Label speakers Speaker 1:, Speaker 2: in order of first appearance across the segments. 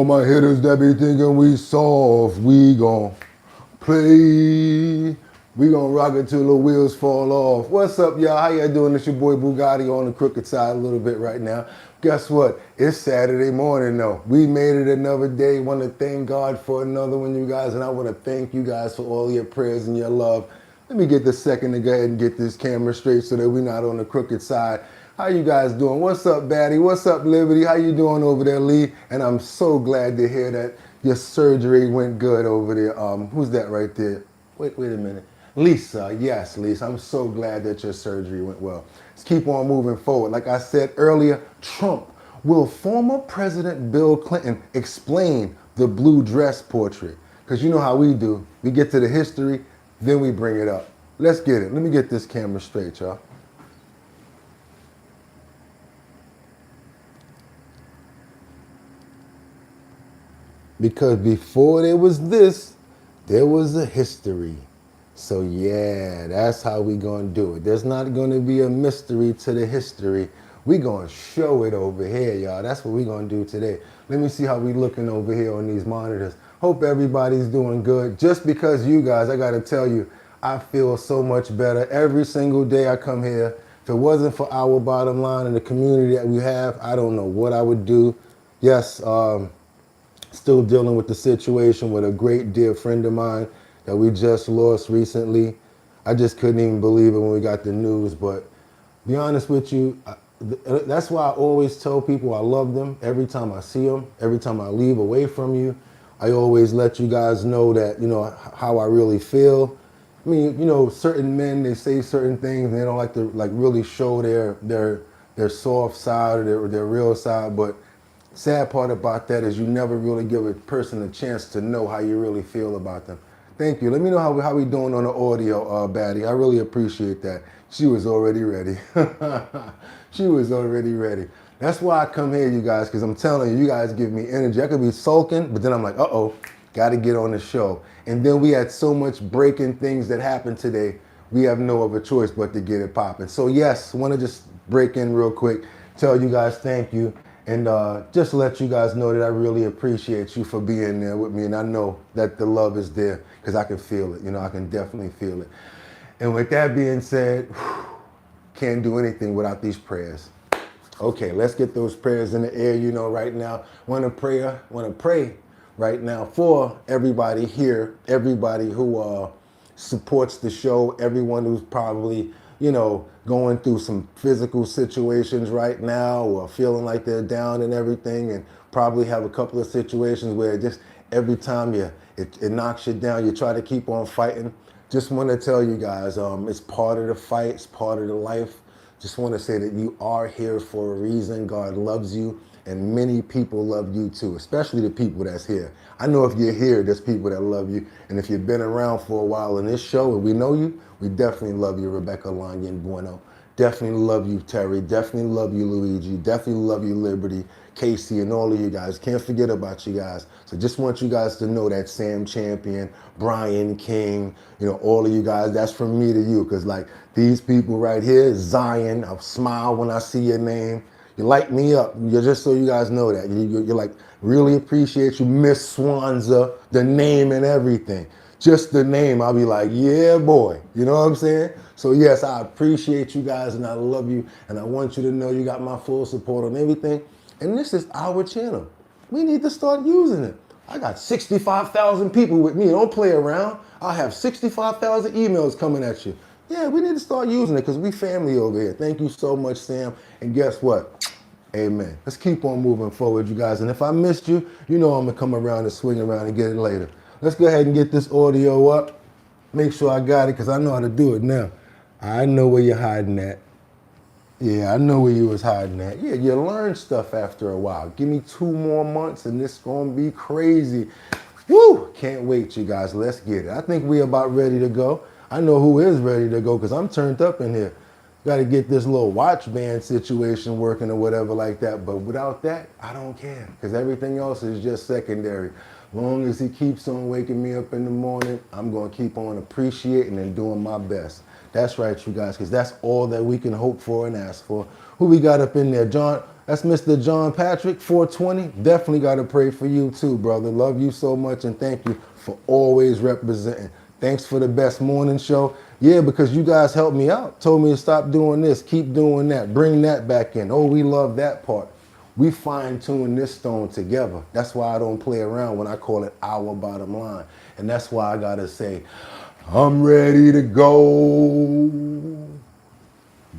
Speaker 1: all my hitters that be thinking we soft, we gon' play. We gonna rock it till the wheels fall off. What's up, y'all? How y'all doing? It's your boy Bugatti on the crooked side a little bit right now. Guess what? It's Saturday morning though. We made it another day. Want to thank God for another one, you guys, and I want to thank you guys for all your prayers and your love. Let me get the second to go ahead and get this camera straight so that we're not on the crooked side. How you guys doing? What's up, Batty? What's up, Liberty? How you doing over there, Lee? And I'm so glad to hear that your surgery went good over there. Who's that right there? Wait a minute. Lisa, yes, Lisa, I'm so glad that your surgery went well. Let's keep on moving forward. Like I said earlier, Trump. Will former President Bill Clinton explain the blue dress portrait? Because you know how we do. We get to the history, then we bring it up. Let's get it. Let me get this camera straight, y'all. Because before there was this, there was a history. So yeah, that's how we gonna do it. There's not gonna be a mystery to the history. We gonna show it over here, y'all. That's what we gonna do today. Let me see how we looking over here on these monitors. Hope everybody's doing good. Just because you guys, I gotta tell you, I feel so much better every single day I come here. If it wasn't for our bottom line and the community that we have, I don't know what I would do. Yes, still dealing with the situation with a great dear friend of mine that we just lost recently. I just couldn't even believe it when we got the news, but be honest with you, that's why I always tell people I love them every time I see them, every time I leave away from you. I always let you guys know that, you know, how I really feel. I mean, you know, certain men, they say certain things and they don't like to really show their soft side or their real side, but sad part about that is you never really give a person a chance to know how you really feel about them. Thank you. Let me know how we doing on the audio, Batty. I really appreciate that. She was already ready. She was already ready. That's why I come here, you guys, because I'm telling you, you guys give me energy. I could be sulking, but then I'm like, uh-oh, got to get on the show. And then we had so much breaking things that happened today, we have no other choice but to get it popping. So yes, I want to just break in real quick, tell you guys thank you. And just let you guys know that I really appreciate you for being there with me. And I know that the love is there because I can feel it. You know, I can definitely feel it. And with that being said, can't do anything without these prayers. Okay, let's get those prayers in the air, you know, right now. Want to pray right now for everybody here, everybody who supports the show, everyone who's probably, you know, going through some physical situations right now or feeling like they're down and everything, and probably have a couple of situations where just every time it knocks you down, you try to keep on fighting. Just want to tell you guys, it's part of the fight, it's part of the life. Just want to say that you are here for a reason. God loves you, and many people love you too, especially the people that's here. I know if you're here, there's people that love you, and if you've been around for a while in this show and we know you, we definitely love you, Rebecca Langen Bueno. Definitely love you, Terry. Definitely love you, Luigi. Definitely love you, Liberty, Casey, and all of you guys. Can't forget about you guys. So just want you guys to know that Sam Champion, Brian King, you know, all of you guys, that's from me to you. Because like these people right here, Zion, I'll smile when I see your name. You light me up. You're just so you guys know that. You're like, really appreciate you, Miss Swanza, the name and everything. Just the name, I'll be like, yeah, boy. You know what I'm saying? So yes, I appreciate you guys and I love you. And I want you to know you got my full support on everything. And this is our channel. We need to start using it. I got 65,000 people with me. Don't play around. I have 65,000 emails coming at you. Yeah, we need to start using it because we family over here. Thank you so much, Sam. And guess what? Amen. Let's keep on moving forward, you guys. And if I missed you, you know I'm going to come around and swing around and get it later. Let's go ahead and get this audio up. Make sure I got it because I know how to do it now. I know where you're hiding at. Yeah, I know where you was hiding at. Yeah, you learn stuff after a while. Give me 2 more months and this gonna be crazy. Woo! Can't wait, you guys. Let's get it. I think we about ready to go. I know who is ready to go because I'm turned up in here. Got to get this little watch band situation working or whatever like that. But without that, I don't care because everything else is just secondary. Long as he keeps on waking me up in the morning, I'm going to keep on appreciating and doing my best. That's right, you guys, because that's all that we can hope for and ask for. Who we got up in there? John, That's Mr. John Patrick, 420. Definitely got to pray for you too, brother. Love you so much and thank you for always representing. Thanks for the best morning show. Yeah, because you guys helped me out. Told me to stop doing this, keep doing that, bring that back in. Oh, we love that part. We fine tune this stone together. That's why I don't play around when I call it our bottom line. And that's why I got to say, I'm ready to go.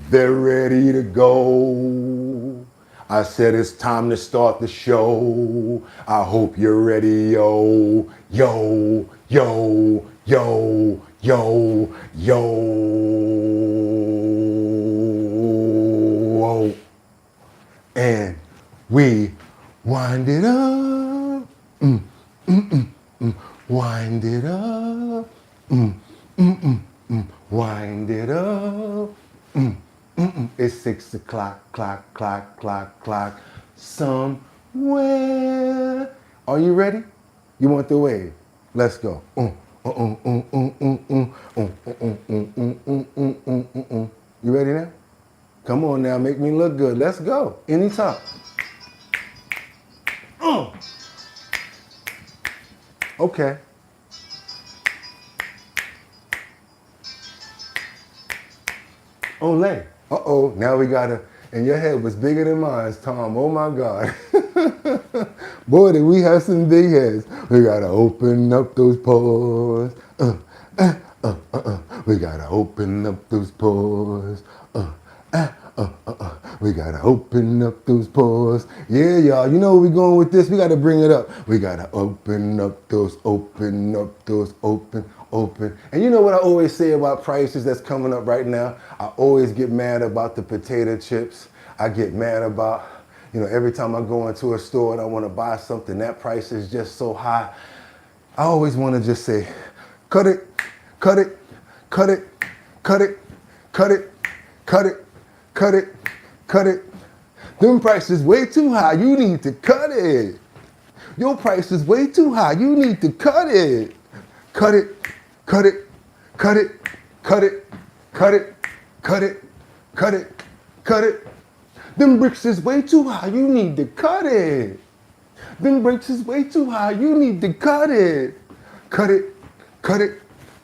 Speaker 1: They're ready to go. I said it's time to start the show. I hope you're ready, yo, yo, yo, yo, yo, yo. And we wind it up. Wind it up. Wind it up. It's 6 o'clock, clock, clock, clock, clock, somewhere. Are you ready? You want the wave? Let's go. You ready now? Come on now, make me look good. Let's go. Anytime. Okay. Olay. Uh-oh, now we gotta, and your head was bigger than mine, Tom. Oh my God. Boy, did we have some big heads. We gotta open up those pores. We gotta open up those pores. We gotta open up those pores. Yeah, y'all, you know where we going with this? We gotta bring it up. We gotta open up those, open. And you know what I always say about prices that's coming up right now? I always get mad about the potato chips. I get mad about, every time I go into a store and I wanna buy something, that price is just so high. I always wanna just say, cut it, cut it, cut it, cut it, cut it, cut it, cut it, cut it. Them prices way too high, you need to cut it. Your price is way too high, you need to cut it. Cut it, cut it, cut it, cut it, cut it, cut it, cut it, cut it. Them bricks is way too high, you need to cut it. Them bricks is way too high, you need to cut it. Cut it, cut it,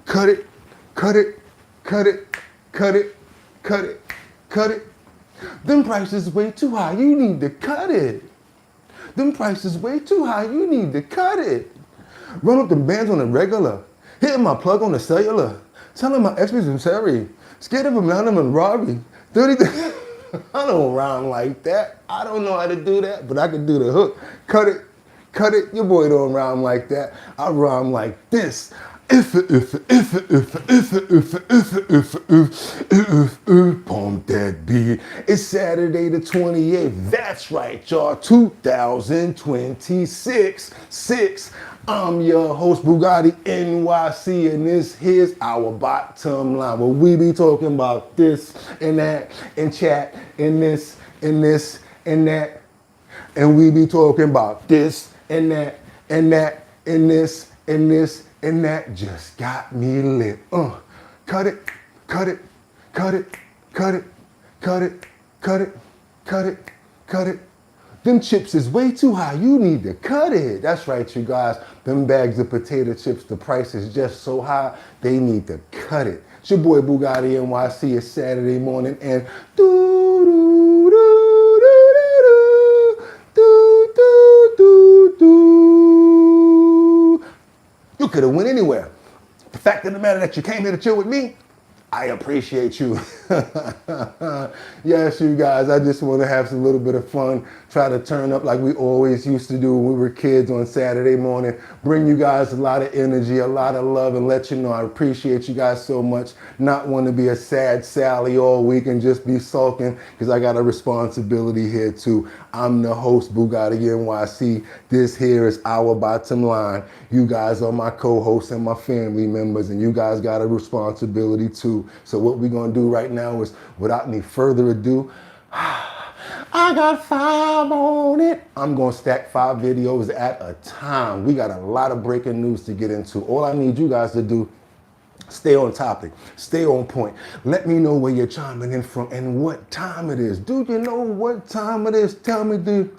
Speaker 1: cut it, cut it, cut it, cut it, cut it, cut it. Them prices way too high, you need to cut it. Them prices way too high, you need to cut it. Run up them bands on the regular, hitting my plug on the cellular, telling my ex I'm sorry, scared of a mountain and robbery. 30 I don't rhyme like that. I don't know how to do that, but I can do the hook. Cut it, your boy don't rhyme like that. I rhyme like this. Pump that beat. It's Saturday the 28th. That's right, y'all. 2026. I'm your host, Bugatti NYC, and this here's our bottom line. Where we be talking about this and that and chat and this and this and that. And we be talking about this and that and that and this and this. And that just got me lit. Cut it, cut it, cut it, cut it, cut it, cut it, cut it, cut it. Them chips is way too high. You need to cut it. That's right, you guys. Them bags of potato chips, the price is just so high, they need to cut it. It's your boy Bugatti NYC. It's Saturday morning and you could have went anywhere. The fact of the matter that you came here to chill with me, I appreciate you. Yes, you guys, I just want to have some little bit of fun, try to turn up like we always used to do when we were kids on Saturday morning, bring you guys a lot of energy, a lot of love, and let you know I appreciate you guys so much. Not want to be a sad Sally all week and just be sulking, because I got a responsibility here too. I'm the host, Bugatti NYC. This here is Our Bottom Line. You guys are my co-hosts and my family members, and you guys got a responsibility too. So what we're gonna do right now is, without any further ado, I got 5 on it. I'm gonna stack 5 videos at a time. We got a lot of breaking news to get into. All I need you guys to do Stay on topic. Stay on point. Let me know where you're chiming in from and what time it is. Do you know what time it is? Tell me, dude.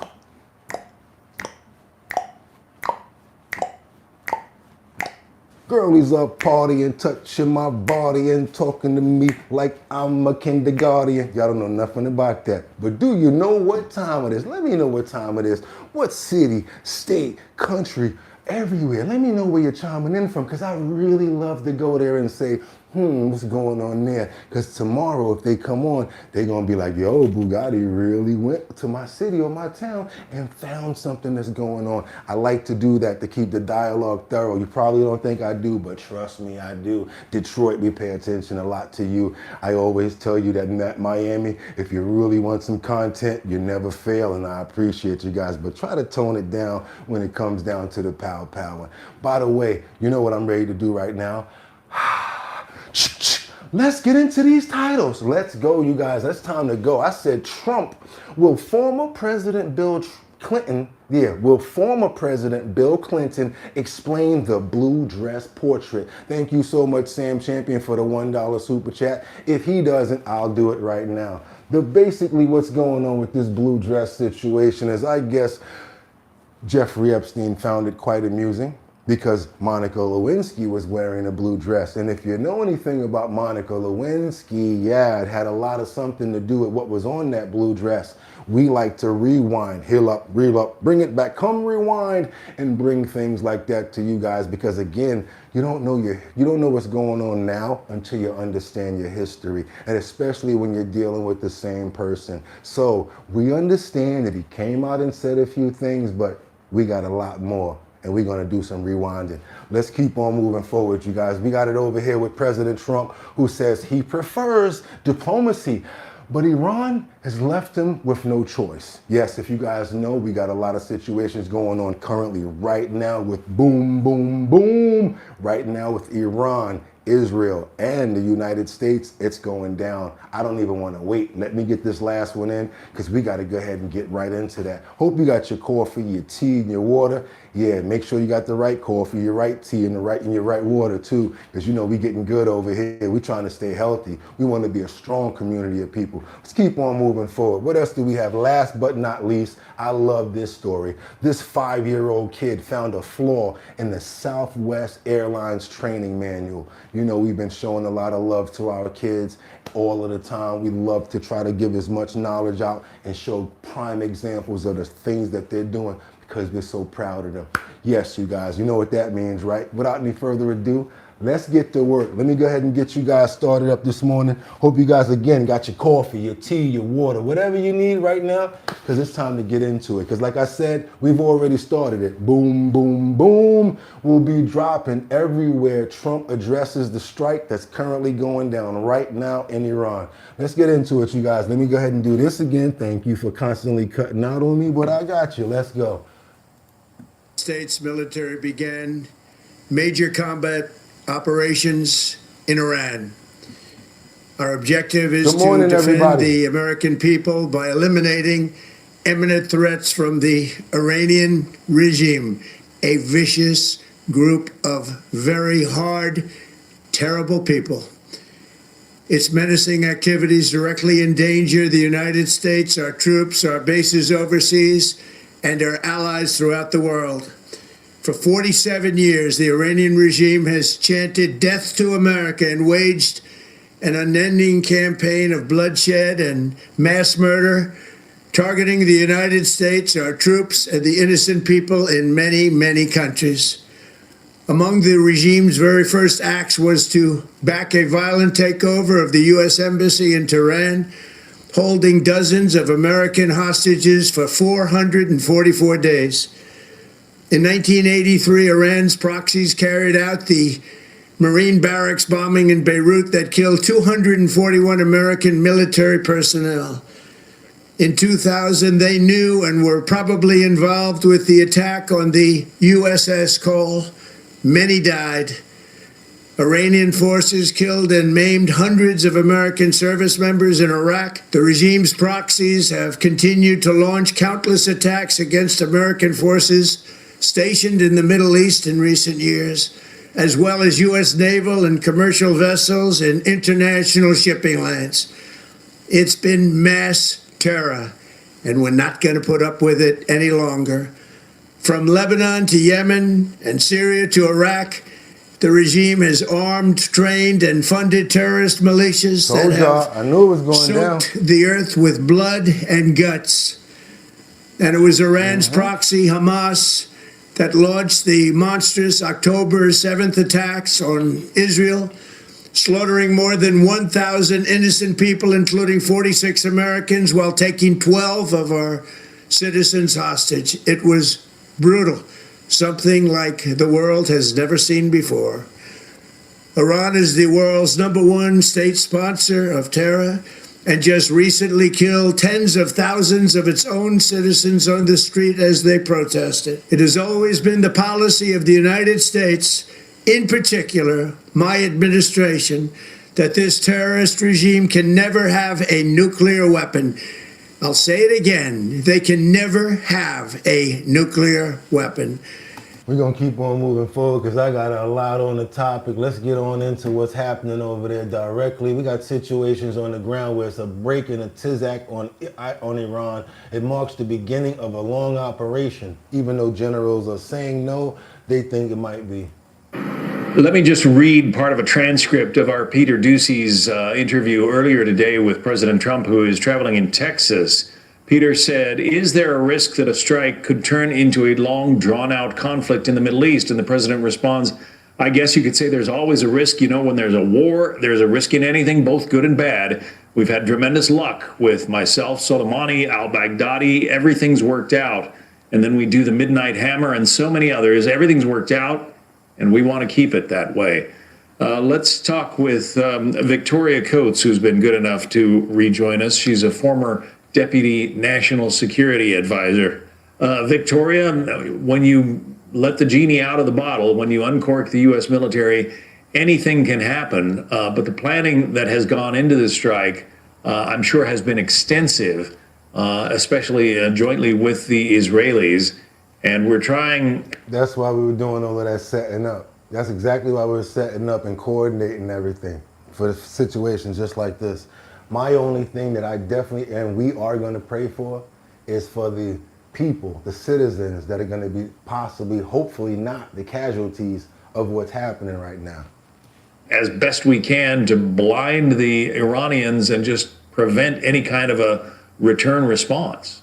Speaker 1: Girlies up partying, touching my body and talking to me like I'm a kindergarten. Y'all don't know nothing about that. But do you know what time it is? Let me know what time it is. What city, state, country, everywhere. Let me know where you're chiming in from, because I really love to go there and say, what's going on there? Because tomorrow, if they come on, they're going to be like, yo, Bugatti really went to my city or my town and found something that's going on. I like to do that to keep the dialogue thorough. You probably don't think I do, but trust me, I do. Detroit, we pay attention a lot to you. I always tell you that in Miami, if you really want some content, you never fail, and I appreciate you guys. But try to tone it down when it comes down to the pow. By the way, you know what I'm ready to do right now? Let's get into these titles. Let's go, you guys. It's time to go. I said Trump. Will former President Bill Clinton explain the blue dress portrait? Thank you so much, Sam Champion, for the $1 super chat. If he doesn't, I'll do it right now. But basically what's going on with this blue dress situation is, I guess, Jeffrey Epstein found it quite amusing because Monica Lewinsky was wearing a blue dress. And if you know anything about Monica Lewinsky, yeah, it had a lot of something to do with what was on that blue dress. We like to rewind, heal up, reel up, bring it back, come rewind, and bring things like that to you guys, because again, you don't know what's going on now until you understand your history, and especially when you're dealing with the same person. So we understand that he came out and said a few things, but we got a lot more, and we're going to do some rewinding. Let's keep on moving forward, you guys. We got it over here with President Trump, who says he prefers diplomacy, but Iran has left him with no choice. Yes, if you guys know, we got a lot of situations going on currently right now with boom, boom, boom. Right now with Iran, Israel, and the United States, it's going down. I don't even want to wait. Let me get this last one in, because we got to go ahead and get right into that. Hope you got your coffee, your tea, and your water. Yeah, make sure you got the right coffee, your right tea, and your right water too, because you know we getting good over here. We trying to stay healthy. We want to be a strong community of people. Let's keep on moving forward. What else do we have? Last but not least, I love this story. This 5-year-old kid found a flaw in the Southwest Airlines training manual. You know, we've been showing a lot of love to our kids all of the time. We love to try to give as much knowledge out and show prime examples of the things that they're doing, because we're so proud of them. Yes, you guys, you know what that means, right? Without any further ado, let's get to work. Let me go ahead and get you guys started up this morning. Hope you guys, again, got your coffee, your tea, your water, whatever you need right now, because it's time to get into it. Because like I said, we've already started it. Boom, boom, boom. We'll be dropping everywhere Trump addresses the strike that's currently going down right now in Iran. Let's get into it, you guys. Let me go ahead and do this again. Thank you for constantly cutting out on me, but I got you. Let's go.
Speaker 2: States military began major combat operations in Iran. Our objective is to defend
Speaker 1: everybody.
Speaker 2: The American people by eliminating imminent threats from the Iranian regime, a vicious group of very hard, terrible people. Its menacing activities directly endanger the United States, our troops, our bases overseas, and our allies throughout the world. For 47 years, the Iranian regime has chanted death to America and waged an unending campaign of bloodshed and mass murder, targeting the United States, our troops, and the innocent people in many, many countries. Among the regime's very first acts was to back a violent takeover of the U.S. Embassy in Tehran, holding dozens of American hostages for 444 days. In 1983, Iran's proxies carried out the Marine barracks bombing in Beirut that killed 241 American military personnel. In 2000, they knew and were probably involved with the attack on the USS Cole. Many died. Iranian forces killed and maimed hundreds of American service members in Iraq. The regime's proxies have continued to launch countless attacks against American forces stationed in the Middle East in recent years. as well as U.S. naval and commercial vessels and international shipping lanes. It's been mass terror, and we're not going to put up with it any longer. From Lebanon to Yemen and Syria to Iraq, the regime has armed, trained, and funded terrorist militias that have
Speaker 1: I knew it was going down.
Speaker 2: soaked the earth with blood and guts. And it was Iran's proxy, Hamas, that launched the monstrous October 7th attacks on Israel, slaughtering more than 1,000 innocent people, including 46 Americans, while taking 12 of our citizens hostage. It was brutal, something like the world has never seen before. Iran is the world's #1 state sponsor of terror and just recently killed tens of thousands of its own citizens on the street as they protested. It has always been the policy of the United States, in particular, my administration, that this terrorist regime can never have a nuclear weapon. I'll say it again, they can never have a nuclear weapon.
Speaker 1: We're going to keep on moving forward because I got a lot on the topic. Let's get on into what's happening over there directly. We got situations on the ground where it's a break in a tizak on Iran. It marks the beginning of a long operation. Even though generals are saying no, they think it might be.
Speaker 3: Let me just read part of a transcript of our Peter Ducey's interview earlier today with President Trump, who is traveling in Texas. Peter said, "Is there a risk that a strike could turn into a long, drawn-out conflict in the Middle East?" And the president responds, "I guess you could say there's always a risk. You know, when there's a war, there's a risk in anything, both good and bad. We've had tremendous luck with myself, Soleimani, al-Baghdadi. Everything's worked out. And then we do the Midnight Hammer and so many others. Everything's worked out, and we want to keep it that way." Let's talk with Victoria Coates, who's been good enough to rejoin us. She's a former Deputy National Security Advisor. Victoria, when you let the genie out of the bottle, when you uncork the U.S. military, anything can happen. But the planning that has gone into the strike, I'm sure, has been extensive, especially jointly with the Israelis. And we're trying.
Speaker 1: That's why we were doing all of that setting up. That's exactly why we were setting up and coordinating everything for situations just like this. My only thing that I definitely, and we are going to pray for, is for the people, the citizens that are going to be possibly, hopefully not, the casualties of what's happening right now.
Speaker 3: As best we can to blind the Iranians and just prevent any kind of a return response.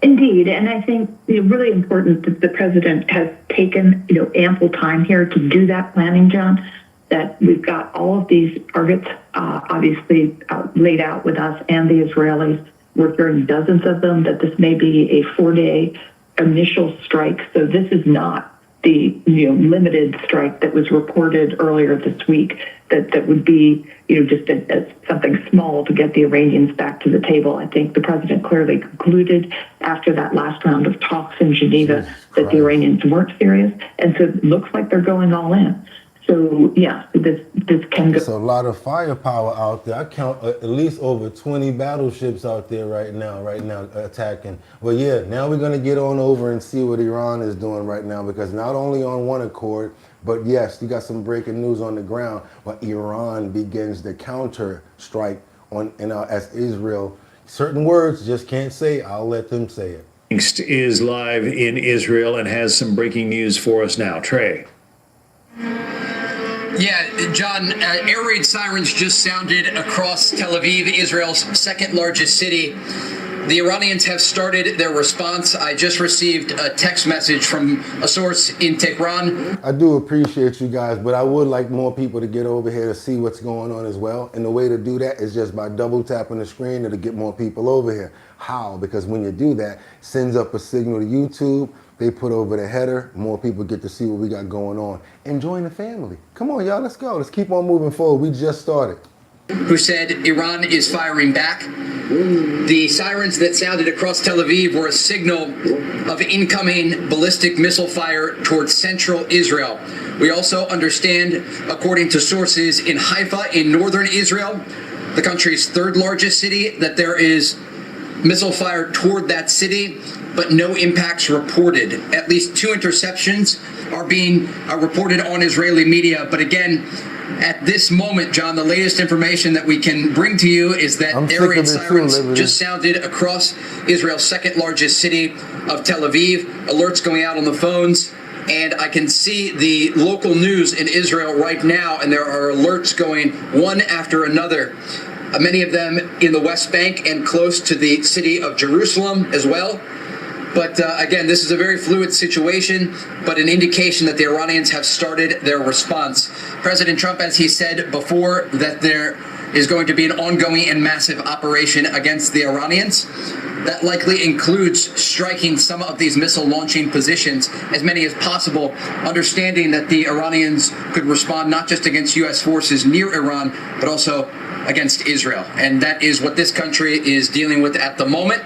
Speaker 4: Indeed, and I think it's really important that the president has taken ample time here to do that planning, John. That we've got all of these targets obviously laid out with us and the Israelis. We're hearing dozens of them, that this may be a 4-day initial strike. So this is not the limited strike that was reported earlier this week, that would be just something small to get the Iranians back to the table. I think the president clearly concluded after that last round of talks in Geneva that the Iranians weren't serious. And so it looks like they're going all in. So, yeah, this can go.
Speaker 1: There's a lot of firepower out there. I count at least over 20 battleships out there right now attacking. Well, yeah, now we're going to get on over and see what Iran is doing right now, because not only on one accord, but yes, you got some breaking news on the ground, but Iran begins the counter strike as Israel. Certain words just can't say. I'll let them say it.
Speaker 3: Is live in Israel and has some breaking news for us now. Trey.
Speaker 5: Yeah, John, air raid sirens just sounded across Tel Aviv, Israel's second largest city. The Iranians have started their response. I just received a text message from a source in Tehran.
Speaker 1: I do appreciate you guys, but I would like more people to get over here to see what's going on as well. And the way to do that is just by double tapping the screen. It'll get more people over here. How? Because when you do that, it sends up a signal to YouTube. They put over the header, more people get to see what we got going on. And join the family. Come on, y'all, let's go. Let's keep on moving forward. We just started.
Speaker 5: Who said Iran is firing back. The sirens that sounded across Tel Aviv were a signal of incoming ballistic missile fire towards central Israel. We also understand, according to sources in Haifa in northern Israel, the country's third largest city, that there is missile fire toward that city, but no impacts reported. At least 2 interceptions are being reported on Israeli media. But again, at this moment, John, the latest information that we can bring to you is that air raid sirens just sounded across Israel's second largest city of Tel Aviv. Alerts going out on the phones. And I can see the local news in Israel right now, and there are alerts going one after another. Many of them in the West Bank and close to the city of Jerusalem as well. But again, this is a very fluid situation, but an indication that the Iranians have started their response. President Trump, as he said before, that there is going to be an ongoing and massive operation against the Iranians. That likely includes striking some of these missile launching positions, as many as possible, understanding that the Iranians could respond not just against U.S. forces near Iran, but also against Israel. And that is what this country is dealing with at the moment.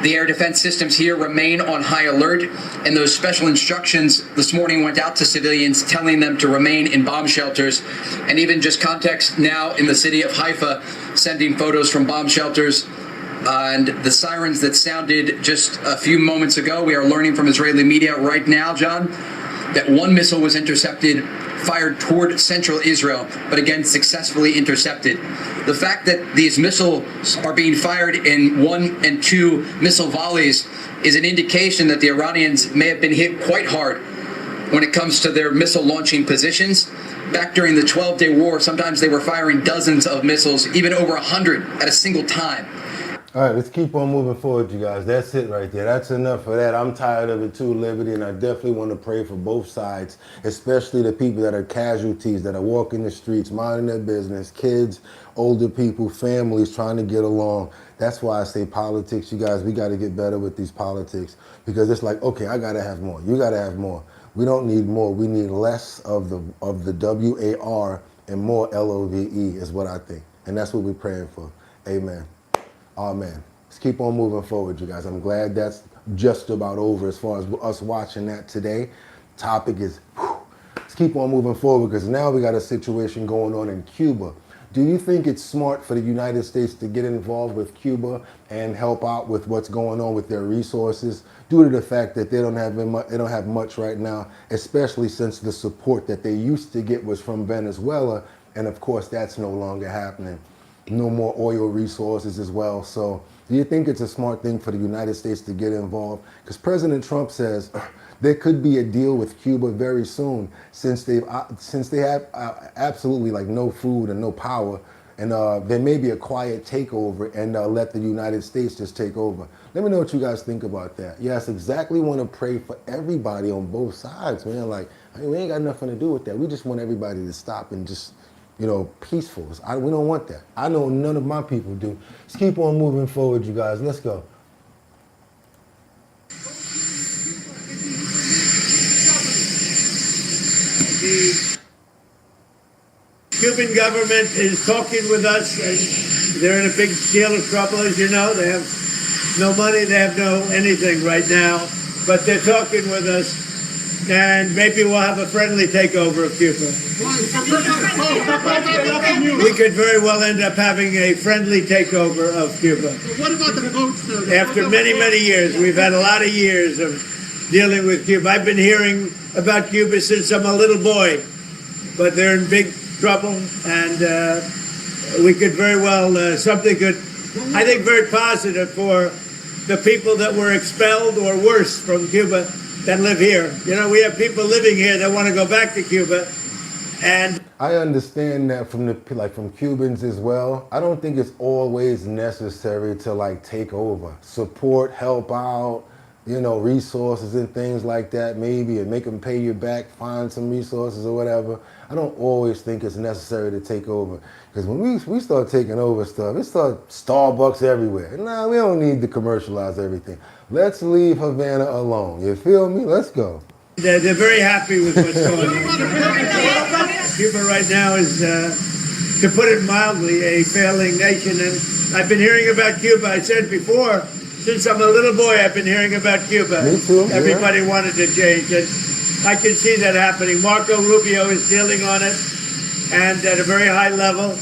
Speaker 5: The air defense systems here remain on high alert, and those special instructions this morning went out to civilians telling them to remain in bomb shelters. And even just context now in the city of Haifa, sending photos from bomb shelters. And the sirens that sounded just a few moments ago, we are learning from Israeli media right now, John, that one missile was intercepted, fired toward central Israel, but again, successfully intercepted. The fact that these missiles are being fired in 1 and 2 missile volleys is an indication that the Iranians may have been hit quite hard when it comes to their missile launching positions. Back during the 12-day war, sometimes they were firing dozens of missiles, even over 100 at a single time.
Speaker 1: All right, let's keep on moving forward, you guys. That's it right there. That's enough for that. I'm tired of it too, Liberty, and I definitely want to pray for both sides, especially the people that are casualties, that are walking the streets, minding their business, kids, older people, families trying to get along. That's why I say politics, you guys. We got to get better with these politics, because it's like, okay, I got to have more. You got to have more. We don't need more. We need less of the WAR and more LOVE is what I think. And that's what we're praying for. Amen. Amen. Let's keep on moving forward, you guys. I'm glad that's just about over as far as us watching that today. Topic is, let's keep on moving forward, because now we got a situation going on in Cuba. Do you think it's smart for the United States to get involved with Cuba and help out with what's going on with their resources, due to the fact that they don't have much right now, especially since the support that they used to get was from Venezuela, and of course that's no longer happening. No more oil resources as well. So do you think it's a smart thing for the United States to get involved? Because President Trump says there could be a deal with Cuba very soon, since they have absolutely like no food and no power, and there may be a quiet takeover, and let the United States just take over. Let me know what you guys think about that. Yes, exactly. Want to pray for everybody on both sides, man. Like, I mean, we ain't got nothing to do with that. We just want everybody to stop and just, you know, peaceful. We don't want that. I know none of my people do. Let's keep on moving forward, you guys. Let's go.
Speaker 2: The Cuban government is talking with us. They're in a big deal of trouble, as you know. They have no money, they have no anything right now, but they're talking with us. And maybe we'll have a friendly takeover of Cuba. We could very well end up having a friendly takeover of Cuba.
Speaker 6: What about the votes, though?
Speaker 2: After many, many years, we've had a lot of years of dealing with Cuba. I've been hearing about Cuba since I'm a little boy, but they're in big trouble, and we could very well, something could, I think, very positive for the people that were expelled or worse from Cuba that live here. You know, we have people living here that want to go back to Cuba, and
Speaker 1: I understand that from Cubans as well. I don't think it's always necessary to like take over, support, help out, you know, resources and things like that, maybe, and make them pay you back, find some resources or whatever. I don't always think it's necessary to take over, because when we start taking over stuff, it starts Starbucks everywhere. Nah, we don't need to commercialize everything. Let's leave Havana alone. You feel me? Let's go.
Speaker 2: they're very happy with what's going on. Cuba right now is, to put it mildly, a failing nation. And I've been hearing about Cuba. I said before, since I'm a little boy, I've been hearing about Cuba.
Speaker 1: Me too.
Speaker 2: Everybody wanted to change it. I can see that happening. Marco Rubio is dealing on it, and at a very high level.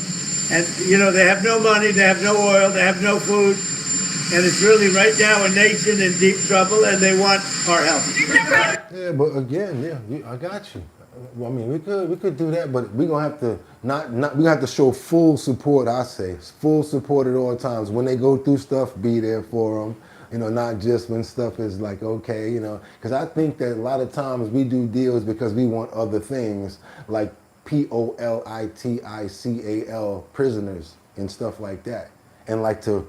Speaker 2: And, you know, they have no money, they have no oil, they have no food. And it's really right now a nation in deep trouble, and they want our help.
Speaker 1: Yeah, but again, I got you. I mean, we could do that, but we're gonna have to we have to show full support. I say full support at all times. When they go through stuff, be there for them. You know, not just when stuff is like okay, you know. Because I think that a lot of times we do deals because we want other things, like political prisoners and stuff like that, and like to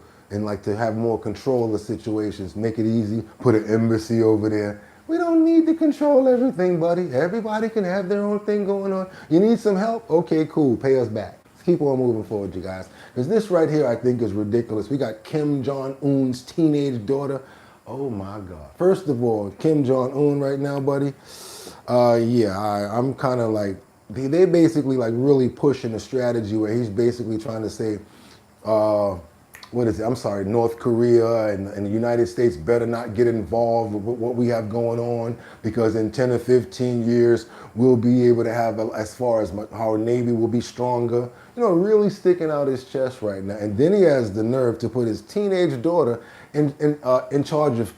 Speaker 1: have more control of the situations, make it easy, put an embassy over there. We don't need to control everything, buddy. Everybody can have their own thing going on. You need some help? Okay, cool, pay us back. Let's keep on moving forward, you guys. Because this right here I think is ridiculous. We got Kim Jong-un's teenage daughter. Oh my God. First of all, Kim Jong-un right now, buddy, I'm kind of like, they basically like really pushing a strategy where he's basically trying to say, North Korea and the United States better not get involved with what we have going on, because in 10 or 15 years, we'll be able to have, as far as our Navy will be stronger, you know, really sticking out his chest right now. And then he has the nerve to put his teenage daughter in charge of,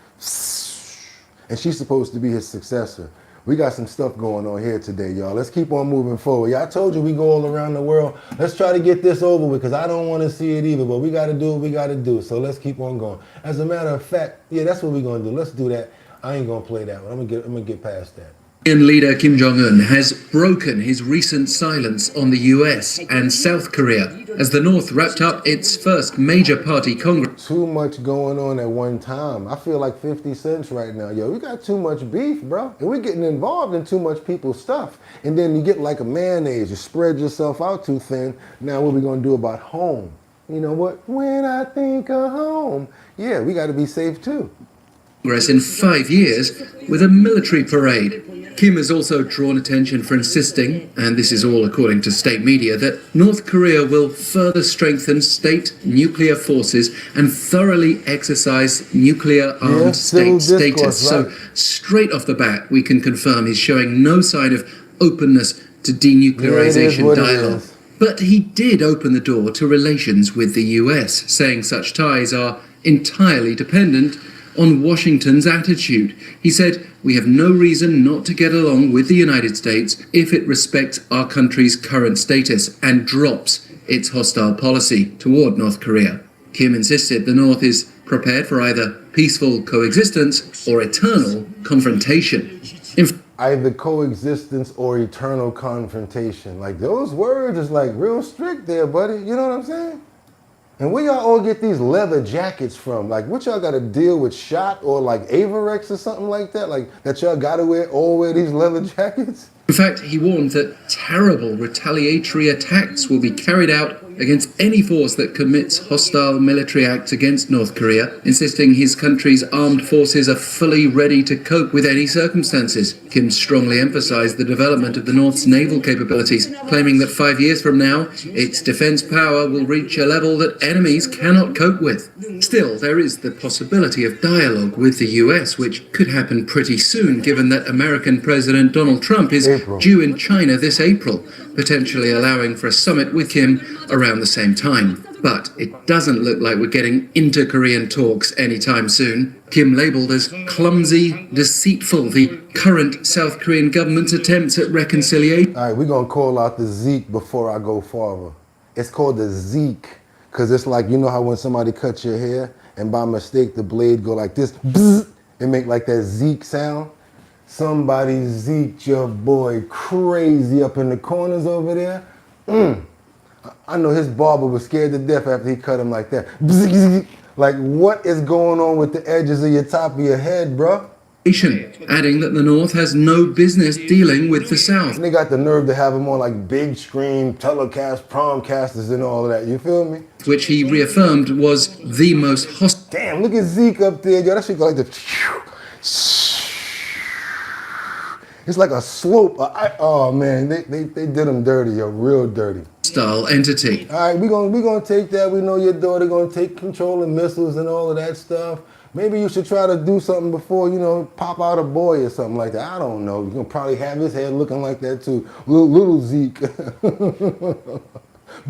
Speaker 1: and she's supposed to be his successor. We got some stuff going on here today, y'all. Let's keep on moving forward. Yeah, I told you we go all around the world. Let's try to get this over with, because I don't want to see it either, but we got to do what we got to do. So let's keep on going. As a matter of fact, yeah, that's what we're going to do. Let's do that. I ain't going to play that one. I'm going to get past that.
Speaker 6: Korean leader Kim Jong-un has broken his recent silence on the US and South Korea as the North wrapped up its first major party congress.
Speaker 1: Too much going on at one time. I feel like 50 cents right now. Yo, we got too much beef, bro. And we're getting involved in too much people's stuff. And then you get like a mayonnaise. You spread yourself out too thin. Now what are we going to do about home? You know what? When I think of home. Yeah, we got to be safe too.
Speaker 6: Congress in 5 years with a military parade. Kim has also drawn attention for insisting, and this is all according to state media, that North Korea will further strengthen state nuclear forces and thoroughly exercise nuclear-armed state status.
Speaker 1: Right?
Speaker 6: So straight off the bat, we can confirm he's showing no sign of openness to denuclearization dialogue. But he did open the door to relations with the US, saying such ties are entirely dependent on Washington's attitude. He said, "We have no reason not to get along with the United States if it respects our country's current status and drops its hostile policy toward North Korea." Kim insisted the North is prepared for either peaceful coexistence or eternal confrontation.
Speaker 1: Either coexistence or eternal confrontation. Like, those words is like real strict there, buddy. You know what I'm saying? And where y'all all get these leather jackets from? Like, what y'all got to deal with shot or like Averex or something like that? Like, that y'all got to wear these leather jackets?
Speaker 6: In fact, he warned that terrible retaliatory attacks will be carried out against any force that commits hostile military acts against North Korea, insisting his country's armed forces are fully ready to cope with any circumstances. Kim strongly emphasized the development of the North's naval capabilities, claiming that 5 years from now, its defense power will reach a level that enemies cannot cope with. Still, there is the possibility of dialogue with the US, which could happen pretty soon, given that American President Donald Trump is due in China this April, potentially allowing for a summit with Kim around the same time. But it doesn't look like we're getting inter-Korean talks anytime soon. Kim labelled as clumsy, deceitful the current South Korean government's attempts at reconciliation.
Speaker 1: All right, we're going to call out the Zeke before I go farther. It's called the Zeke, because it's like, you know how when somebody cuts your hair and by mistake the blade go like this, bzz, and make like that Zeke sound? Somebody zeked your boy crazy up in the corners over there. I know his barber was scared to death after he cut him like that. Like, what is going on with the edges of your top of your head, bro?
Speaker 6: Adding that the North has no business dealing with the South.
Speaker 1: And they got the nerve to have him on like big screen, telecast, promcasters and all of that, you feel me?
Speaker 6: Which he reaffirmed was the most hostile.
Speaker 1: Damn, look at Zeke up there, yo, that shit go like this. It's like a slope. Oh man, they did him dirty, yo, real dirty.
Speaker 6: Hostile entity.
Speaker 1: All right, we gonna take that. We know your daughter gonna take control of missiles and all of that stuff. Maybe you should try to do something before, you know, pop out a boy or something like that. I don't know. You're gonna probably have his head looking like that too. Little Zeke.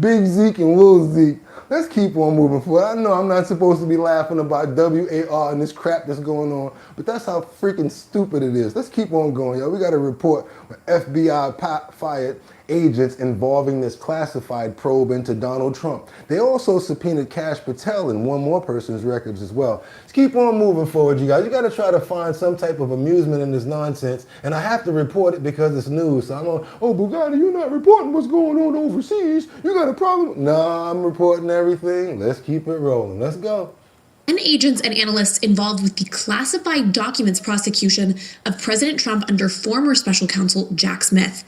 Speaker 1: Big Zeke and little Zeke. Let's keep on moving forward. I know I'm not supposed to be laughing about WAR and this crap that's going on, but that's how freaking stupid it is. Let's keep on going, yo. We got a report where FBI fired agents involving this classified probe into Donald Trump. They also subpoenaed Kash Patel and one more person's records as well. Let's keep on moving forward, you guys. You got to try to find some type of amusement in this nonsense, and I have to report it because it's news. So I'm like, oh, Bugatti, you're not reporting what's going on overseas. You got a problem? No, I'm reporting everything. Let's keep it rolling. Let's go.
Speaker 7: And agents and analysts involved with the classified documents prosecution of President Trump under former special counsel Jack Smith.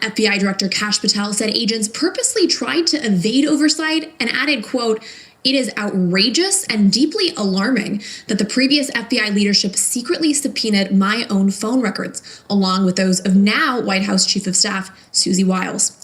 Speaker 7: FBI Director Kash Patel said agents purposely tried to evade oversight and added, quote, "It is outrageous and deeply alarming that the previous FBI leadership secretly subpoenaed my own phone records, along with those of now White House Chief of Staff Susie Wiles."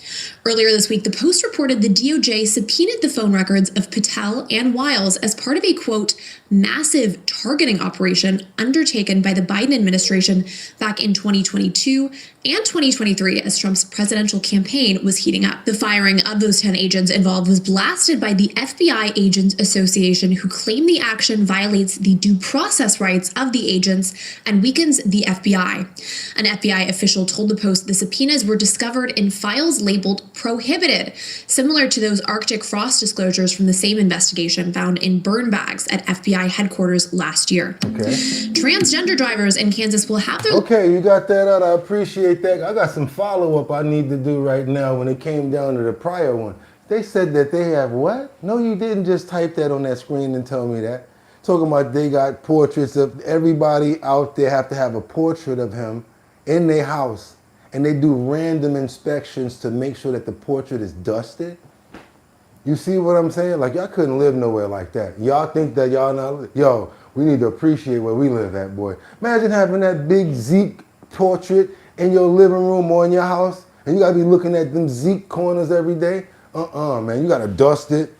Speaker 7: Earlier this week, the Post reported the DOJ subpoenaed the phone records of Patel and Wiles as part of a, quote, "massive targeting operation undertaken by the Biden administration back in 2022 and 2023 as Trump's presidential campaign was heating up. The firing of those 10 agents involved was blasted by the FBI Agents Association, who claimed the action violates the due process rights of the agents and weakens the FBI. An FBI official told the Post the subpoenas were discovered in files labeled prohibited, similar to those Arctic frost disclosures from the same investigation found in burn bags at FBI headquarters last year.
Speaker 1: Okay.
Speaker 7: Transgender drivers in Kansas will have their...
Speaker 1: Okay, you got that out. I appreciate that. I got some follow-up I need to do right now when it came down to the prior one. They said that they have what? No, you didn't just type that on that screen and tell me that. Talking about they got portraits of everybody out there have to have a portrait of him in their house. And they do random inspections to make sure that the portrait is dusted. You see what I'm saying? Like, y'all couldn't live nowhere like that. Y'all think that y'all not, yo, we need to appreciate where we live at, boy. Imagine having that big Zeke portrait in your living room or in your house, and you gotta be looking at them Zeke corners every day. Man, you gotta dust it.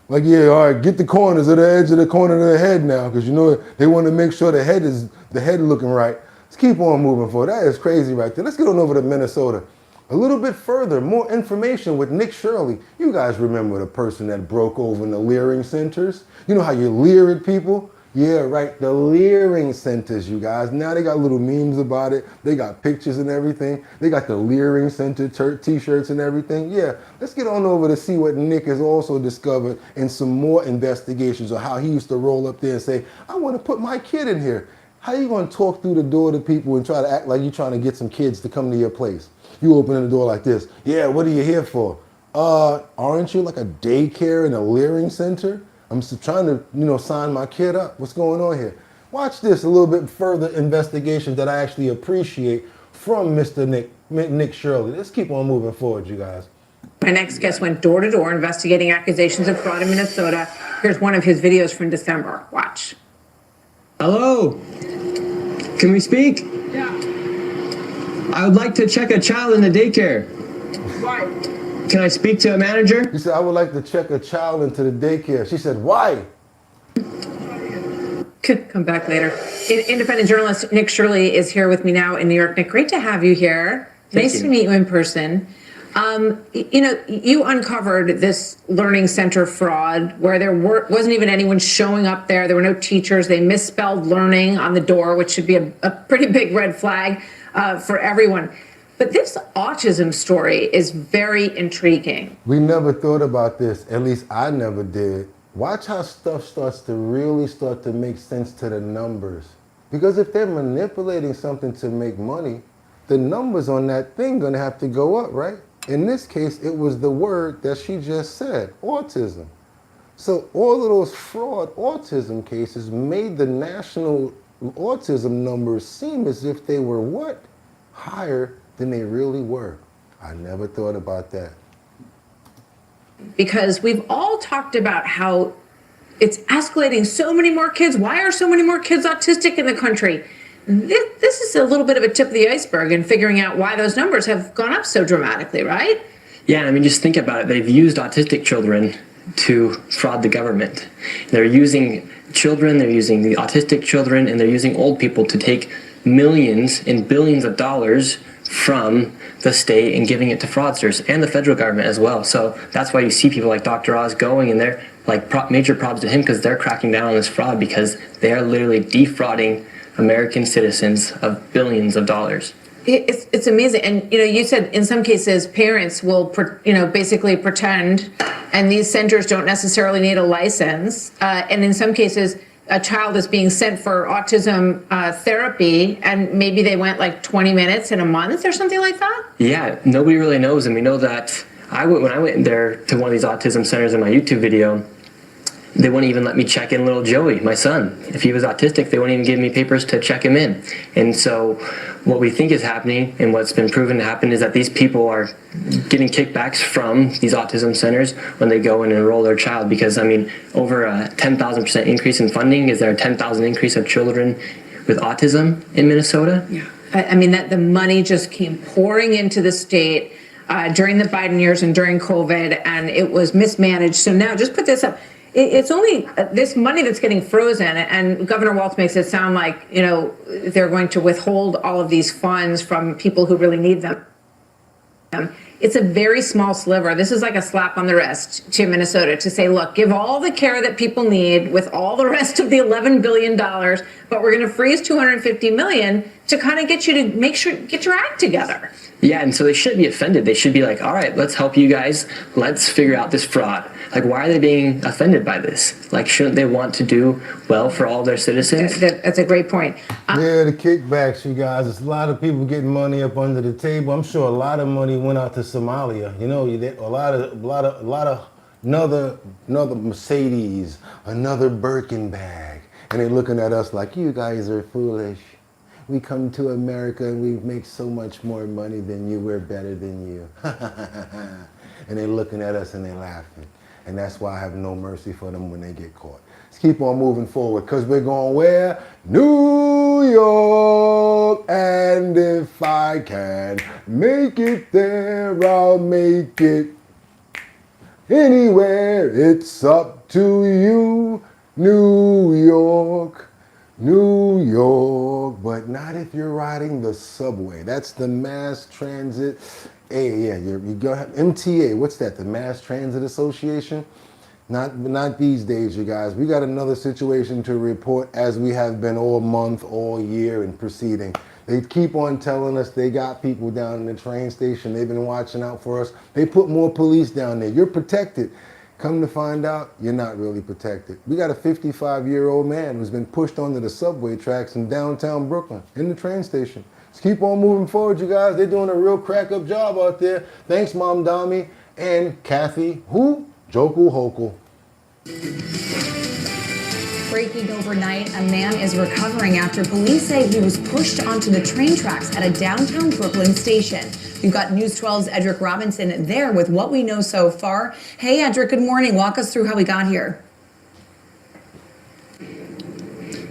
Speaker 1: Like, yeah, all right, get the corners of the edge of the corner of the head now, because you know they want to make sure the head looking right. Let's keep on moving forward. That is crazy right there. Let's get on over to Minnesota. A little bit further, more information with Nick Shirley. You guys remember the person that broke over in the Leering centers? You know how you leer at people? Yeah, right, the Leering centers, you guys. Now they got little memes about it. They got pictures and everything. They got the Leering Center t-shirts and everything. Yeah, let's get on over to see what Nick has also discovered in some more investigations of how he used to roll up there and say, I want to put my kid in here. How you going to talk through the door to people and try to act like you're trying to get some kids to come to your place? You open the door like this. Yeah, what are you here for? Aren't you like a daycare in a Leering Center? I'm just trying to, sign my kid up. What's going on here? Watch this, a little bit further investigation that I actually appreciate from Mr. Nick Shirley. Let's keep on moving forward, you guys.
Speaker 8: My next guest went door to door investigating accusations of fraud in Minnesota. Here's one of his videos from December. Watch.
Speaker 9: Hello. Can we speak?
Speaker 8: Yeah.
Speaker 9: I would like to check a child in the daycare.
Speaker 8: Why?
Speaker 9: Can I speak to a manager?
Speaker 1: He said, I would like to check a child into the daycare. She said, why?
Speaker 8: Could come back later. Independent journalist Nick Shirley is here with me now in New York. Nick, great to have you here. Nice to meet you in person. You uncovered this learning center fraud where there wasn't even anyone showing up there. There were no teachers. They misspelled learning on the door, which should be a pretty big red flag for everyone. But this autism story is very intriguing.
Speaker 1: We never thought about this. At least I never did. Watch how stuff starts to really start to make sense to the numbers. Because if they're manipulating something to make money, the numbers on that thing gonna have to go up, right? In this case, it was the word that she just said, autism. So all of those fraud autism cases made the national autism numbers seem as if they were what? Higher than they really were. I never thought about that.
Speaker 8: Because we've all talked about how it's escalating so many more kids. Why are so many more kids autistic in the country? This is a little bit of a tip of the iceberg in figuring out why those numbers have gone up so dramatically, right?
Speaker 9: Yeah, I mean, just think about it. They've used autistic children to fraud the government. They're using children, they're using the autistic children, and they're using old people to take millions and billions of dollars from the state and giving it to fraudsters and the federal government as well. So that's why you see people like Dr. Oz going and they're major props to him, because they're cracking down on this fraud, because they are literally defrauding American citizens of billions of dollars.
Speaker 8: It's amazing. And, you said in some cases parents will, basically pretend, and these centers don't necessarily need a license. And in some cases, a child is being sent for autism therapy, and maybe they went like 20 minutes in a month or something like that?
Speaker 9: Yeah, nobody really knows. And we know that when I went there to one of these autism centers in my YouTube video, they wouldn't even let me check in little Joey, my son. If he was autistic, they wouldn't even give me papers to check him in. And so what we think is happening, and what's been proven to happen, is that these people are getting kickbacks from these autism centers when they go and enroll their child. Because, over a 10,000% increase in funding. Is there a 10,000 increase of children with autism in Minnesota?
Speaker 8: Yeah. That the money just came pouring into the state during the Biden years and during COVID, and it was mismanaged. So now, just put this up. It's only this money that's getting frozen, and Governor Walz makes it sound like, they're going to withhold all of these funds from people who really need them. It's a very small sliver. This is like a slap on the wrist to Minnesota to say, look, give all the care that people need with all the rest of the $11 billion, but we're going to freeze $250 million to kind of get you to get your act together.
Speaker 9: Yeah, and so they shouldn't be offended. They should be like, all right, let's help you guys. Let's figure out this fraud. Why are they being offended by this? Shouldn't they want to do well for all their citizens?
Speaker 8: That's a great point.
Speaker 1: Yeah, the kickbacks, you guys. There's a lot of people getting money up under the table. I'm sure a lot of money went out to Somalia. A lot of another Mercedes, another Birkin bag, and they're looking at us like, you guys are foolish. We come to America and we make so much more money than you. We're better than you. And they're looking at us and they're laughing. And that's why I have no mercy for them when they get caught. Let's keep on moving forward, because we're going where? New York. And if I can make it there, I'll make it anywhere. It's up to you, New York. New York, but not if you're riding the subway. That's the mass transit. Hey, yeah, you go MTA. What's that? The Mass Transit Association? Not these days, you guys. We got another situation to report, as we have been all month, all year, and proceeding. They keep on telling us they got people down in the train station. They've been watching out for us. They put more police down there. You're protected. Come to find out, you're not really protected. We got a 55-year-old man who's been pushed onto the subway tracks in downtown Brooklyn, in the train station. Let's keep on moving forward, you guys. They're doing a real crack-up job out there. Thanks, Mom Dami and Kathy, Joku Hoku.
Speaker 10: Breaking overnight, a man is recovering after police say he was pushed onto the train tracks at a downtown Brooklyn station. We've got News 12's Edric Robinson there with what we know so far. Hey, Edric, good morning. Walk us through how we got here.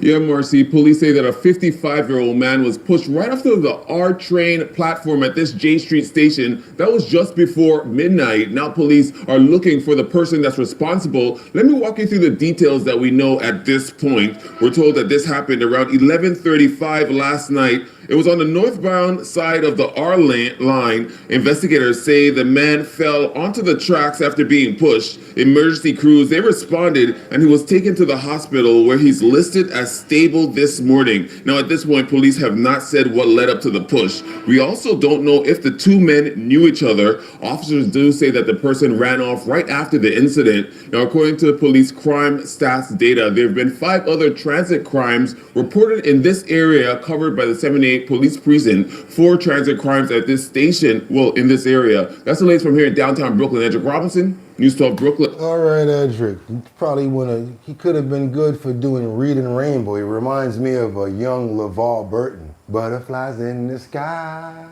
Speaker 11: Yeah, Marcy, police say that a 55-year-old man was pushed right after the R train platform at this J Street station. That was just before midnight. Now police are looking for the person that's responsible. Let me walk you through the details that we know at this point. We're told that this happened around 11:35 last night. It was on the northbound side of the R line. Investigators say the man fell onto the tracks after being pushed. Emergency crews, they responded, and he was taken to the hospital, where he's listed as stable this morning. Now, at this point, police have not said what led up to the push. We also don't know if the two men knew each other. Officers do say that the person ran off right after the incident. Now, according to police crime stats data, there have been 5 other transit crimes reported in this area covered by the 78 police precinct. 4 transit crimes at this station, in this area. That's the latest from here in downtown Brooklyn. Edric Robinson, News 12 Brooklyn.
Speaker 1: All right, Edric. He could have been good for doing Reading Rainbow. He reminds me of a young LeVar Burton. Butterflies in the sky.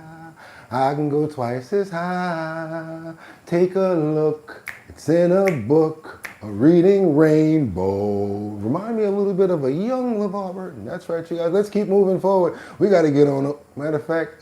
Speaker 1: I can go twice as high. Take a look. It's in a book. A Reading Rainbow. Remind me a little bit of a young LeVar Burton. That's right, you guys. Let's keep moving forward. We got to get on it. Matter of fact,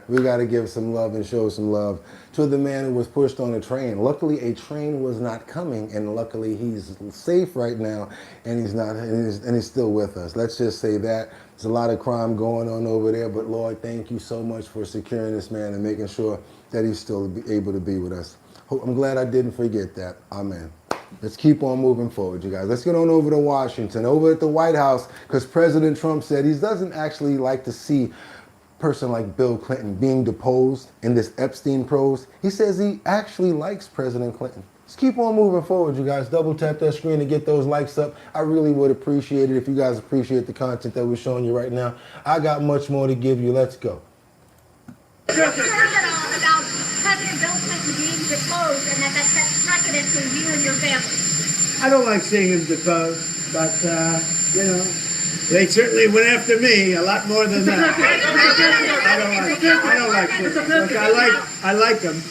Speaker 1: we got to give some love and show some love to the man who was pushed on a train. Luckily, a train was not coming, and luckily he's safe right now, and he's still with us. Let's just say that. There's a lot of crime going on over there, but Lord, thank you so much for securing this man and making sure that he's still able to be with us. I'm glad I didn't forget that. Amen. Let's keep on moving forward, you guys. Let's get on over to Washington, over at the White House, because President Trump said he doesn't actually like to see a person like Bill Clinton being deposed in this Epstein probe. He says he actually likes President Clinton. Let's keep on moving forward, you guys. Double tap that screen to get those likes up. I really would appreciate it if you guys appreciate the content that we're showing you right now. I got much more to give you. Let's go.
Speaker 12: About President Bill Clinton being deposed and that sets precedent for you and your family.
Speaker 2: I don't like seeing him deposed, but, you know, they certainly went after me a lot more than that. I don't like this. Look, I like him,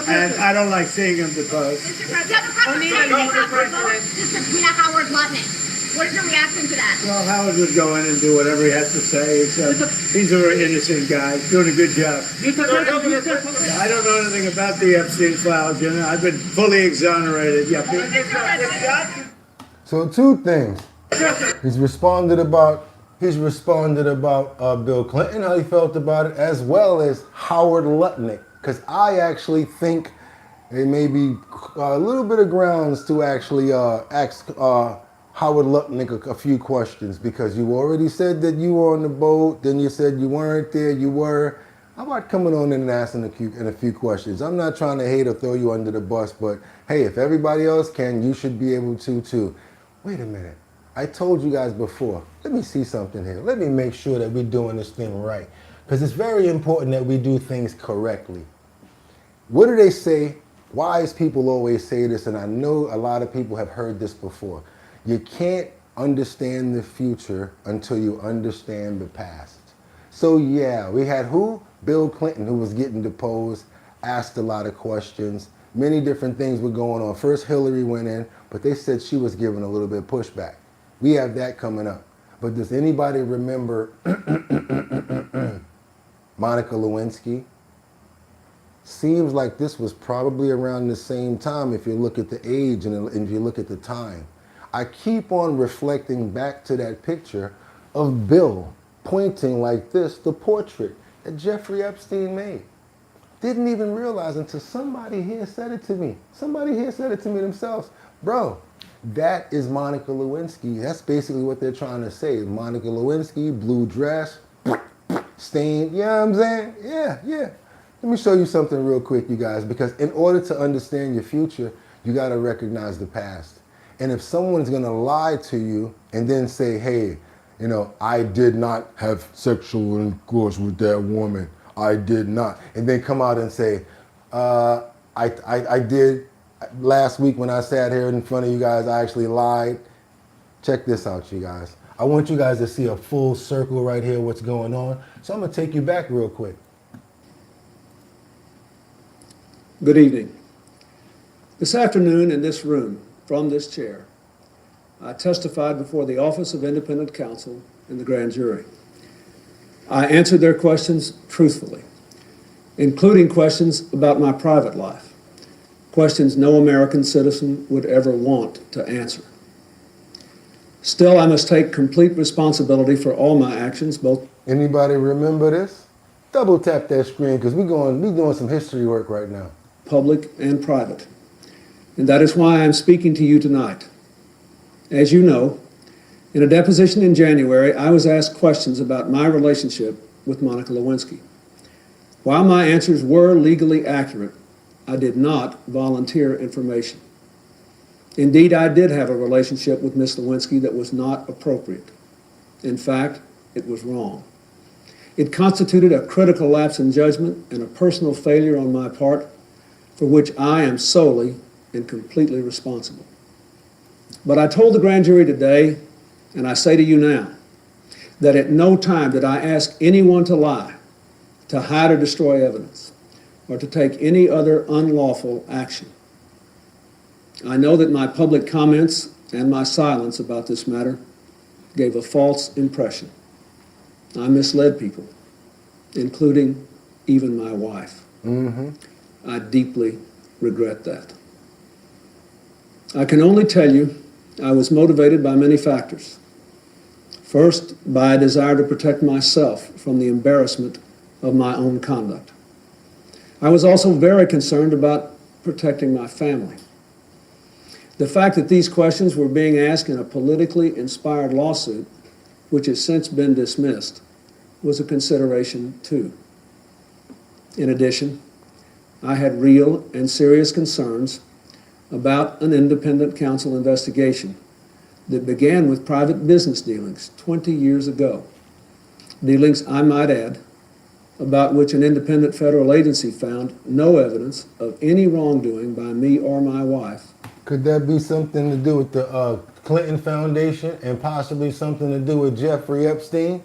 Speaker 2: and I don't like seeing him deposed.
Speaker 12: Mr. President, subpoena Howard Lutnick. What is your reaction to that?
Speaker 2: Well, Howard would go in and do whatever he has to say. He's a very innocent guy, doing a good job. I don't know anything about the Epstein files, you know. I've been fully exonerated.
Speaker 1: So 2 things. He's responded about Bill Clinton, how he felt about it, as well as Howard Lutnick, because I actually think there may be a little bit of grounds to actually ask Howard Lutnick a few questions, because you already said that you were on the boat, then you said you weren't there, you were. How about coming on in and asking a few questions? I'm not trying to hate or throw you under the bus, but hey, if everybody else can, you should be able to too. Wait a minute. I told you guys before, let me see something here. Let me make sure that we're doing this thing right, because it's very important that we do things correctly. What do they say? Wise people always say this, and I know a lot of people have heard this before. You can't understand the future until you understand the past. So yeah, we had who? Bill Clinton, who was getting deposed, asked a lot of questions. Many different things were going on. First, Hillary went in, but they said she was giving a little bit of pushback. We have that coming up. But does anybody remember Monica Lewinsky? Seems like this was probably around the same time if you look at the age and if you look at the time. I keep on reflecting back to that picture of Bill pointing like this, the portrait that Jeffrey Epstein made. Didn't even realize until somebody here said it to me. Somebody here said it to me themselves. Bro, that is Monica Lewinsky. That's basically what they're trying to say. Monica Lewinsky, blue dress, stained, you know what I'm saying? Yeah. Let me show you something real quick, you guys, because in order to understand your future, you got to recognize the past. And if someone's going to lie to you and then say, hey, you know, I did not have sexual intercourse with that woman. I did not. And then come out and say, I did last week when I sat here in front of you guys, I actually lied. Check this out, you guys. I want you guys to see a full circle right here, what's going on. So I'm going to take you back real quick.
Speaker 13: Good evening. This afternoon in this room, from this chair, I testified before the Office of Independent Counsel and the grand jury. I answered their questions truthfully, including questions about my private life, questions no American citizen would ever want to answer. Still, I must take complete responsibility for all my actions, both...
Speaker 1: Anybody remember this? Double tap that screen, because we're doing some history work right now.
Speaker 13: Public and private. And that is why I'm speaking to you tonight. As you know, in a deposition in January, I was asked questions about my relationship with Monica Lewinsky. While my answers were legally accurate, I did not volunteer information. Indeed, I did have a relationship with Miss Lewinsky that was not appropriate. In fact, it was wrong. It constituted a critical lapse in judgment and a personal failure on my part for which I am solely and completely responsible. But I told the grand jury today, and I say to you now, that at no time did I ask anyone to lie, to hide or destroy evidence, or to take any other unlawful action. I know that my public comments and my silence about this matter gave a false impression. I misled people, including even my wife. I deeply regret that. I can only tell you I was motivated by many factors. First, by a desire to protect myself from the embarrassment of my own conduct. I was also very concerned about protecting my family. The fact that these questions were being asked in a politically inspired lawsuit, which has since been dismissed, was a consideration too. In addition, I had real and serious concerns about an independent counsel investigation that began with private business dealings 20 years ago. Dealings, I might add, about which an independent federal agency found no evidence of any wrongdoing by me or my wife.
Speaker 1: Could that be something to do with the Clinton Foundation and possibly something to do with Jeffrey Epstein?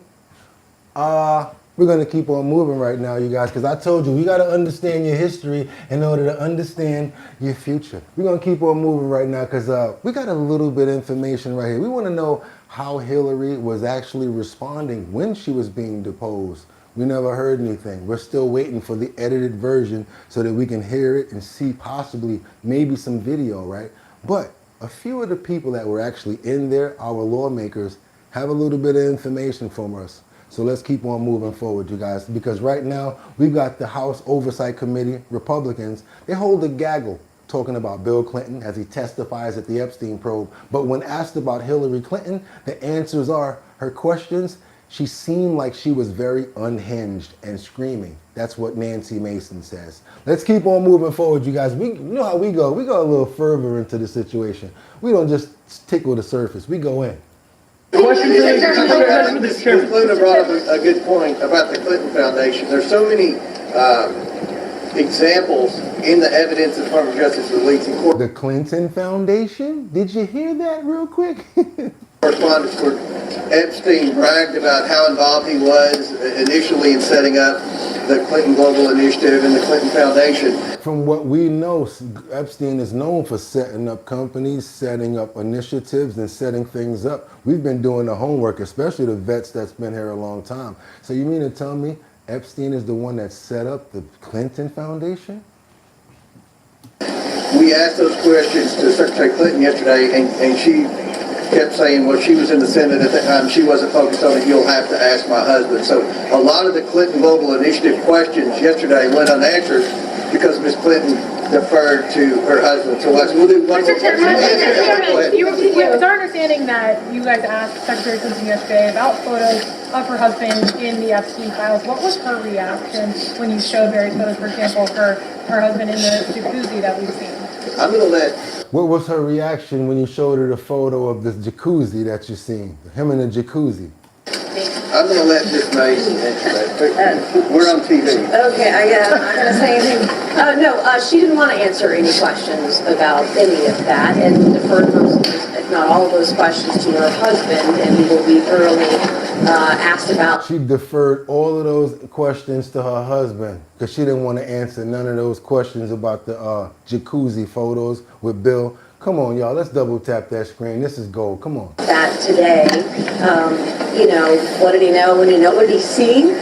Speaker 1: We're going to keep on moving right now, you guys, because I told you, we got to understand your history in order to understand your future. We're going to keep on moving right now because we got a little bit of information right here. We want to know how Hillary was actually responding when she was being deposed. We never heard anything. We're still waiting for the edited version so that we can hear it and see possibly maybe some video, right? But a few of the people that were actually in there, our lawmakers, have a little bit of information from us. So let's keep on moving forward, you guys, because right now we've got the House Oversight Committee, Republicans, they hold a gaggle talking about Bill Clinton as he testifies at the Epstein probe. But when asked about Hillary Clinton, the answers are her questions. She seemed like she was very unhinged and screaming. That's what Nancy Mason says. Let's keep on moving forward, you guys. You know how we go. We go a little further into the situation. We don't just tickle the surface. We go in.
Speaker 14: Ms. Clinton brought up a good point about the Clinton Foundation. There's so many examples in the evidence the Department of Justice released in court.
Speaker 1: The Clinton Foundation? Did you hear that real quick?
Speaker 14: Correspondence where Epstein bragged about how involved he was initially in setting up the Clinton Global Initiative and the Clinton Foundation.
Speaker 1: From what we know, Epstein is known for setting up companies, setting up initiatives, and setting things up. We've been doing the homework, especially the vets that's been here a long time. So you mean to tell me Epstein is the one that set up the Clinton Foundation?
Speaker 14: We asked those questions to Secretary Clinton yesterday, and she kept saying, well, she was in the Senate at the time, she wasn't focused on it, you'll have to ask my husband. So a lot of the Clinton Global Initiative questions yesterday went unanswered because Ms. Clinton deferred to her husband. So we'll do one more question.
Speaker 15: It's our understanding that you guys asked Secretary Clinton yesterday about photos of her husband in the Epstein files. What was her reaction when you showed various photos, for example, her husband in the jacuzzi that we've seen?
Speaker 14: I'm going to let...
Speaker 1: What was her reaction when you showed her the photo of this jacuzzi that you seen? Him in the jacuzzi.
Speaker 14: I'm going to let Ms. Mason answer that. We're on TV.
Speaker 16: Okay, I'm not going to say anything. No, she didn't want to answer any questions about any of that and deferred most, if not all of those questions to her husband, and he will be thoroughly asked about.
Speaker 1: She deferred all of those questions to her husband because she didn't want to answer none of those questions about the jacuzzi photos with Bill. Come on, y'all, let's double tap that screen. This is gold, come on.
Speaker 16: That today, what did he know? What did he see?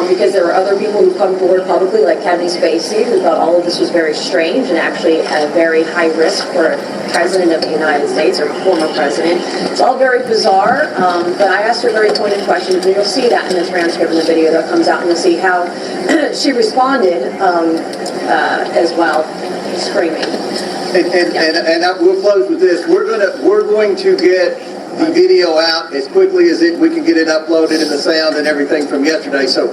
Speaker 16: Because there were other people who come forward publicly, like Kevin Spacey, who thought all of this was very strange and actually a very high risk for a president of the United States or a former president. It's all very bizarre, but I asked her very pointed questions, and you'll see that in the transcript and the video that comes out, and you'll see how she responded as well, screaming.
Speaker 14: And we'll close with this. We're going to get the video out as quickly as we can get it uploaded and the sound and everything from yesterday. So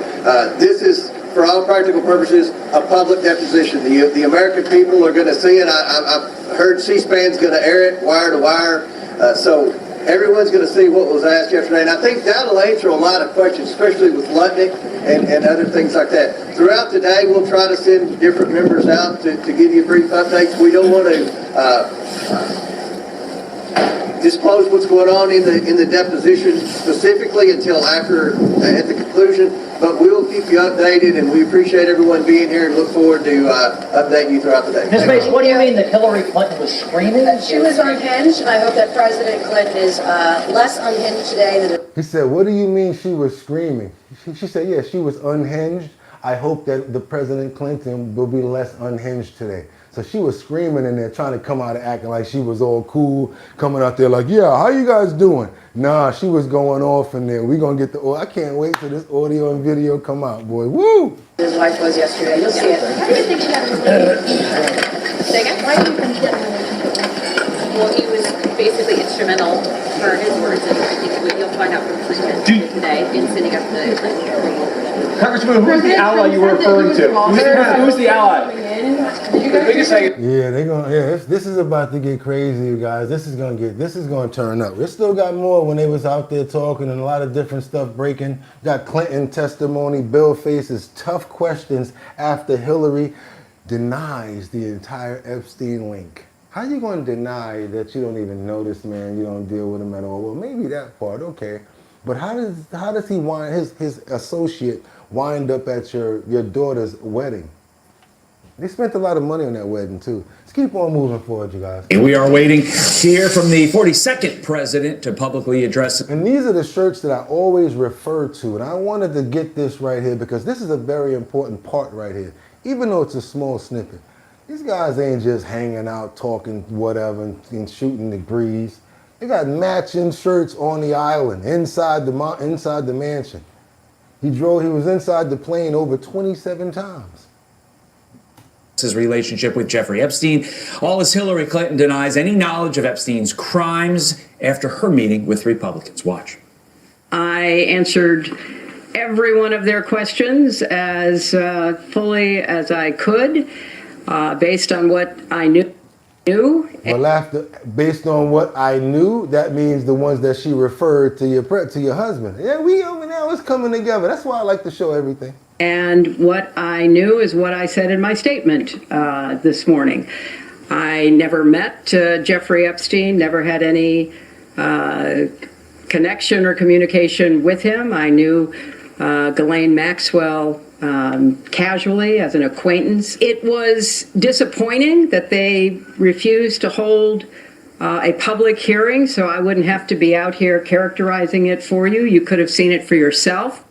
Speaker 14: this is, for all practical purposes, a public deposition. The American people are going to see it. I've heard C-SPAN's going to air it wire to wire. So everyone's going to see what was asked yesterday. And I think that'll answer a lot of questions, especially with Lutnick and other things like that. Throughout the day, we'll try to send different members out to give you brief updates. We don't want to disclose what's going on in the deposition specifically until after at the conclusion, but we'll keep you updated, and we appreciate everyone being here and look forward to updating you throughout the day.
Speaker 17: Ms. Mason, what do you mean that Hillary Clinton was screaming?
Speaker 16: She was unhinged, and I hope that President Clinton is less unhinged today than...
Speaker 1: He said, what do you mean she was screaming? She said, yeah, she was unhinged. I hope that the President Clinton will be less unhinged today. So she was screaming in there, trying to come out and acting like she was all cool, coming out there like, yeah, how you guys doing? Nah, she was going off in there. We're going to get the, I can't wait till this audio and video come out, boy. Woo!
Speaker 16: His wife was yesterday. You'll see it.
Speaker 15: How do you think you have a relationship?
Speaker 16: Say again?
Speaker 15: Why do you think you have a relationship?
Speaker 16: Well, instrumental for his words, and I think what you'll find out from Freeman today in sending up the
Speaker 18: Congressman, who's the ally you were referring to? Who's the ally?
Speaker 1: Yeah, they're gonna. Yeah, this is about to get crazy, you guys. This is gonna turn up. We still got more when they was out there talking and a lot of different stuff breaking. Got Clinton testimony. Bill faces tough questions after Hillary denies the entire Epstein link. How you gonna deny that you don't even know this man? You don't deal with him at all? Well, maybe that part, okay. But how does he wind his associate wind up at your daughter's wedding? They spent a lot of money on that wedding, too. Let's keep on moving forward, you guys.
Speaker 19: We are waiting to hear from the 42nd president to publicly address.
Speaker 1: And these are the shirts that I always refer to. And I wanted to get this right here because this is a very important part right here. Even though it's a small snippet. These guys ain't just hanging out, talking whatever, and shooting the breeze. They got matching shirts on the island, inside the mansion. He was inside the plane over 27 times.
Speaker 19: His relationship with Jeffrey Epstein, all as Hillary Clinton denies any knowledge of Epstein's crimes after her meeting with Republicans. Watch.
Speaker 20: I answered every one of their questions as fully as I could, based on what I knew.
Speaker 1: Well, based on what I knew, that means the ones that she referred to your husband. Yeah, we over now it's coming together. That's why I like to show everything.
Speaker 20: And what I knew is what I said in my statement this morning. I never met Jeffrey Epstein, never had any connection or communication with him. I knew Ghislaine Maxwell casually as an acquaintance. It was disappointing that they refused to hold a public hearing, so I wouldn't have to be out here characterizing it for you. You could have seen it for yourself.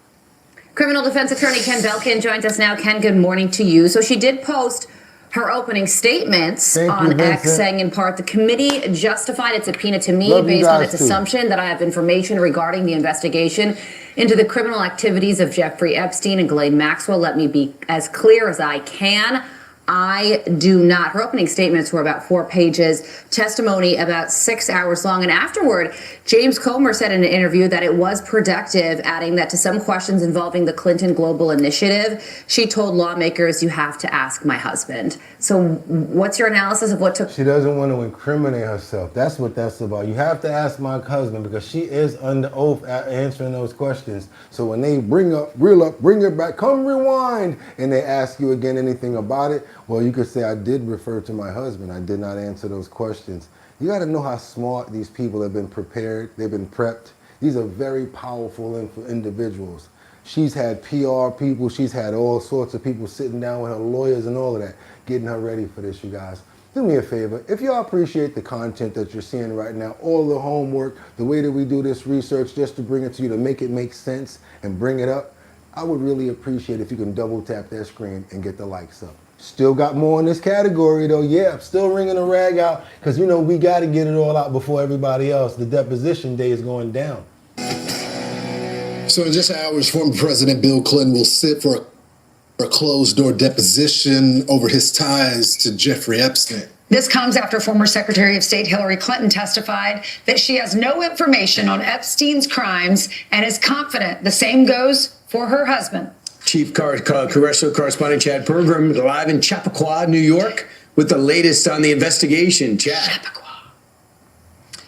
Speaker 21: Criminal defense attorney Ken Belkin joins us now. Ken, good morning to you. So she did post her opening statements on X, saying in part, the committee justified its subpoena to me based on its assumption that I have information regarding the investigation into the criminal activities of Jeffrey Epstein and Ghislaine Maxwell. Let me be as clear as I can. I do not. Her opening statements were about 4 pages, testimony about 6 hours long. And afterward, James Comer said in an interview that it was productive, adding that to some questions involving the Clinton Global Initiative, she told lawmakers, you have to ask my husband. So what's your analysis of what took?
Speaker 1: She doesn't want to incriminate herself. That's what that's about. You have to ask my husband because she is under oath answering those questions. So when they bring her back, come rewind, and they ask you again anything about it, well, you could say, I did refer to my husband. I did not answer those questions. You got to know how smart these people have been prepared. They've been prepped. These are very powerful individuals. She's had PR people. She's had all sorts of people sitting down with her lawyers and all of that, getting her ready for this, you guys. Do me a favor. If y'all appreciate the content that you're seeing right now, all the homework, the way that we do this research just to bring it to you, to make it make sense and bring it up, I would really appreciate if you can double tap that screen and get the likes up. Still got more in this category though. Yeah, I'm still wringing a rag out because you know we got to get it all out before everybody else. The deposition day is going down.
Speaker 22: So in just hours, former President Bill Clinton will sit for a closed-door deposition over his ties to Jeffrey Epstein.
Speaker 23: This comes after former Secretary of State Hillary Clinton testified that she has no information on Epstein's crimes and is confident the same goes for her husband.
Speaker 19: Chief Congressional Correspondent Chad Pergram live in Chappaqua, New York, with the latest on the investigation. Chad.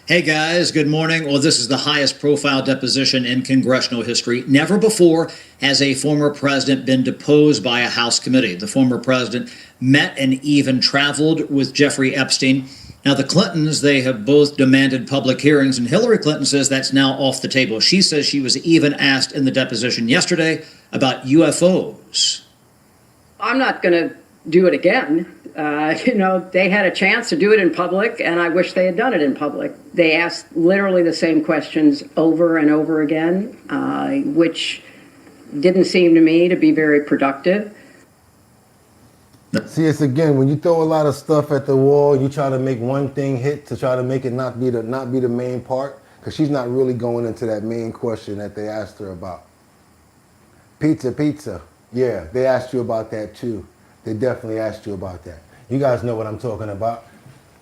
Speaker 24: Hey guys, good morning. Well, this is the highest profile deposition in congressional history. Never before has a former president been deposed by a House committee. The former president met and even traveled with Jeffrey Epstein. Now, the Clintons, they have both demanded public hearings, and Hillary Clinton says that's now off the table. She says she was even asked in the deposition yesterday about UFOs.
Speaker 20: I'm not going to do it again. They had a chance to do it in public, and I wish they had done it in public. They asked literally the same questions over and over again, which didn't seem to me to be very productive.
Speaker 1: See, it's again, when you throw a lot of stuff at the wall, you try to make one thing hit to try to make it not be the main part, because she's not really going into that main question that they asked her about. Pizza. Yeah, they asked you about that too. They definitely asked you about that. You guys know what I'm talking about.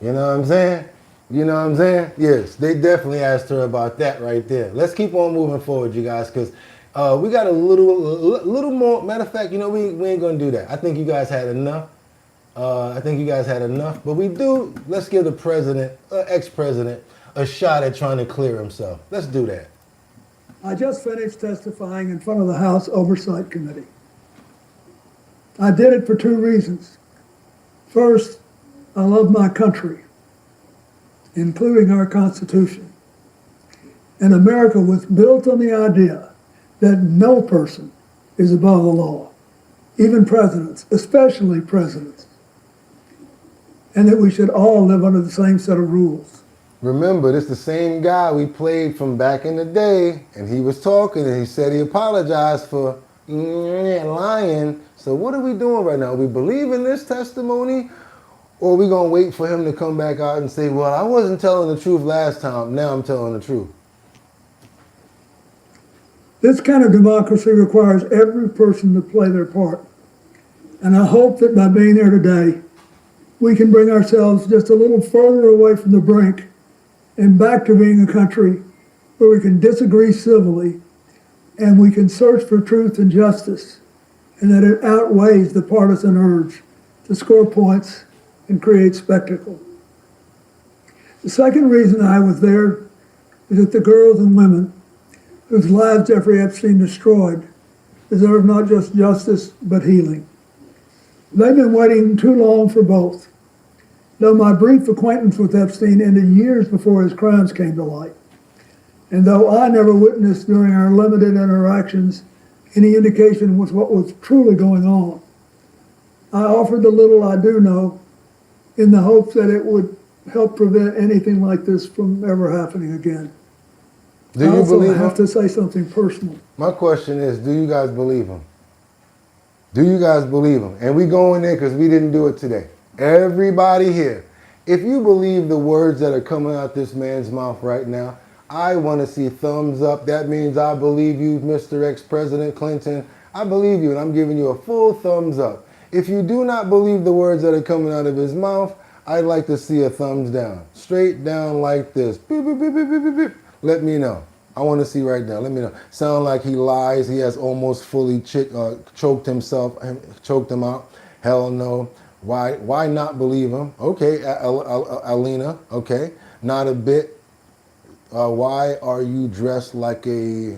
Speaker 1: You know what I'm saying? You know what I'm saying? Yes, they definitely asked her about that right there. Let's keep on moving forward, you guys, because we got a little more. Matter of fact, you know, we ain't gonna do that. I think you guys had enough. But let's give the president, ex-president, a shot at trying to clear himself. Let's do that.
Speaker 3: I just finished testifying in front of the House Oversight Committee. I did it for two reasons. First, I love my country, including our Constitution. And America was built on the idea that no person is above the law, even presidents, especially presidents, and that we should all live under the same set of rules.
Speaker 1: Remember, this is the same guy we played from back in the day, and he was talking, and he said he apologized for lying. So what are we doing right now? Are we believing this testimony, or are we going to wait for him to come back out and say, well, I wasn't telling the truth last time, now I'm telling the truth?
Speaker 3: This kind of democracy requires every person to play their part. And I hope that by being here today, we can bring ourselves just a little further away from the brink and back to being a country where we can disagree civilly and we can search for truth and justice, and that it outweighs the partisan urge to score points and create spectacle. The second reason I was there is that the girls and women whose lives Jeffrey Epstein destroyed deserve not just justice, but healing. They've been waiting too long for both. Though my brief acquaintance with Epstein ended years before his crimes came to light, and though I never witnessed during our limited interactions any indication with what was truly going on, I offered the little I do know in the hopes that it would help prevent anything like this from ever happening again.
Speaker 1: Do you believe him?
Speaker 3: I have to say something personal.
Speaker 1: My question is, do you guys believe him? Do you guys believe him? And we go in there because we didn't do it today. Everybody here, if you believe the words that are coming out this man's mouth right now, I want to see thumbs up. That means I believe you, Mr. Ex-President Clinton. I believe you, and I'm giving you a full thumbs up. If you do not believe the words that are coming out of his mouth, I'd like to see a thumbs down. Straight down like this. Beep, beep, beep, beep, beep, beep. Let me know. I want to see right now. Let me know. Sound like he lies. He has almost fully choked himself, choked him out. Hell no. Why not believe him? Okay, Alina. Okay, not a bit. Why are you dressed like a,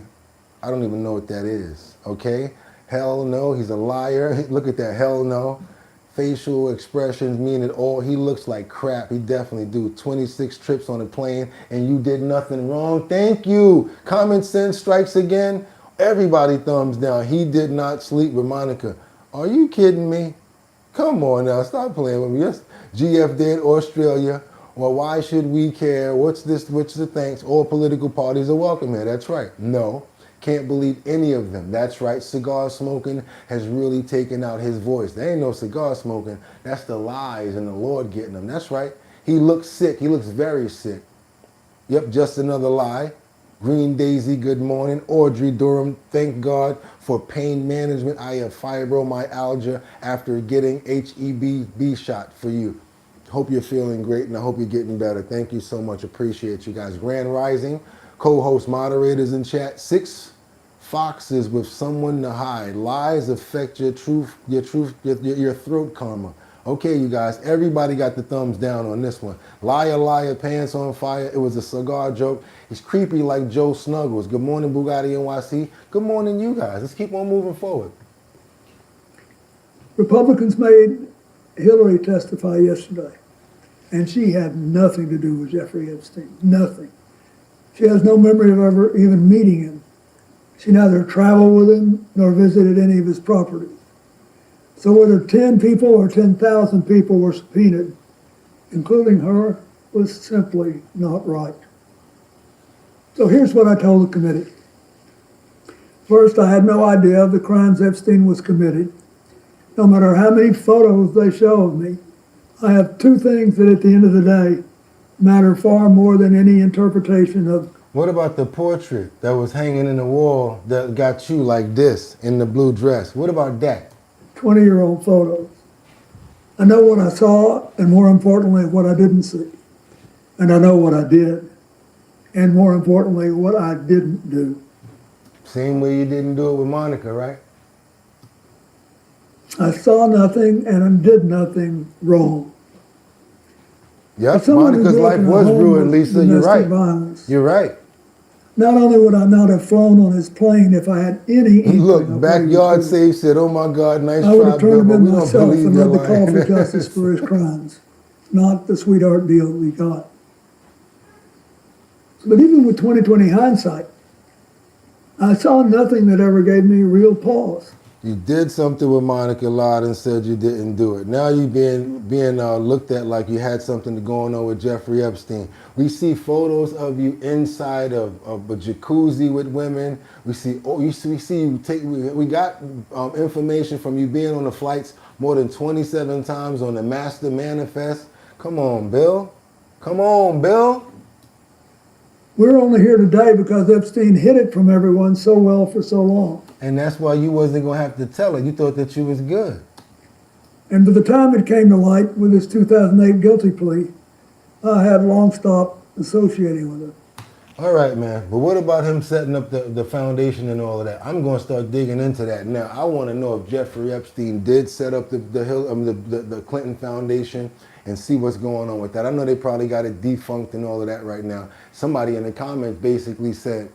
Speaker 1: I don't even know what that is. Okay, hell no. He's a liar. Look at that. Hell no. Facial expressions mean it all. He looks like crap. He definitely do. 26 trips on a plane and you did nothing wrong. Thank you. Common sense strikes again. Everybody thumbs down. He did not sleep with Monica. Are you kidding me? Come on now. Stop playing with me. Yes. GF did Australia. Well, why should we care? What's this? What's the thanks? All political parties are welcome here. That's right. No. Can't believe any of them. That's right. Cigar smoking has really taken out his voice. There ain't no cigar smoking. That's the lies and the Lord getting him. That's right. He looks sick. He looks very sick. Yep, just another lie. Green Daisy, good morning. Audrey Durham, thank God for pain management. I have fibromyalgia after getting HEB shot for you. Hope you're feeling great and I hope you're getting better. Thank you so much. Appreciate you guys. Grand Rising. Co-host moderators in chat. 6 foxes with someone to hide. Lies affect your throat karma. Okay, you guys, everybody got the thumbs down on this one. Liar, liar, pants on fire. It was a cigar joke. He's creepy like Joe Snuggles. Good morning, BOOGOTTINYC. Good morning, you guys. Let's keep on moving forward.
Speaker 3: Republicans made Hillary testify yesterday, and she had nothing to do with Jeffrey Epstein. Nothing. She has no memory of ever even meeting him. She neither traveled with him nor visited any of his properties. So whether 10 people or 10,000 people were subpoenaed, including her, was simply not right. So here's what I told the committee. First, I had no idea of the crimes Epstein was committing. No matter how many photos they show of me, I have 2 things that at the end of the day matter far more than any interpretation of.
Speaker 1: What about the portrait that was hanging in the wall that got you like this in the blue dress? What about that?
Speaker 3: 20-year-old photos. I know what I saw and more importantly, what I didn't see. And I know what I did. And more importantly, what I didn't do.
Speaker 1: Same way you didn't do it with Monica, right?
Speaker 3: I saw nothing and I did nothing wrong.
Speaker 1: Yep,
Speaker 3: someone who
Speaker 1: Monica's
Speaker 3: grew up
Speaker 1: life
Speaker 3: in a
Speaker 1: was
Speaker 3: home
Speaker 1: ruined,
Speaker 3: with
Speaker 1: Lisa. You're
Speaker 3: domestic
Speaker 1: right.
Speaker 3: violence,
Speaker 1: You're right.
Speaker 3: not only would I not have flown on his plane if I had any inkling
Speaker 1: Look,
Speaker 3: of what he
Speaker 1: Backyard
Speaker 3: was doing,
Speaker 1: Safe said, "Oh my God, nice
Speaker 3: I would
Speaker 1: try,
Speaker 3: have
Speaker 1: Bill,
Speaker 3: turned him
Speaker 1: but
Speaker 3: in
Speaker 1: we don't
Speaker 3: myself
Speaker 1: believe
Speaker 3: and
Speaker 1: your
Speaker 3: led the call for
Speaker 1: line."
Speaker 3: justice for his crimes, not the sweetheart deal we got. But even with 20/20 hindsight, I saw nothing that ever gave me real pause.
Speaker 1: You did something with Monica, lied and said you didn't do it. Now you're being looked at like you had something going on with Jeffrey Epstein. We see photos of you inside of a jacuzzi with women. We see you take. We got information from you being on the flights more than 27 times on the Master Manifest. Come on, Bill. Come on, Bill.
Speaker 3: We're only here today because Epstein hid it from everyone so well for so long.
Speaker 1: And that's why you wasn't gonna have to tell her. You thought that you was good.
Speaker 3: And by the time it came to light with his 2008 guilty plea, I had long stopped associating with it.
Speaker 1: All right, man. But what about him setting up the foundation and all of that? I'm going to start digging into that now. I want to know if Jeffrey Epstein did set up the Clinton Foundation and see what's going on with that. I know they probably got it defunct and all of that right now. Somebody in the comments basically said,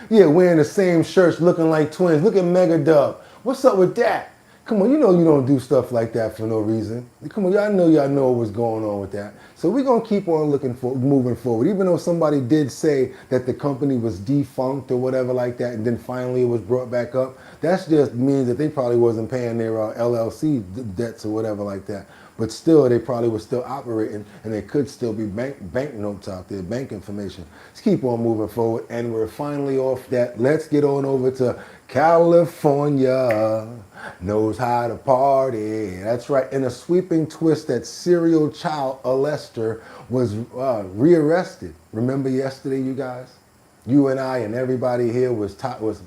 Speaker 1: yeah, wearing the same shirts, looking like twins. Look at Mega Dub. What's up with that? Come on, you know you don't do stuff like that for no reason. Come on, y'all know what's going on with that. So we're going to keep on moving forward. Even though somebody did say that the company was defunct or whatever like that, and then finally it was brought back up, that just means that they probably wasn't paying their LLC debts or whatever like that. But still, they probably were still operating, and there could still be bank notes out there, bank information. Let's keep on moving forward, and we're finally off that. Let's get on over to California. Knows how to party. That's right. In a sweeping twist, that serial child Lester was rearrested. Remember yesterday, you guys? You and I and everybody here was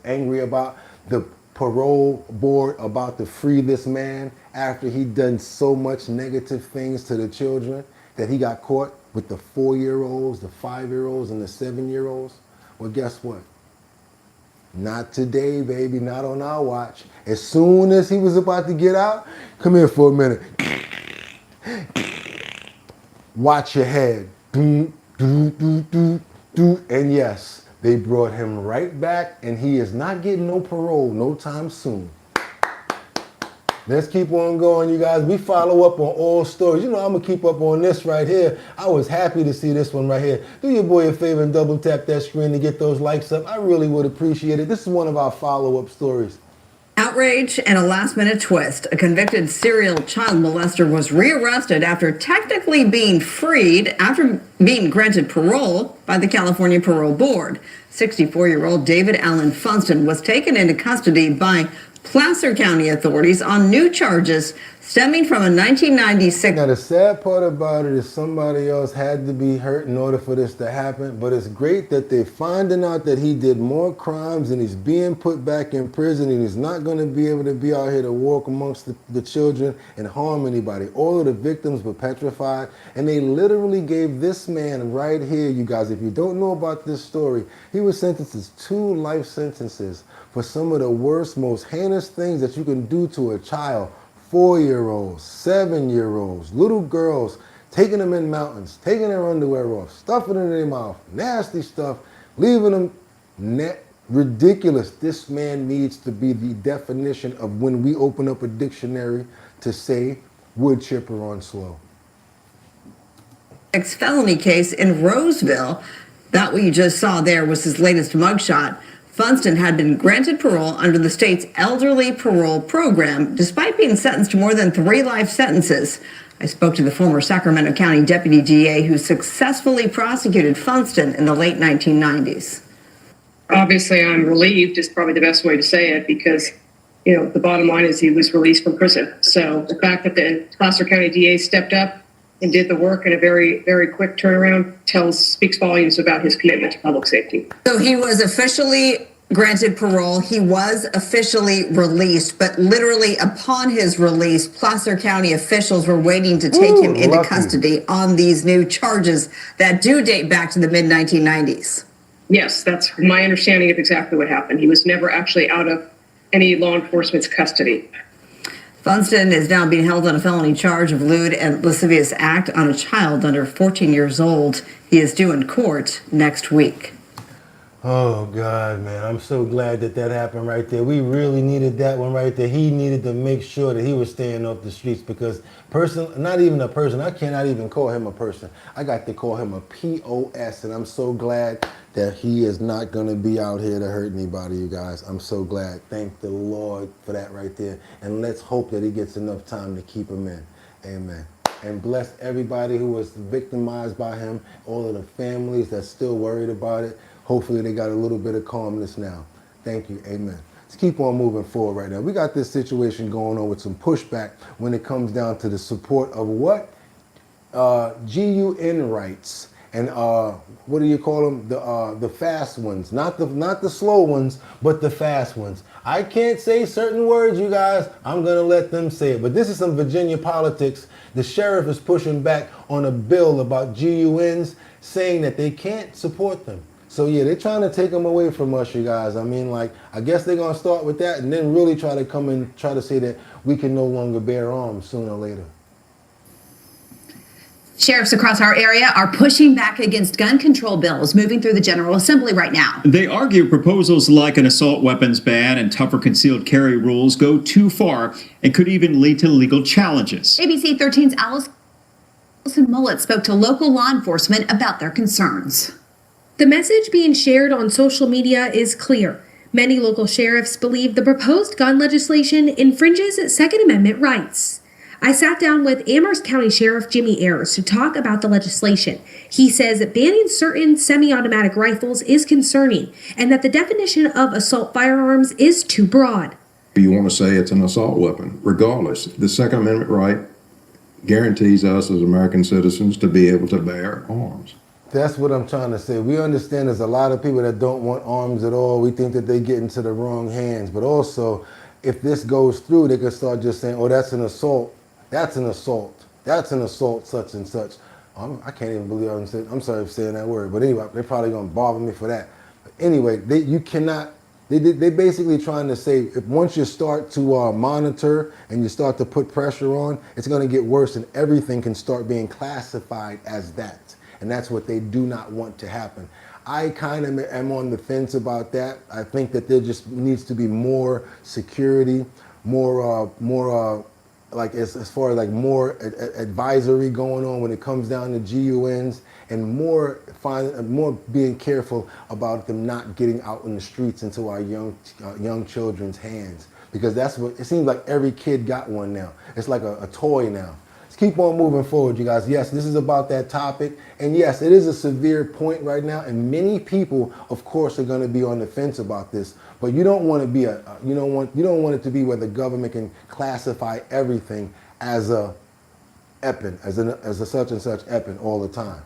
Speaker 1: angry about the parole board about to free this man after he'd done so much negative things to the children that he got caught with the 4-year-olds, the 5-year-olds, and the 7-year-olds. Well, guess what? Not today, baby, not on our watch. As soon as he was about to get out, come here for a minute. Watch your head. And yes, they brought him right back, and he is not getting no parole no time soon. Let's keep on going, you guys. We follow up on all stories. You know, I'm going to keep up on this right here. I was happy to see this one right here. Do your boy a favor and double tap that screen to get those likes up. I really would appreciate it. This is one of our follow-up stories.
Speaker 4: Outrage and a last-minute twist. A convicted serial child molester was rearrested after technically being freed after being granted parole by the California Parole Board. 64-year-old David Allen Funston was taken into custody by Placer County authorities on new charges stemming from a 1996.
Speaker 1: Now, the sad part about it is somebody else had to be hurt in order for this to happen, but it's great that they're finding out that he did more crimes and he's being put back in prison and he's not going to be able to be out here to walk amongst the children and harm anybody. All of the victims were petrified, and they literally gave this man right here, you guys, if you don't know about this story, he was sentenced to 2 life sentences for some of the worst, most heinous things that you can do to a child. 4-year-olds, 7-year-olds, little girls, taking them in mountains, taking their underwear off, stuffing it in their mouth, nasty stuff, leaving them ridiculous. This man needs to be the definition of when we open up a dictionary to say wood chipper on slow.
Speaker 4: Felony case in Roseville. That what you just saw there was his latest mugshot. Funston had been granted parole under the state's elderly parole program, despite being sentenced to more than 3 life sentences. I spoke to the former Sacramento County Deputy DA who successfully prosecuted Funston in the late 1990s.
Speaker 5: Obviously, I'm relieved is probably the best way to say it because, you know, the bottom line is he was released from prison. So the fact that the Placer County DA stepped up and did the work in a very, very quick turnaround speaks volumes about his commitment to public safety.
Speaker 4: So he was officially granted parole. He was officially released, but literally upon his release, Placer County officials were waiting to take him into custody on these new charges that do date back to the mid-1990s.
Speaker 5: Yes, that's my understanding of exactly what happened. He was never actually out of any law enforcement's custody.
Speaker 4: Funston is now being held on a felony charge of lewd and lascivious act on a child under 14 years old. He is due in court next week.
Speaker 1: Oh, God, man. I'm so glad that that happened right there. We really needed that one right there. He needed to make sure that he was staying off the streets because not even a person, I cannot even call him a person. I got to call him a POS, and I'm so glad that he is not going to be out here to hurt anybody, you guys. I'm so glad. Thank the Lord for that right there. And let's hope that he gets enough time to keep him in. Amen. And bless everybody who was victimized by him, all of the families that's still worried about it. Hopefully they got a little bit of calmness now. Thank you. Amen. Let's keep on moving forward right now. We got this situation going on with some pushback when it comes down to the support of what? GUN rights. And what do you call them? The fast ones. Not the slow ones, but the fast ones. I can't say certain words, you guys. I'm going to let them say it. But this is some Virginia politics. The sheriff is pushing back on a bill about GUNs, saying that they can't support them. So yeah, they're trying to take them away from us, you guys. I mean, like, I guess they're going to start with that and then really try to come and try to say that we can no longer bear arms sooner or later.
Speaker 10: Sheriffs across our area are pushing back against gun control bills moving through the General Assembly right now.
Speaker 6: They argue proposals like an assault weapons ban and tougher concealed carry rules go too far and could even lead to legal challenges.
Speaker 10: ABC 13's Allison Mullet spoke to local law enforcement about their concerns.
Speaker 7: The message being shared on social media is clear. Many local sheriffs believe the proposed gun legislation infringes Second Amendment rights. I sat down with Amherst County Sheriff Jimmy Ayers to talk about the legislation. He says that banning certain semi-automatic rifles is concerning and that the definition of assault firearms is too broad.
Speaker 8: You want to say it's an assault weapon. Regardless, the Second Amendment right guarantees us as American citizens to be able to bear arms.
Speaker 1: That's what I'm trying to say. We understand there's a lot of people that don't want arms at all. We think that they get into the wrong hands. But also, if this goes through, they could start just saying, oh, that's an assault. That's an assault. That's an assault, such and such. I can't even believe I'm sorry for saying that word. But anyway, they're probably going to bother me for that. But anyway, you cannot. They basically trying to say, if once you start to monitor and you start to put pressure on, it's going to get worse and everything can start being classified as that. And that's what they do not want to happen. I kind of am on the fence about that. I think that there just needs to be more security, more like as far as like more advisory going on when it comes down to GUNs, and more being careful about them not getting out in the streets into our young children's hands, because that's what it seems like. Every kid got one now. It's like a toy now. Let's keep on moving forward, you guys. Yes, this is about that topic, and yes, it is a severe point right now, and many people, of course, are going to be on the fence about this. But you don't want to be you don't want it to be where the government can classify everything as a EPIN, as a such and such EPIN all the time.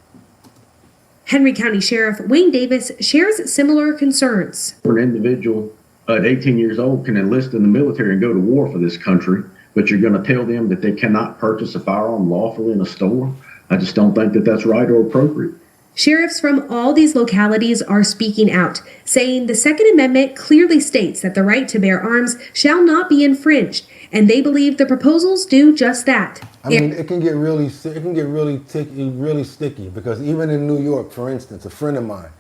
Speaker 7: Henry County Sheriff Wayne Davis shares similar concerns.
Speaker 9: An individual at 18 years old can enlist in the military and go to war for this country, but you're going to tell them that they cannot purchase a firearm lawfully in a store? I just don't think that that's right or appropriate.
Speaker 7: Sheriffs from all these localities are speaking out, saying the Second Amendment clearly states that the right to bear arms shall not be infringed, and they believe the proposals do just that.
Speaker 1: I mean, it can get really sticky, because even in New York, for instance, a friend of mine,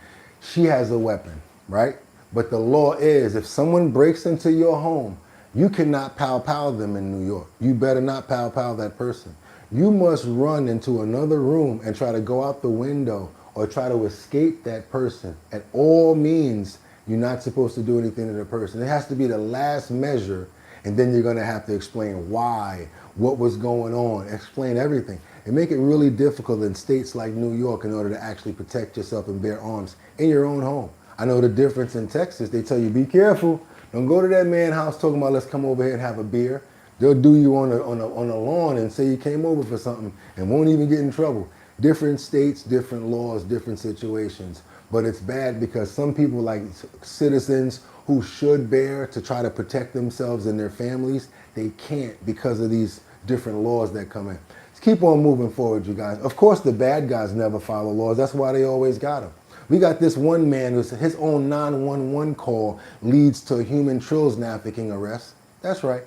Speaker 1: she has a weapon, right? But the law is, if someone breaks into your home, you cannot pow them in New York. You better not pow that person. You must run into another room and try to go out the window or try to escape that person. At all means, you're not supposed to do anything to the person. It has to be the last measure, and then you're gonna have to explain why, what was going on, explain everything. And make it really difficult in states like New York in order to actually protect yourself and bear arms in your own home. I know the difference in Texas. They tell you, be careful. Don't go to that man's house talking about, let's come over here and have a beer. They'll do you on a lawn and say you came over for something and won't even get in trouble. Different states, different laws, different situations. but it's bad because some people, like citizens who should bear to try to protect themselves and their families, they can't because of these different laws that come in. Let's keep on moving forward, you guys. Of course, the bad guys never follow laws. That's why they always got them. We got this one man who's his own 911 call leads to a human trafficking arrest. That's right.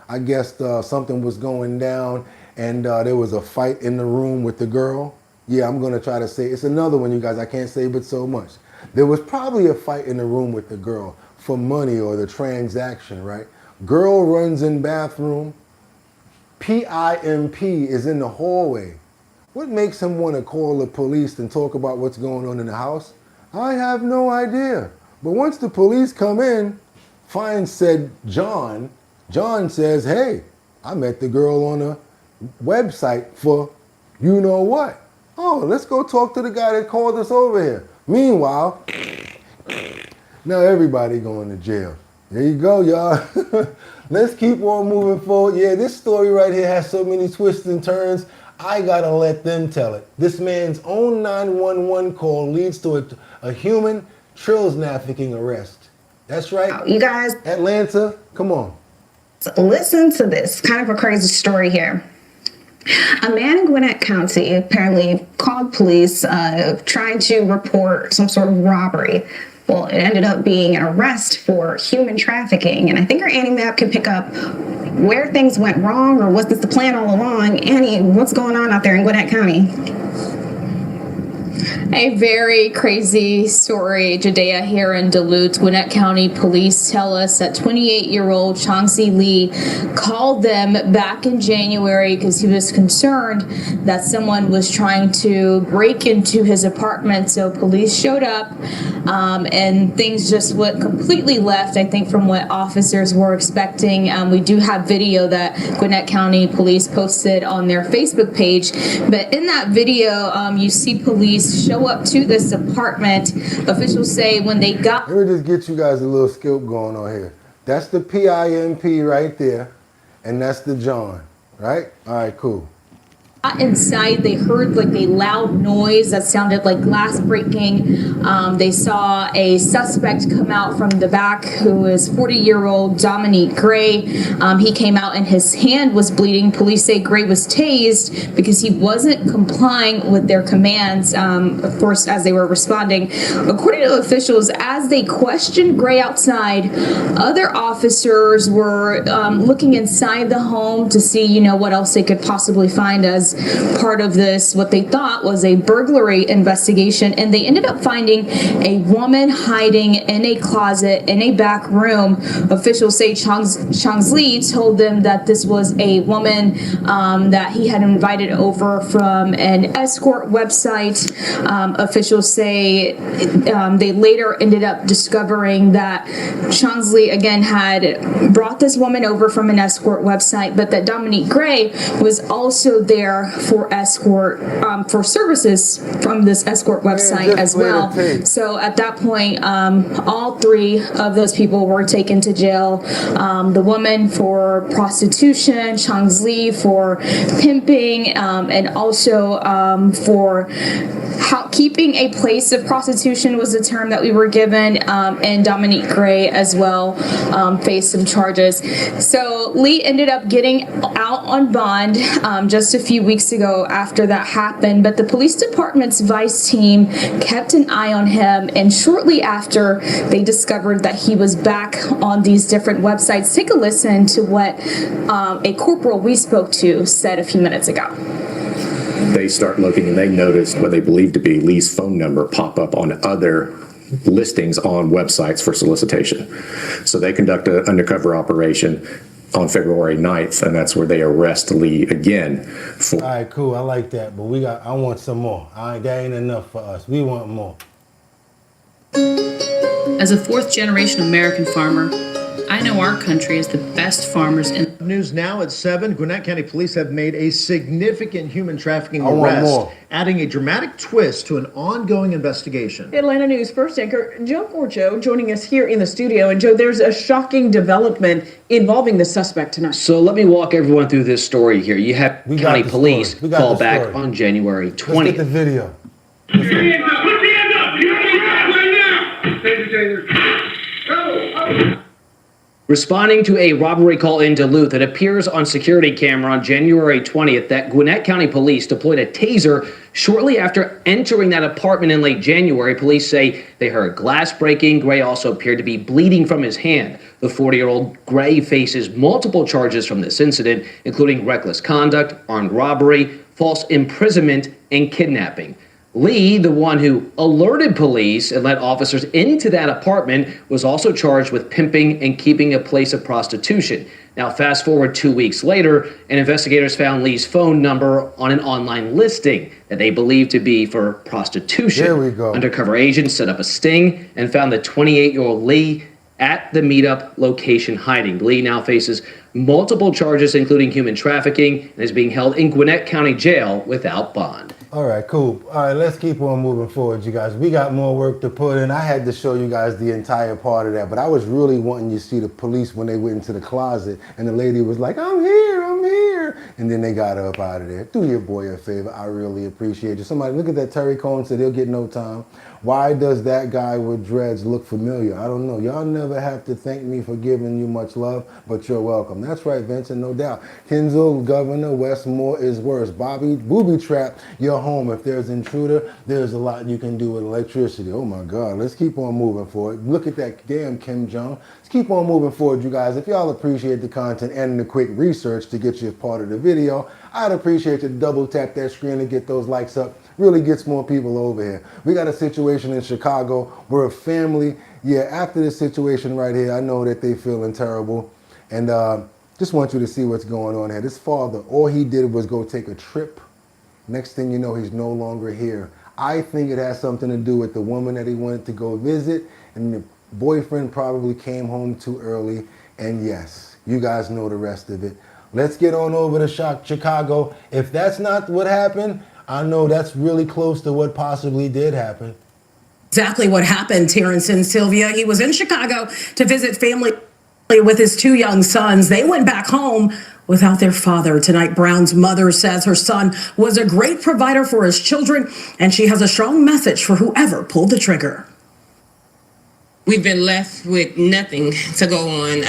Speaker 1: I guess something was going down and there was a fight in the room with the girl. Yeah, I'm going to try to say, it's another one, you guys. I can't say but so much. There was probably a fight in the room with the girl for money or the transaction, right? Girl runs in bathroom. PIMP is in the hallway. What makes him want to call the police and talk about what's going on in the house? I have no idea. But once the police come in, find said John says, hey, I met the girl on a website for you know what. Oh, let's go talk to the guy that called us over here. Meanwhile, now everybody going to jail. There you go, y'all. Let's keep on moving forward. Yeah, this story right here has so many twists and turns. I gotta let them tell it. This man's own 911 call leads to a human trafficking arrest. That's right.
Speaker 2: You guys,
Speaker 1: Atlanta, come on.
Speaker 2: Listen to this. Kind of a crazy story here. A man in Gwinnett County apparently called police trying to report some sort of robbery. Well, it ended up being an arrest for human trafficking. And I think our Annie Map can pick up where things went wrong, or was this the plan all along? Annie, what's going on out there in Gwinnett County?
Speaker 11: A very crazy story, Judea, here in Duluth. Gwinnett County police tell us that 28-year-old Chauncey Lee called them back in January because he was concerned that someone was trying to break into his apartment. So police showed up and things just went completely left, I think, from what officers were expecting. We do have video that Gwinnett County police posted on their Facebook page. But in that video, you see police show up to this apartment. Officials say when they got...
Speaker 1: Let me just get you guys a little scope going on here. That's the PIMP right there, and that's the John, right? All right, cool.
Speaker 11: Inside, they heard like a loud noise that sounded like glass breaking. They saw a suspect come out from the back who is 40-year-old Dominique Gray. He came out and his hand was bleeding. Police say Gray was tased because he wasn't complying with their commands, of course, as they were responding. According to officials, as they questioned Gray outside, other officers were looking inside the home to see, you know, what else they could possibly find as part of this, what they thought was a burglary investigation, and they ended up finding a woman hiding in a closet in a back room. Officials say Chauncey told them that this was a woman that he had invited over from an escort website. Officials say they later ended up discovering that Chauncey again had brought this woman over from an escort website, but that Dominique Gray was also there for escort for services from this escort website as well. So at that point, all three of those people were taken to jail. The woman for prostitution, Chauncey for pimping, and also for keeping a place of prostitution was the term that we were given, and Dominique Gray as well faced some charges. So Lee ended up getting out on bond just a few weeks ago after that happened, but the police department's vice team kept an eye on him, and shortly after they discovered that he was back on these different websites. Take a listen to what a corporal we spoke to said a few minutes ago.
Speaker 12: They start looking and they noticed what they believe to be Lee's phone number pop up on other listings on websites for solicitation. So they conduct an undercover operation on February 9th, and that's where they arrest Lee again.
Speaker 1: All right, cool. I like that, but I want some more. That ain't enough for us. We want more.
Speaker 13: As a fourth-generation American farmer, I know our country is the best farmers in...
Speaker 25: News now at 7. Gwinnett County Police have made a significant human trafficking arrest, adding a dramatic twist to an ongoing investigation.
Speaker 26: Atlanta News first anchor Joe Corcho joining us here in the studio. And Joe, there's a shocking development involving the suspect tonight.
Speaker 27: So let me walk everyone through this story here. You have county police call back on January 20th.
Speaker 1: Let's get the video.
Speaker 28: Put your hands up! Put your hands up!
Speaker 27: Responding to a robbery call in Duluth, it appears on security camera on January 20th that Gwinnett County Police deployed a taser shortly after entering that apartment in late January. Police say they heard glass breaking. Gray also appeared to be bleeding from his hand. The 40-year-old Gray faces multiple charges from this incident, including reckless conduct, armed robbery, false imprisonment, and kidnapping. Lee, the one who alerted police and let officers into that apartment, was also charged with pimping and keeping a place of prostitution. Now, fast forward 2 weeks later, and investigators found Lee's phone number on an online listing that they believed to be for prostitution.
Speaker 1: There we go.
Speaker 27: Undercover agents set up a sting and found the 28-year-old Lee at the meetup location hiding. Lee now faces multiple charges, including human trafficking, and is being held in Gwinnett County Jail without bond.
Speaker 1: All right, cool. All right, let's keep on moving forward, you guys. We got more work to put in. I had to show you guys the entire part of that, but I was really wanting you to see the police when they went into the closet, and the lady was like, I'm here, and then they got her up out of there. Do your boy a favor. I really appreciate you. Somebody look at that. Terry Cohen said he'll get no time. Why does that guy with dreads look familiar? I don't know. Y'all never have to thank me for giving you much love, but you're welcome. That's right, Vincent, no doubt. Kinzel, Governor, Westmore is worse. Bobby, booby trap your home. If there's intruder, there's a lot you can do with electricity. Oh my God, let's keep on moving forward. Look at that damn Kim Jong. Let's keep on moving forward, you guys. If y'all appreciate the content and the quick research to get you a part of the video, I'd appreciate you to double tap that screen and get those likes up. Really gets more people over here. We got a situation in Chicago where a family, after this situation right here, I know that they feeling terrible. And just want you to see what's going on here. This father, all he did was go take a trip. Next thing you know, he's no longer here. I think it has something to do with the woman that he wanted to go visit, and the boyfriend probably came home too early. And yes, you guys know the rest of it. Let's get on over to Chicago. If that's not what happened, I know that's really close to what possibly did happen.
Speaker 14: Exactly what happened, Terrence and Sylvia. He was in Chicago to visit family with his two young sons. They went back home without their father. Tonight, Brown's mother says her son was a great provider for his children, and she has a strong message for whoever pulled the trigger.
Speaker 15: We've been left with nothing to go on,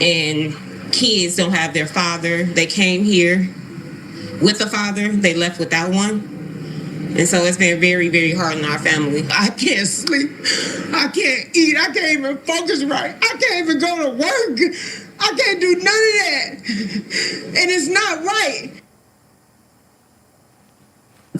Speaker 15: and kids don't have their father. They came here with a father, they left without one. And so it's been very, very hard on our family.
Speaker 16: I can't sleep, I can't eat, I can't even focus right, I can't even go to work, I can't do none of that, and it's not right.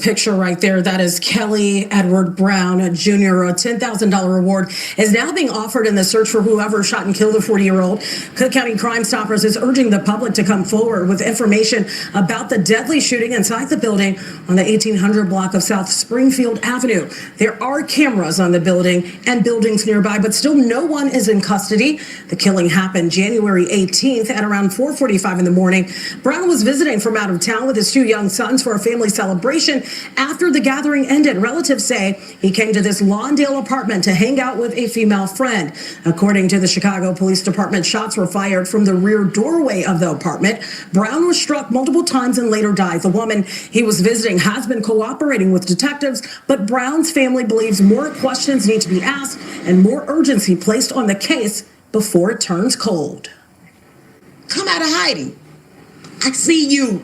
Speaker 14: Picture right there, that is Kelly Edward Brown, a junior. A $10,000 reward is now being offered in the search for whoever shot and killed the 40-year-old. Cook County Crime Stoppers is urging the public to come forward with information about the deadly shooting inside the building on the 1800 block of South Springfield Avenue. There are cameras on the building and buildings nearby, but still no one is in custody. The killing happened January 18th at around 4:45 in the morning. Brown was visiting from out of town with his two young sons for a family celebration. After the gathering ended, relatives say he came to this Lawndale apartment to hang out with a female friend. According to the Chicago Police Department, shots were fired from the rear doorway of the apartment. Brown was struck multiple times and later died. The woman he was visiting has been cooperating with detectives, but Brown's family believes more questions need to be asked and more urgency placed on the case before it turns cold.
Speaker 16: Come out of hiding. I see you.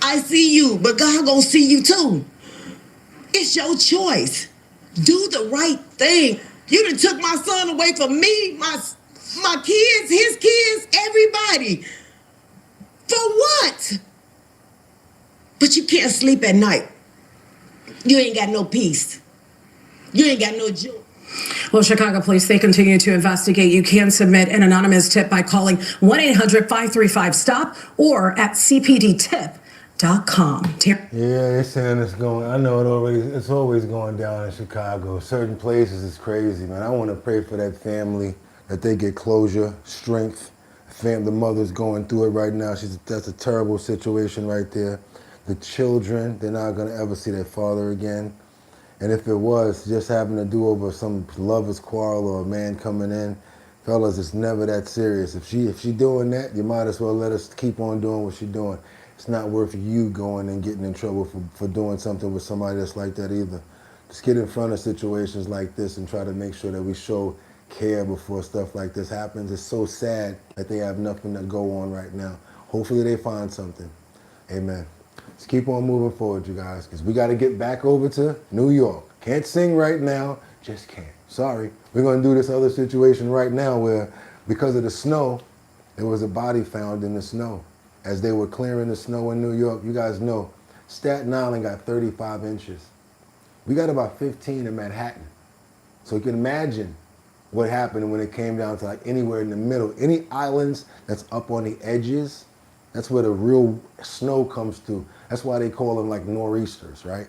Speaker 16: I see you, but God gonna see you too. It's your choice. Do the right thing. You done took my son away from me, my kids, his kids, everybody. For what? But you can't sleep at night. You ain't got no peace. You ain't got no joy.
Speaker 14: Well, Chicago police, they continue to investigate. You can submit an anonymous tip by calling 1-800-535-STOP or at cpdtip.com.
Speaker 1: Yeah, they're saying it's going, I know it's always going down in Chicago. Certain places is crazy, man. I want to pray for that family, that they get closure, strength. The mother's going through it right now. That's a terrible situation right there. The children, they're not going to ever see their father again. And if it was just having to do over some lover's quarrel or a man coming in, fellas, it's never that serious. If she doing that, you might as well let us keep on doing what she's doing. It's not worth you going and getting in trouble for doing something with somebody that's like that either. Just get in front of situations like this and try to make sure that we show care before stuff like this happens. It's so sad that they have nothing to go on right now. Hopefully they find something. Amen. Let's keep on moving forward, you guys, because we got to get back over to New York. Can't sing right now, just can't. Sorry. We're going to do this other situation right now where, because of the snow, there was a body found in the snow. As they were clearing the snow in New York, you guys know, Staten Island got 35 inches. We got about 15 in Manhattan. So you can imagine what happened when it came down to like anywhere in the middle. Any islands that's up on the edges, that's where the real snow comes to. That's why they call them like nor'easters, right?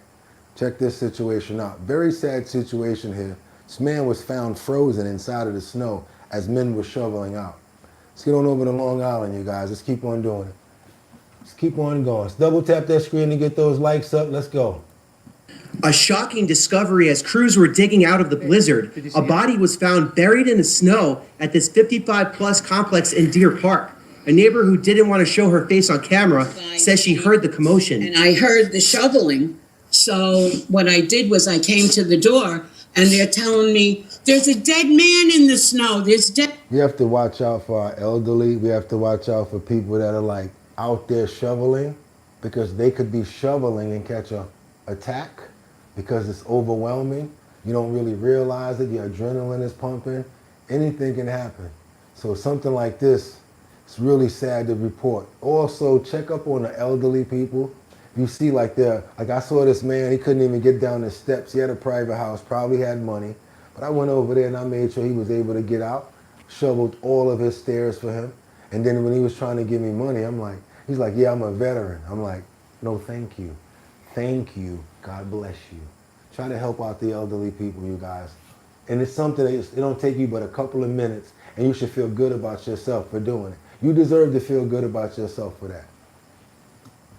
Speaker 1: Check this situation out. Very sad situation here. This man was found frozen inside of the snow as men were shoveling out. Let's get on over to Long Island, you guys. Let's keep on doing it. Let's keep on going. Let's double tap that screen to get those likes up. Let's go.
Speaker 17: A shocking discovery as crews were digging out of the blizzard. A body was found buried in the snow at this 55-plus complex in Deer Park. A neighbor who didn't want to show her face on camera says she heard the commotion.
Speaker 18: And I heard the shoveling. So what I did was I came to the door and they're telling me, there's a dead man in the snow. There's dead.
Speaker 1: We have to watch out for our elderly. We have to watch out for people that are like out there shoveling, because they could be shoveling and catch a attack because it's overwhelming. You don't really realize it. Your adrenaline is pumping. Anything can happen. So something like this, it's really sad to report. Also, check up on the elderly people. You see like I saw this man, he couldn't even get down the steps. He had a private house, probably had money. But I went over there and I made sure he was able to get out, shoveled all of his stairs for him. And then when he was trying to give me money, he's like, yeah, I'm a veteran. I'm like, no, thank you. Thank you. God bless you. Try to help out the elderly people, you guys. And it's something that it don't take you but a couple of minutes, and you should feel good about yourself for doing it. You deserve to feel good about yourself for that.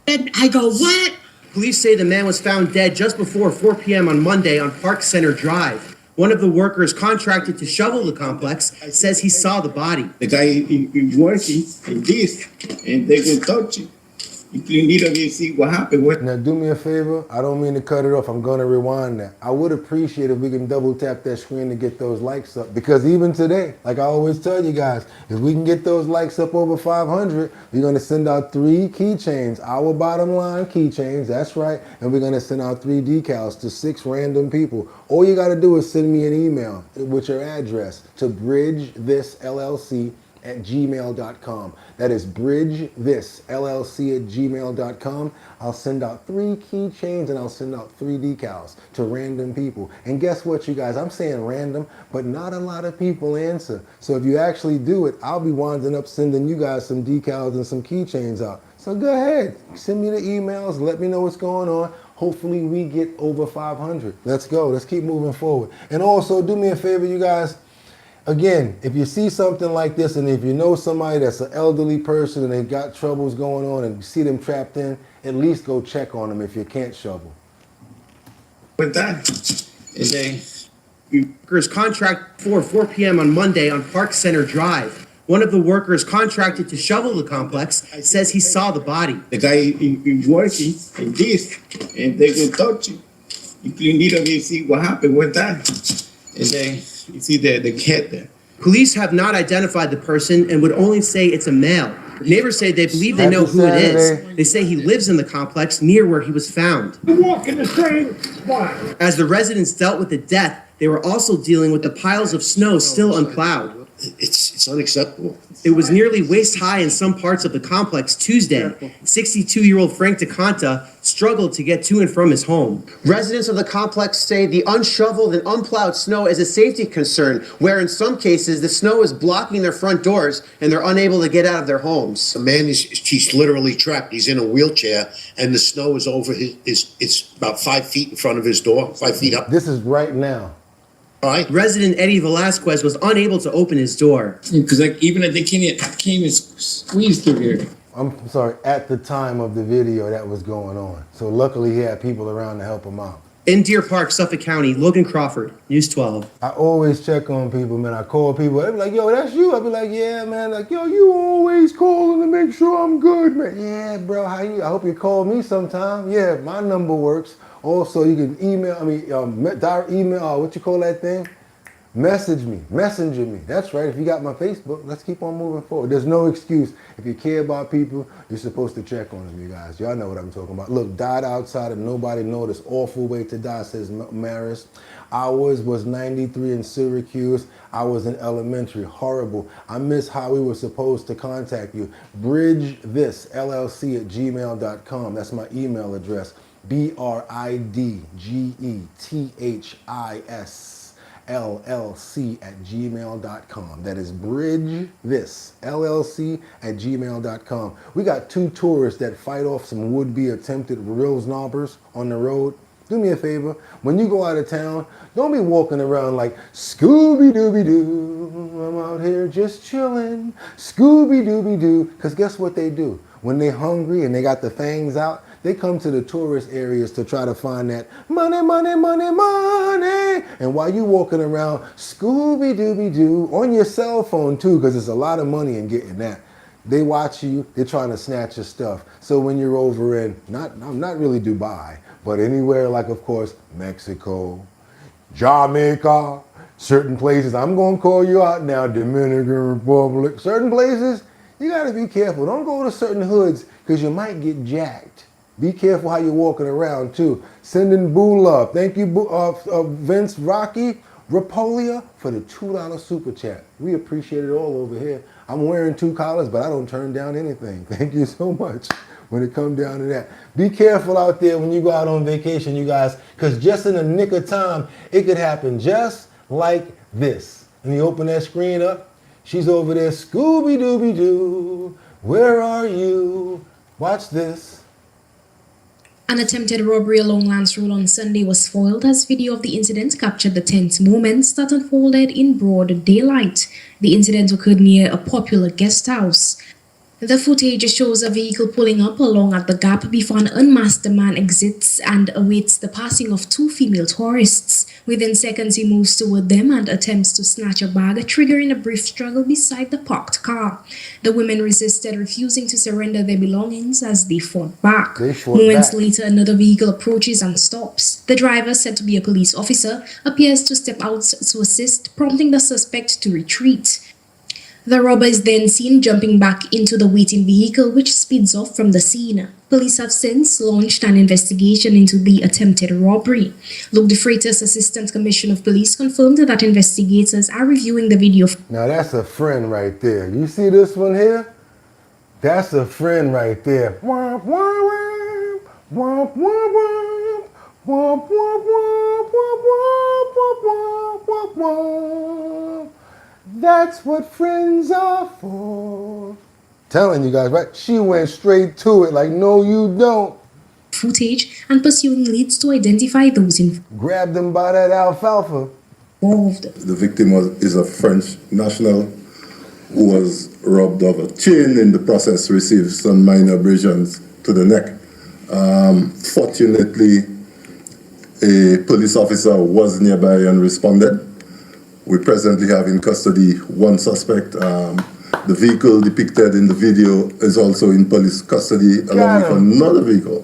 Speaker 18: And I go, what?
Speaker 17: Police say the man was found dead just before 4 p.m. on Monday on Park Center Drive. One of the workers contracted to shovel the complex says he saw the body.
Speaker 19: The guy is working in this, and they will touch you. You need to see what happened.
Speaker 1: Now do me a favor. I don't mean to cut it off. I'm going to rewind that. I would appreciate if we can double tap that screen to get those likes up. Because even today, like I always tell you guys, if we can get those likes up over 500, we're going to send out 3 keychains. Our bottom line keychains, that's right. And we're going to send out 3 decals to 6 random people. All you got to do is send me an email with your address to bridgethisllc@gmail.com. That is bridgethisllc@gmail.com. I'll send out 3 keychains and I'll send out 3 decals to random people. And guess what, you guys? I'm saying random, but not a lot of people answer. So if you actually do it, I'll be winding up sending you guys some decals and some keychains out. So go ahead, send me the emails, let me know what's going on. Hopefully we get over 500. Let's go. Let's keep moving forward. And also do me a favor, you guys. Again, if you see something like this, and if you know somebody that's an elderly person and they got troubles going on and you see them trapped in, at least go check on them if you can't shovel.
Speaker 19: With that,
Speaker 17: workers contract for 4 p.m. on Monday on Park Center Drive. One of the workers contracted to shovel the complex says he saw the body.
Speaker 19: The guy is working in this, and they will touch you. You need to see what happened with that. And then you see the cat there.
Speaker 17: Police have not identified the person and would only say it's a male. Neighbors say they believe they know who it is. They say he lives in the complex near where he was found.
Speaker 3: You walk in the same spot.
Speaker 17: As the residents dealt with the death, they were also dealing with the piles of snow still unplowed.
Speaker 21: It's unacceptable.
Speaker 17: It was nearly waist high in some parts of the complex Tuesday. 62-year-old Frank DeConta struggled to get to and from his home. Residents of the complex say the unshoveled and unplowed snow is a safety concern, where in some cases the snow is blocking their front doors and they're unable to get out of their homes.
Speaker 21: The man he's literally trapped. He's in a wheelchair, and the snow is over it's about 5 feet in front of his door, 5 feet up.
Speaker 1: This is right now.
Speaker 17: Right. Resident Eddie Velasquez was unable to open his door.
Speaker 19: Because even if they came and squeezed through here.
Speaker 1: I'm sorry, at the time of the video that was going on. So luckily he had people around to help him out.
Speaker 17: In Deer Park, Suffolk County, Logan Crawford, News 12.
Speaker 1: I always check on people, man. I call people. They be like, yo, that's you. I be like, yeah, man. Like, yo, you always calling to make sure I'm good, man. Yeah, bro, how you? I hope you call me sometime. Yeah, my number works. Also, you can email, direct email, what you call that thing? Messenger me. That's right. If you got my Facebook, let's keep on moving forward. There's no excuse. If you care about people, you're supposed to check on them, you guys. Y'all know what I'm talking about. Look, died outside and nobody noticed. Awful way to die, says Maris. Ours was 93 in Syracuse. I was in elementary. Horrible. I miss how we were supposed to contact you. bridgethisllc@gmail.com. That's my email address. bridgethisllc@gmail.com. That is bridgethisllc@gmail.com. We got 2 tourists that fight off some would-be attempted real snobbers on the road. Do me a favor, when you go out of town, don't be walking around like, Scooby-Dooby-Doo, I'm out here just chilling, Scooby-Dooby-Doo, because guess what they do? When they hungry and they got the fangs out, they come to the tourist areas to try to find that money, money, money, money. And while you walking around Scooby-Dooby-Doo on your cell phone too, because there's a lot of money in getting that. They watch you, they're trying to snatch your stuff. So when you're over in, not really Dubai, but anywhere like, of course, Mexico, Jamaica, certain places, I'm gonna call you out now, Dominican Republic, certain places, you gotta be careful. Don't go to certain hoods because you might get jacked. Be careful how you're walking around too. Sending boo love. Thank you, Vince Rocky Rapolia for the $2 super chat. We appreciate it all over here. I'm wearing 2 collars, but I don't turn down anything. Thank you so much when it comes down to that. Be careful out there when you go out on vacation, you guys, because just in the nick of time, it could happen just like this. And you open that screen up, she's over there, Scooby-Dooby-Doo, where are you? Watch this.
Speaker 7: An attempted robbery along Lance Road on Sunday was foiled as video of the incident captured the tense moments that unfolded in broad daylight. The incident occurred near a popular guest house. The footage shows a vehicle pulling up along at the gap before an unmasked man exits and awaits the passing of 2 female tourists. Within seconds, he moves toward them and attempts to snatch a bag, triggering a brief struggle beside the parked car. The women resisted, refusing to surrender their belongings as they fought back. Moments later, another vehicle approaches and stops. The driver, said to be a police officer, appears to step out to assist, prompting the suspect to retreat. The robber is then seen jumping back into the waiting vehicle, which speeds off from the scene. Police have since launched an investigation into the attempted robbery. Luke De Freitas, Assistant Commissioner of Police, confirmed that investigators are reviewing the video.
Speaker 1: Now that's a friend right there. You see this one here? That's a friend right there. Womp, womp, womp, womp, womp, womp, womp, womp, womp, womp, womp, womp. That's what friends are for. Telling you guys, right? She went straight to it like, no, you don't.
Speaker 7: Footage and pursuing leads to identify those involved.
Speaker 1: Grab them by that alfalfa.
Speaker 4: The victim is a French national who was robbed of a chain. In the process, received some minor abrasions to the neck. Fortunately, a police officer was nearby and responded. We presently have in custody 1 suspect. The vehicle depicted in the video is also in police custody, along with another vehicle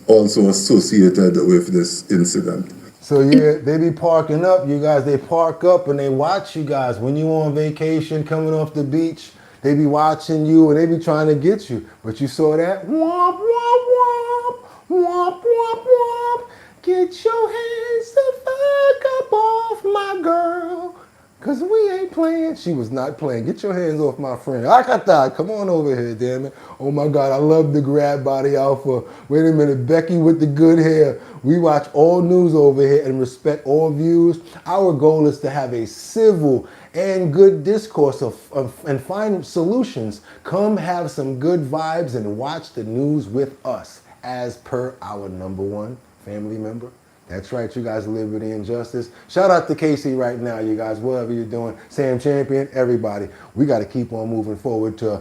Speaker 4: also associated with this incident.
Speaker 1: So yeah, they be parking up, you guys. They park up and they watch you guys. When you on vacation, coming off the beach, they be watching you and they be trying to get you. But you saw that? Womp, womp, womp, womp, womp, womp. Get your hands the fuck up off my girl, cause we ain't playing. She was not playing. Get your hands off my friend. Akata, come on over here, damn it. Oh my God, I love the grab body alpha. Wait a minute, Becky with the good hair. We watch all news over here and respect all views. Our goal is to have a civil and good discourse and find solutions. Come have some good vibes and watch the news with us as per our #1 family member. That's right, you guys, liberty and justice. Shout out to Casey right now, you guys, whatever you're doing. Sam Champion, everybody. We got to keep on moving forward to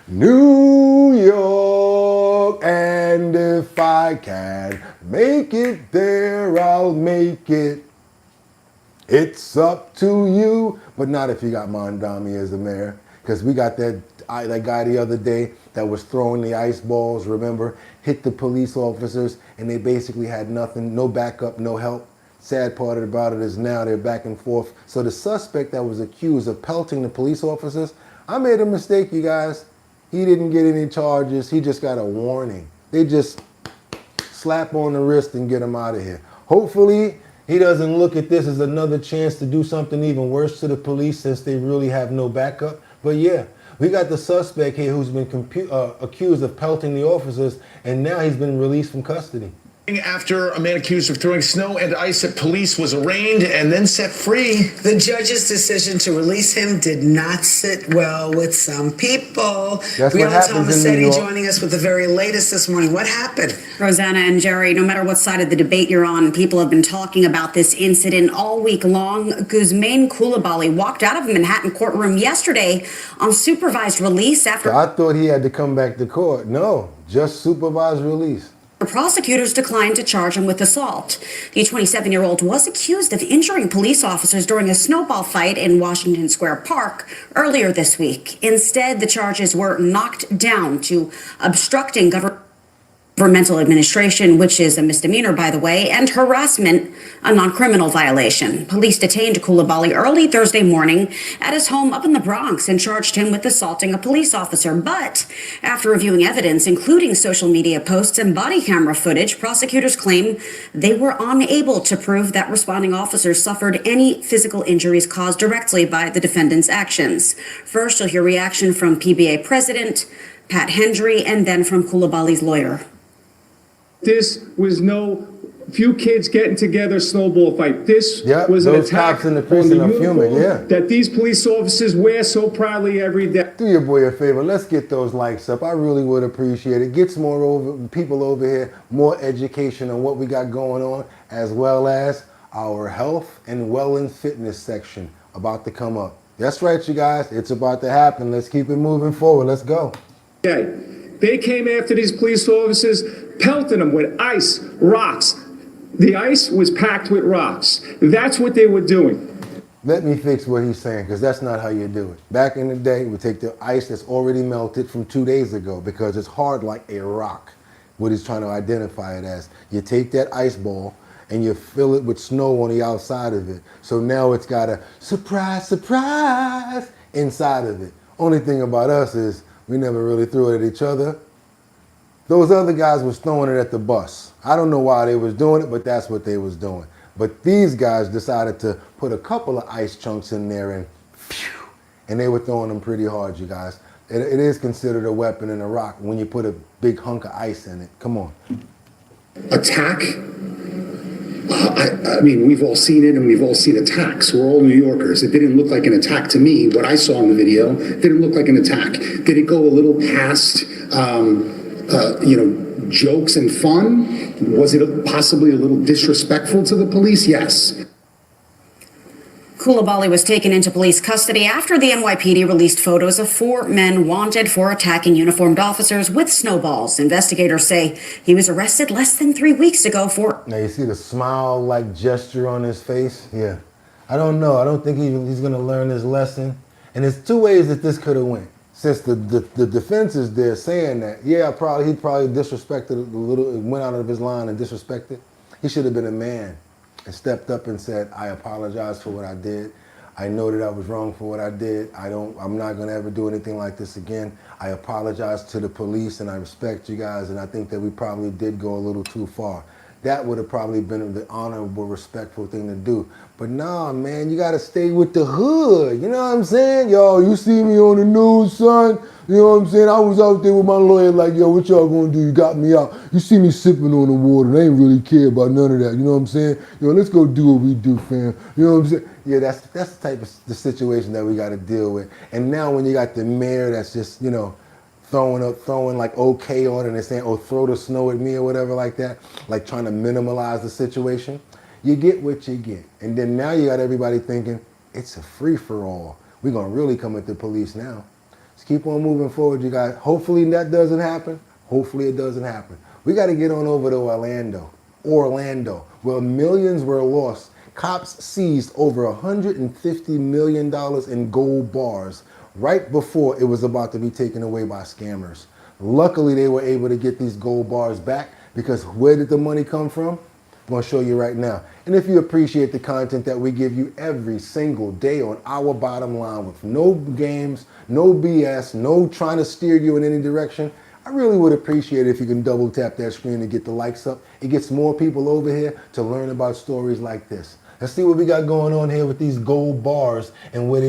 Speaker 1: New York. And if I can make it there, I'll make it. It's up to you, but not if you got Mondami as the mayor. because we got that guy the other day that was throwing the ice balls, remember, hit the police officers, and they basically had nothing, no backup, no help. Sad part about it is now they're back and forth. So the suspect that was accused of pelting the police officers, I made a mistake, you guys. He didn't get any charges. He just got a warning. They just slap on the wrist and get him out of here. Hopefully, he doesn't look at this as another chance to do something even worse to the police since they really have no backup. But yeah, we got the suspect here who's been accused of pelting the officers, and now he's been released from custody.
Speaker 5: After a man accused of throwing snow and ice at police was arraigned and then set free.
Speaker 6: The judge's decision to release him did not sit well with some people.
Speaker 1: That's what happens in New York.
Speaker 6: Joining us with the very latest this morning. What happened?
Speaker 10: Rosanna and Jerry, no matter what side of the debate you're on, people have been talking about this incident all week long. Guzman Coulibaly walked out of a Manhattan courtroom yesterday on supervised release after...
Speaker 1: I thought he had to come back to court. No, just supervised release.
Speaker 10: Prosecutors declined to charge him with assault. The 27-year-old was accused of injuring police officers during a snowball fight in Washington Square Park earlier this week. Instead, the charges were knocked down to obstructing governmental administration, which is a misdemeanor, by the way, and harassment, a non-criminal violation. Police detained Coulibaly early Thursday morning at his home up in the Bronx and charged him with assaulting a police officer. But after reviewing evidence, including social media posts and body camera footage, prosecutors claim they were unable to prove that responding officers suffered any physical injuries caused directly by the defendant's actions. First, you'll hear reaction from PBA President Pat Hendry and then from Coulibaly's lawyer.
Speaker 20: This was no few kids getting together snowball fight. This was an attack
Speaker 1: in the
Speaker 20: on
Speaker 1: prison
Speaker 20: the
Speaker 1: of human,
Speaker 20: uniform that these police officers wear so proudly every day.
Speaker 1: Do your boy a favor. Let's get those likes up. I really would appreciate it. Get some more people over here, more education on what we got going on, as well as our health and wellness fitness section about to come up. That's right, you guys. It's about to happen. Let's keep it moving forward. Let's go.
Speaker 20: Okay. They came after these police officers, pelting them with ice, rocks. The ice was packed with rocks. That's what they were doing.
Speaker 1: Let me fix what he's saying, because that's not how you do it. Back in the day, we take the ice that's already melted from 2 days ago, because it's hard like a rock, what he's trying to identify it as. You take that ice ball and you fill it with snow on the outside of it. So now it's got a surprise, surprise inside of it. Only thing about us is we never really threw it at each other. Those other guys was throwing it at the bus. I don't know why they was doing it, but that's what they was doing. But these guys decided to put a couple of ice chunks in there and phew, and they were throwing them pretty hard, you guys. It is considered a weapon and a rock when you put a big hunk of ice in it. Come on.
Speaker 22: Attack? I mean, we've all seen it and we've all seen attacks. We're all New Yorkers. It didn't look like an attack to me. What I saw in the video didn't look like an attack. Did it go a little past, jokes and fun? Was it possibly a little disrespectful to the police? Yes.
Speaker 10: Coulibaly was taken into police custody after the NYPD released photos of 4 men wanted for attacking uniformed officers with snowballs. Investigators say he was arrested less than 3 weeks ago for...
Speaker 1: Now you see the smile-like gesture on his face? Yeah. I don't know. I don't think he's going to learn his lesson. And there's 2 ways that this could have went. Since the defense is there saying that, yeah, he probably disrespected a little, went out of his line and disrespected. He should have been a man and stepped up and said, I apologize for what I did. I know that I was wrong for what I did. I'm not gonna ever do anything like this again. I apologize to the police and I respect you guys, and I think that we probably did go a little too far. That would have probably been the honorable, respectful thing to do. But nah, man, you gotta stay with the hood. You know what I'm saying? Yo, you see me on the news, son? You know what I'm saying? I was out there with my lawyer like, yo, what y'all gonna do? You got me out. You see me sipping on the water. They ain't really care about none of that. You know what I'm saying? Yo, let's go do what we do, fam. You know what I'm saying? Yeah, that's the type of the situation that we gotta deal with. And now when you got the mayor that's just, throwing like okay on it and saying, oh, throw the snow at me or whatever like that, like trying to minimize the situation, you get what you get. And then now you got everybody thinking, it's a free-for-all. We're going to really come at the police now. Let's keep on moving forward, you guys. Hopefully that doesn't happen. Hopefully it doesn't happen. We got to get on over to Orlando, where millions were lost. Cops seized over $150 million in gold bars right before it was about to be taken away by scammers. Luckily, they were able to get these gold bars back because where did the money come from? I'm going to show you right now. And if you appreciate the content that we give you every single day on Our Bottom Line with no games, no BS, no trying to steer you in any direction, I really would appreciate it if you can double tap that screen and get the likes up. It gets more people over here to learn about stories like this. Let's see what we got going on here with these gold bars and what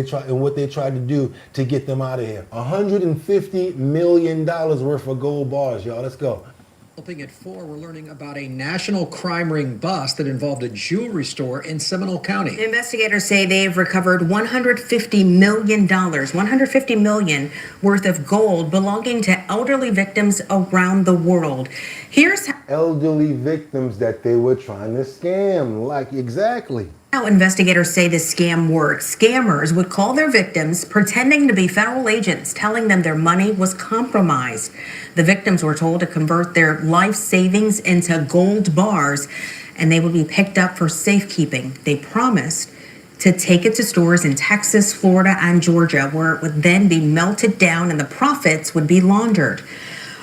Speaker 1: they tried to do to get them out of here. $150 million worth of gold bars, y'all. Let's go.
Speaker 2: Helping at 4, we're learning about a national crime ring bust that involved a jewelry store in Seminole County.
Speaker 8: Investigators say they've recovered $150 million, $150 million worth of gold belonging to elderly victims around the world. Here's how
Speaker 1: elderly victims that they were trying to scam, like exactly.
Speaker 8: How investigators say this scam works. Scammers would call their victims pretending to be federal agents, telling them their money was compromised. The victims were told to convert their life savings into gold bars and they would be picked up for safekeeping. They promised to take it to stores in Texas, Florida, and Georgia, where it would then be melted down and the profits would be laundered.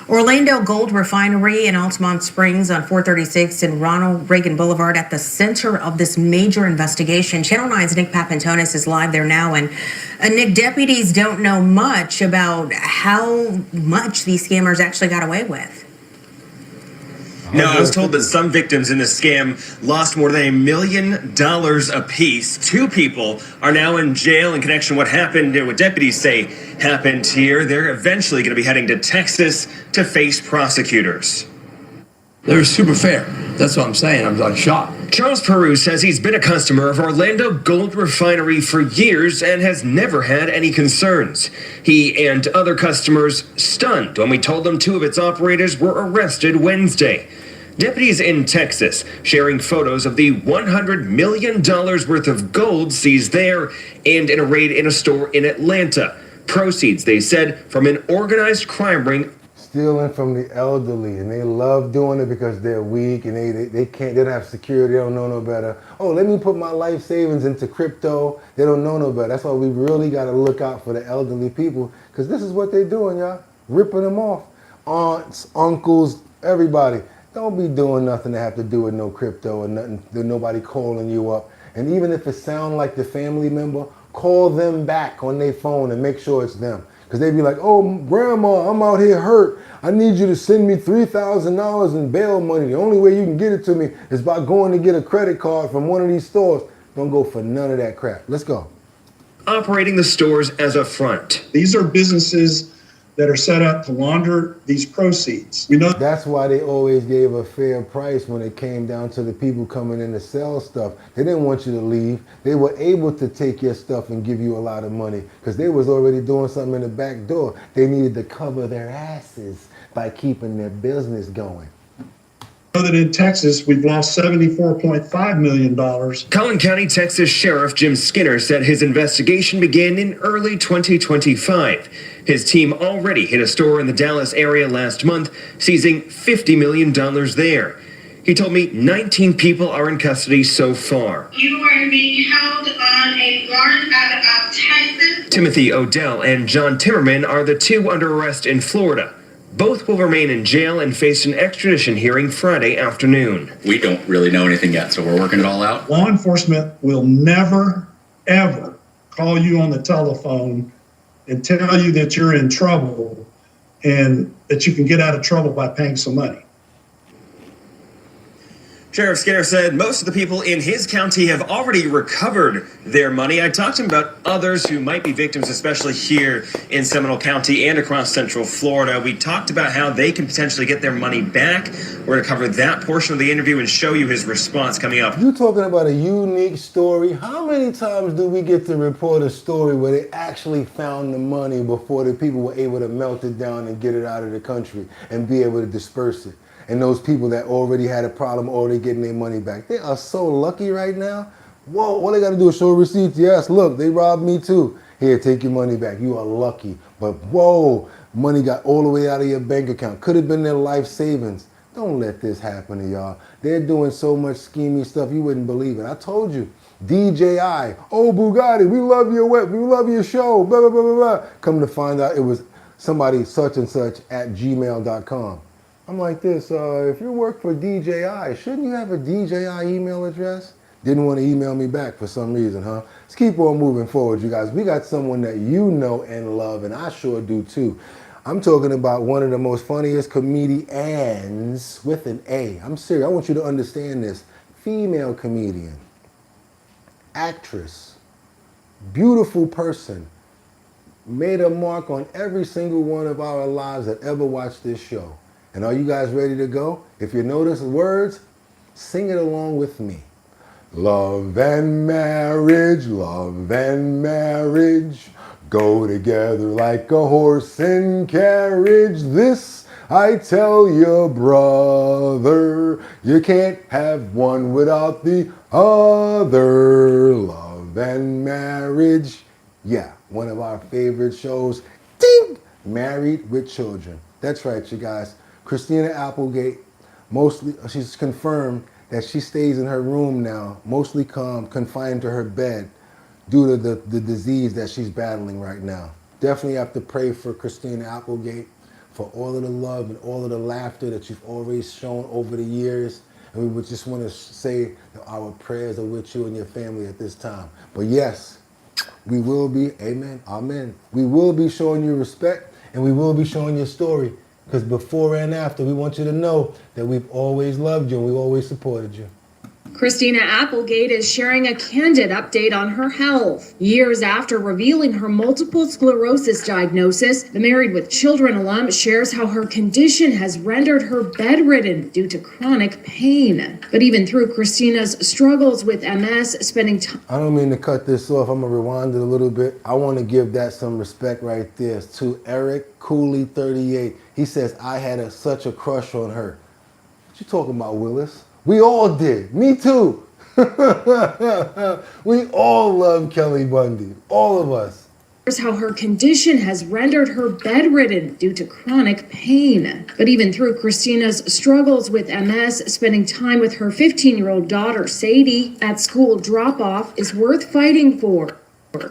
Speaker 8: Orlando Gold Refinery in Altamont Springs on 436 and Ronald Reagan Boulevard at the center of this major investigation. Channel 9's Nick Papantonis is live there now. And Nick, deputies don't know much about how much these scammers actually got away with.
Speaker 9: No, I was told that some victims in this scam lost more than $1 million apiece. 2 people are now in jail in connection with what happened, what deputies say happened here. They're eventually going to be heading to Texas to face prosecutors.
Speaker 11: They're super fair. That's what I'm saying. I'm like shocked.
Speaker 9: Charles Peru says he's been a customer of Orlando Gold Refinery for years and has never had any concerns. He and other customers stunned when we told them 2 of its operators were arrested Wednesday. Deputies in Texas sharing photos of the $100 million worth of gold seized there and in a raid in a store in Atlanta. Proceeds, they said, from an organized crime ring.
Speaker 1: Stealing from the elderly, and they love doing it because they're weak and they don't have security, they don't know no better. Oh, let me put my life savings into crypto. They don't know no better. That's why we really got to look out for the elderly people, because this is what they're doing, y'all. Ripping them off. Aunts, uncles, everybody. Don't be doing nothing to have to do with no crypto or nothing. There's nobody calling you up. And even if it sounds like the family member, call them back on their phone and make sure it's them. Because they be like, oh, grandma, I'm out here hurt. I need you to send me $3,000 in bail money. The only way you can get it to me is by going to get a credit card from one of these stores. Don't go for none of that crap. Let's go.
Speaker 9: Operating the stores as a front.
Speaker 12: These are businesses that are set up to launder these proceeds. We know
Speaker 1: that's why they always gave a fair price when it came down to the people coming in to sell stuff. They didn't want you to leave. They were able to take your stuff and give you a lot of money because they was already doing something in the back door. They needed to cover their asses by keeping their business going.
Speaker 12: Know that in Texas, we've lost $74.5 million.
Speaker 9: Collin County, Texas Sheriff Jim Skinner said his investigation began in early 2025. His team already hit a store in the Dallas area last month, seizing $50 million there. He told me 19 people are in custody so far.
Speaker 23: You are being held on a warrant out of Texas.
Speaker 9: Timothy Odell and John Timmerman are the 2 under arrest in Florida. Both will remain in jail and face an extradition hearing Friday afternoon.
Speaker 24: We don't really know anything yet, so we're working it all out.
Speaker 12: Law enforcement will never, ever call you on the telephone and tell you that you're in trouble and that you can get out of trouble by paying some money.
Speaker 9: Sheriff Skinner said most of the people in his county have already recovered their money. I talked to him about others who might be victims, especially here in Seminole County and across Central Florida. We talked about how they can potentially get their money back. We're going to cover that portion of the interview and show you his response coming up.
Speaker 1: You talking about a unique story. How many times do we get to report a story where they actually found the money before the people were able to melt it down and get it out of the country and be able to disperse it? And those people that already had a problem already getting their money back. They are so lucky right now. Whoa, all they got to do is show receipts. Yes, look, they robbed me too. Here, take your money back. You are lucky. But whoa, money got all the way out of your bank account. Could have been their life savings. Don't let this happen to y'all. They're doing so much scheming stuff you wouldn't believe it. I told you, DJI, oh Bugatti, we love your whip, we love your show, blah, blah, blah, blah, blah. Come to find out it was somebody such and such at gmail.com. I'm like this, if you work for DJI, shouldn't you have a DJI email address? Didn't want to email me back for some reason, huh? Let's keep on moving forward, you guys. We got someone that you know and love, and I sure do too. I'm talking about one of the most funniest comedians with an A. I'm serious, I want you to understand this. Female comedian, actress, beautiful person, made a mark on every single one of our lives that ever watched this show. And are you guys ready to go? If you know those words, sing it along with me. Love and marriage, go together like a horse and carriage. This I tell you, brother, you can't have one without the other. Love and marriage, yeah, one of our favorite shows. Ding! Married with Children. That's right, you guys. Christina Applegate, mostly, she's confirmed that she stays in her room now, mostly confined to her bed due to the disease that she's battling right now. Definitely have to pray for Christina Applegate, for all of the love and all of the laughter that you've always shown over the years. And we would just want to say that our prayers are with you and your family at this time. But yes, we will be, amen, amen. We will be showing you respect and we will be showing your story. Because before and after, we want you to know that we've always loved you and we've always supported you.
Speaker 7: Christina Applegate is sharing a candid update on her health. Years after revealing her multiple sclerosis diagnosis, the Married with Children alum shares how her condition has rendered her bedridden due to chronic pain. But even through Christina's struggles with MS, spending time...
Speaker 1: I don't mean to cut this off. I'm going to rewind it a little bit. I want to give that some respect right there to Eric Cooley, 38. He says, I had such a crush on her. What you talking about, Willis? We all did. Me too. We all love Kelly Bundy. All of us.
Speaker 7: Here's how her condition has rendered her bedridden due to chronic pain. But even through Christina's struggles with MS, spending time with her 15-year-old daughter, Sadie, at school drop-off is worth fighting for.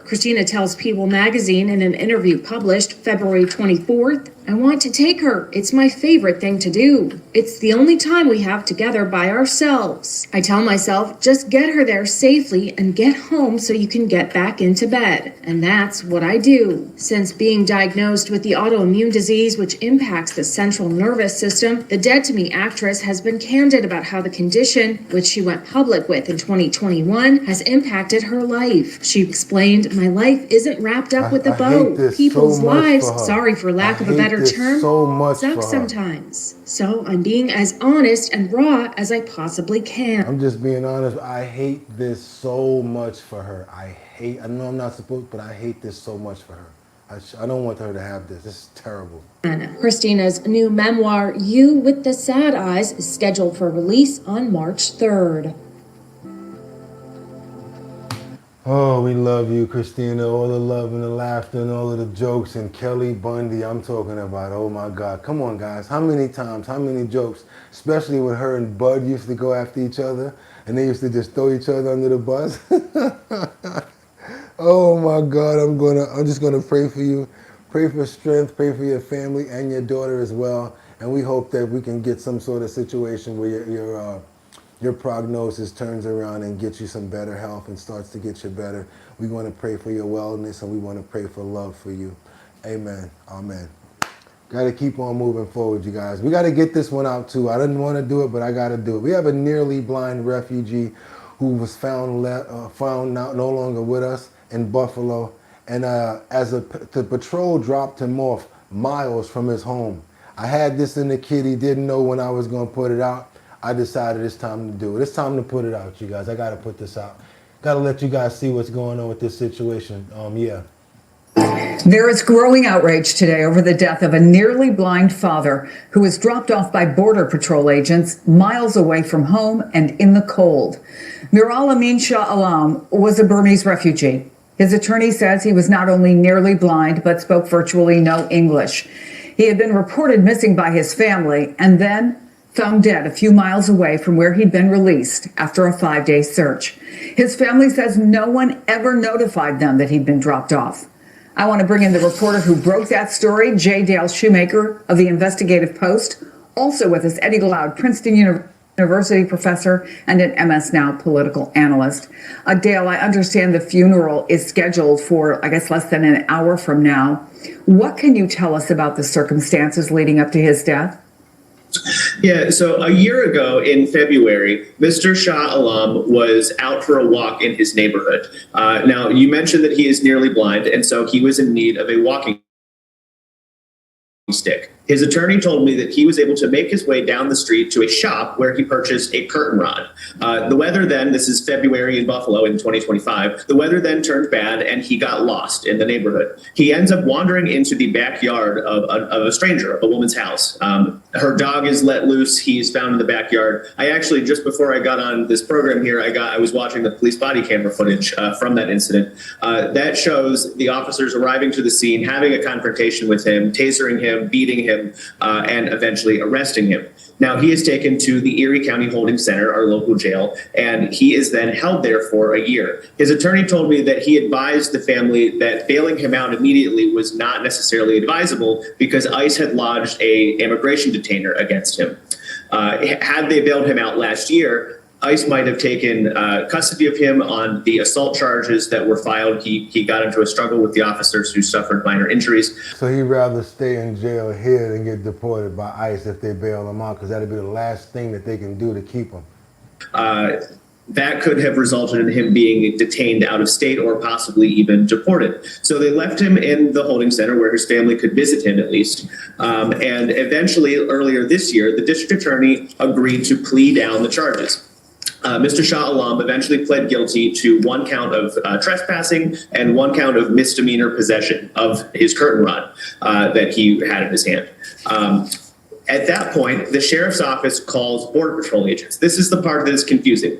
Speaker 7: Christina tells People magazine in an interview published February 24th, I want to take her. It's my favorite thing to do. It's the only time we have together by ourselves. I tell myself, just get her there safely and get home so you can get back into bed. And that's what I do. Since being diagnosed with the autoimmune disease which impacts the central nervous system, the Dead to Me actress has been candid about how the condition, which she went public with in 2021, has impacted her life. She explained, my life isn't wrapped up with a bow. People's lives, sorry for lack of a better term,
Speaker 1: so much
Speaker 7: suck sometimes. So I'm being as honest and raw as I possibly can.
Speaker 1: I'm just being honest. I hate this so much for her. I know I'm not supposed, but I hate this so much for her. I don't want her to have this. This is terrible.
Speaker 7: Christina's new memoir, You with the Sad Eyes, is scheduled for release on March 3rd.
Speaker 1: Oh, we love you, Christina. All the love and the laughter and all of the jokes. And Kelly Bundy, I'm talking about, oh my God. Come on, guys. How many times, how many jokes, especially when her and Bud used to go after each other and they used to just throw each other under the bus. Oh my God, I'm just gonna pray for you. Pray for strength, pray for your family and your daughter as well. And we hope that we can get some sort of situation where your prognosis turns around and gets you some better health and starts to get you better. We want to pray for your wellness and we want to pray for love for you. Amen. Amen. Got to keep on moving forward, you guys. We got to get this one out too. I didn't want to do it, but I got to do it. We have a nearly blind refugee who was found no longer with us in Buffalo. And the patrol dropped him off miles from his home. I had this in the kitty, didn't know when I was going to put it out. I decided it's time to do it. It's time to put it out, you guys. I got to put this out. Got to let you guys see what's going on with this situation. Yeah.
Speaker 13: There is growing outrage today over the death of a nearly blind father who was dropped off by Border Patrol agents miles away from home and in the cold. Miral Amin Shah Alam was a Burmese refugee. His attorney says he was not only nearly blind, but spoke virtually no English. He had been reported missing by his family and then found dead a few miles away from where he'd been released after a 5-day search. His family says no one ever notified them that he'd been dropped off. I want to bring in the reporter who broke that story, J. Dale Shoemaker of the Investigative Post. Also with us, Eddie Glaude, Princeton University professor and an MS Now political analyst. Dale, I understand the funeral is scheduled for, I guess, less than an hour from now. What can you tell us about the circumstances leading up to his death?
Speaker 14: Yeah, so a year ago in February, Mr. Shah Alam was out for a walk in his neighborhood. Now, you mentioned that he is nearly blind, and so he was in need of a walking stick. His attorney told me that he was able to make his way down the street to a shop where he purchased a curtain rod. The weather then, this is February in Buffalo in 2025, the weather then turned bad and he got lost in the neighborhood. He ends up wandering into the backyard of a stranger, of a woman's house. Her dog is let loose. He's found in the backyard. I actually, just before I got on this program here, I was watching the police body camera footage from that incident. That shows the officers arriving to the scene, having a confrontation with him, tasering him, beating him, and eventually arresting him. Now, he is taken to the Erie County Holding Center, our local jail, and he is then held there for a year. His attorney told me that he advised the family that bailing him out immediately was not necessarily advisable because ICE had lodged an immigration detainer against him. Had they bailed him out last year, ICE might have taken custody of him on the assault charges that were filed. He got into a struggle with the officers who suffered minor injuries.
Speaker 1: So he'd rather stay in jail here than get deported by ICE if they bail him out, because that'd be the last thing that they can do to keep him.
Speaker 14: That could have resulted in him being detained out of state or possibly even deported. So they left him in the holding center where his family could visit him at least. And eventually, earlier this year, the district attorney agreed to plea down the charges. Mr. Shah Alam eventually pled guilty to 1 count of trespassing and 1 count of misdemeanor possession of his curtain rod that he had in his hand. At that point, the sheriff's office calls Border Patrol agents. This is the part that is confusing.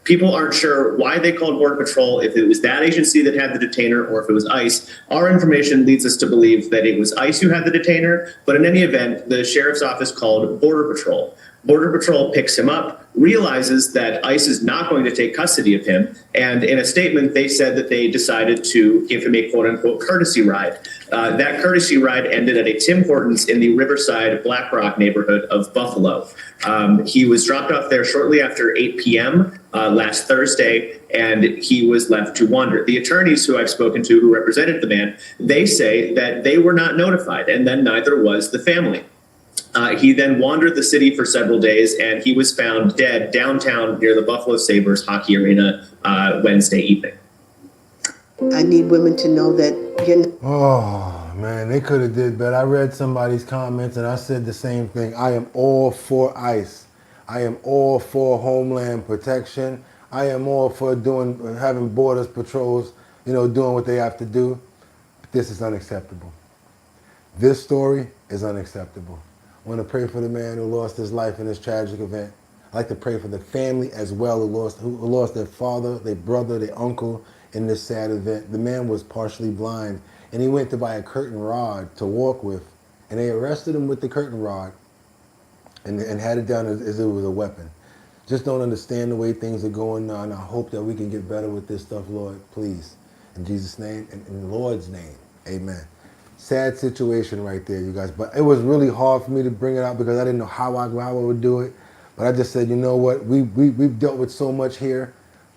Speaker 14: People aren't sure why they called Border Patrol, if it was that agency that had the detainer or if it was ICE. Our information leads us to believe that it was ICE who had the detainer, but in any event, the sheriff's office called Border Patrol. Border Patrol picks him up, realizes that ICE is not going to take custody of him, and in a statement, they said that they decided to give him a quote-unquote courtesy ride. That courtesy ride ended at a Tim Hortons in the Riverside Black Rock neighborhood of Buffalo. He was dropped off there shortly after 8 p.m. Last Thursday, and he was left to wander. The attorneys who I've spoken to who represented the man, they say that they were not notified, and then neither was the family. He then wandered the city for several days, and he was found dead downtown near the Buffalo Sabres hockey arena Wednesday evening.
Speaker 15: I need women to know that
Speaker 1: Oh, man, they could have did better. I read somebody's comments, and I said the same thing. I am all for ICE. I am all for homeland protection. I am all for having borders patrols, doing what they have to do. But this is unacceptable. This story is unacceptable. I want to pray for the man who lost his life in this tragic event. I'd like to pray for the family as well who lost their father, their brother, their uncle in this sad event. The man was partially blind, and he went to buy a curtain rod to walk with, and they arrested him with the curtain rod and had it down as it was a weapon. Just don't understand the way things are going on. I hope that we can get better with this stuff, Lord, please. In Jesus' name, and in the Lord's name, amen. Sad situation right there, you guys. But it was really hard for me to bring it out because I didn't know how I would do it. But I just said, you know what? We've dealt with so much here.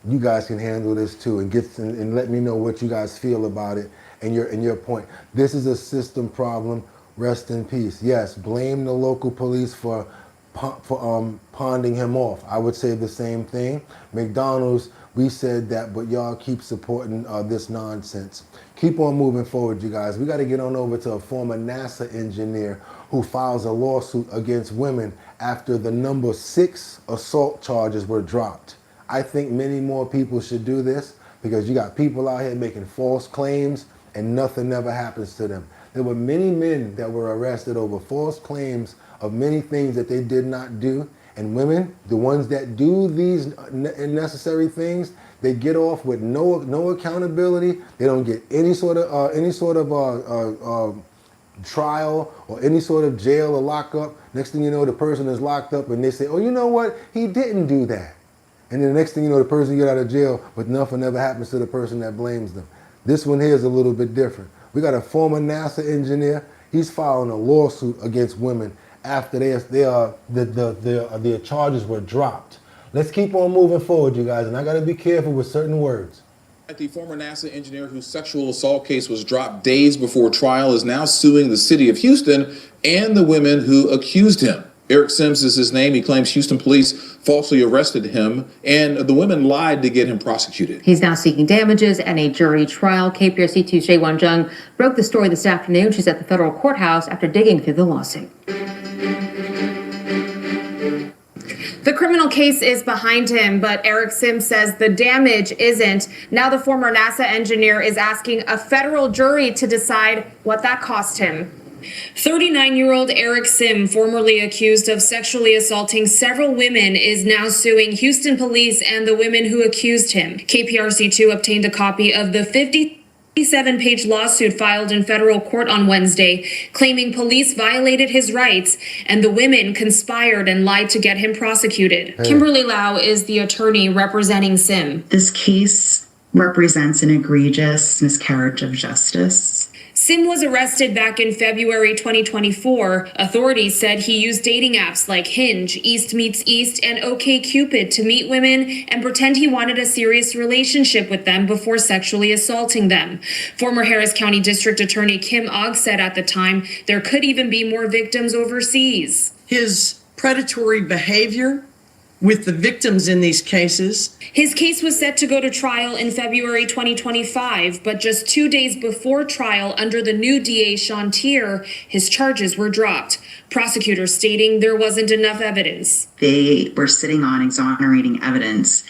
Speaker 1: You guys can handle this too, and let me know what you guys feel about it and your point. This is a system problem. Rest in peace. Yes, blame the local police for ponding him off. I would say the same thing. McDonald's, we said that, but y'all keep supporting this nonsense. Keep on moving forward, you guys. We got to get on over to a former NASA engineer who files a lawsuit against women after the number 6 assault charges were dropped. I think many more people should do this because you got people out here making false claims and nothing ever happens to them. There were many men that were arrested over false claims of many things that they did not do. And women, the ones that do these necessary things, they get off with no accountability. They don't get any sort of trial or any sort of jail or lockup. Next thing you know, the person is locked up and they say, oh, you know what? He didn't do that. And then the next thing you know, the person get out of jail, but nothing ever happens to the person that blames them. This one here is a little bit different. We got a former NASA engineer. He's filing a lawsuit against women after their charges were dropped. Let's keep on moving forward, you guys, and I got to be careful with certain words.
Speaker 3: The former NASA engineer whose sexual assault case was dropped days before trial is now suing the city of Houston and the women who accused him. Eric Sims is his name. He claims Houston police falsely arrested him and the women lied to get him prosecuted.
Speaker 16: He's now seeking damages and a jury trial. KPRC2's Shea Wan-jung broke the story this afternoon. She's at the federal courthouse after digging through the lawsuit.
Speaker 18: The criminal case is behind him, but Eric Sims says the damage isn't. Now the former NASA engineer is asking a federal jury to decide what that cost him. 39-year-old Eric Sim, formerly accused of sexually assaulting several women, is now suing Houston police and the women who accused him. KPRC2 obtained a copy of the 57-page lawsuit filed in federal court on Wednesday, claiming police violated his rights and the women conspired and lied to get him prosecuted. Kimberly Lau is the attorney representing Sim.
Speaker 21: This case represents an egregious miscarriage of justice.
Speaker 18: Sim was arrested back in February 2024. Authorities said he used dating apps like Hinge, East Meets East, and OkCupid to meet women and pretend he wanted a serious relationship with them before sexually assaulting them. Former Harris County District Attorney Kim Ogg said at the time there could even be more victims overseas.
Speaker 6: His predatory behavior with the victims in these cases.
Speaker 18: His case was set to go to trial in February 2025, but just 2 days before trial under the new DA Sean Tier, his charges were dropped. Prosecutors stating there wasn't enough evidence.
Speaker 21: They were sitting on exonerating evidence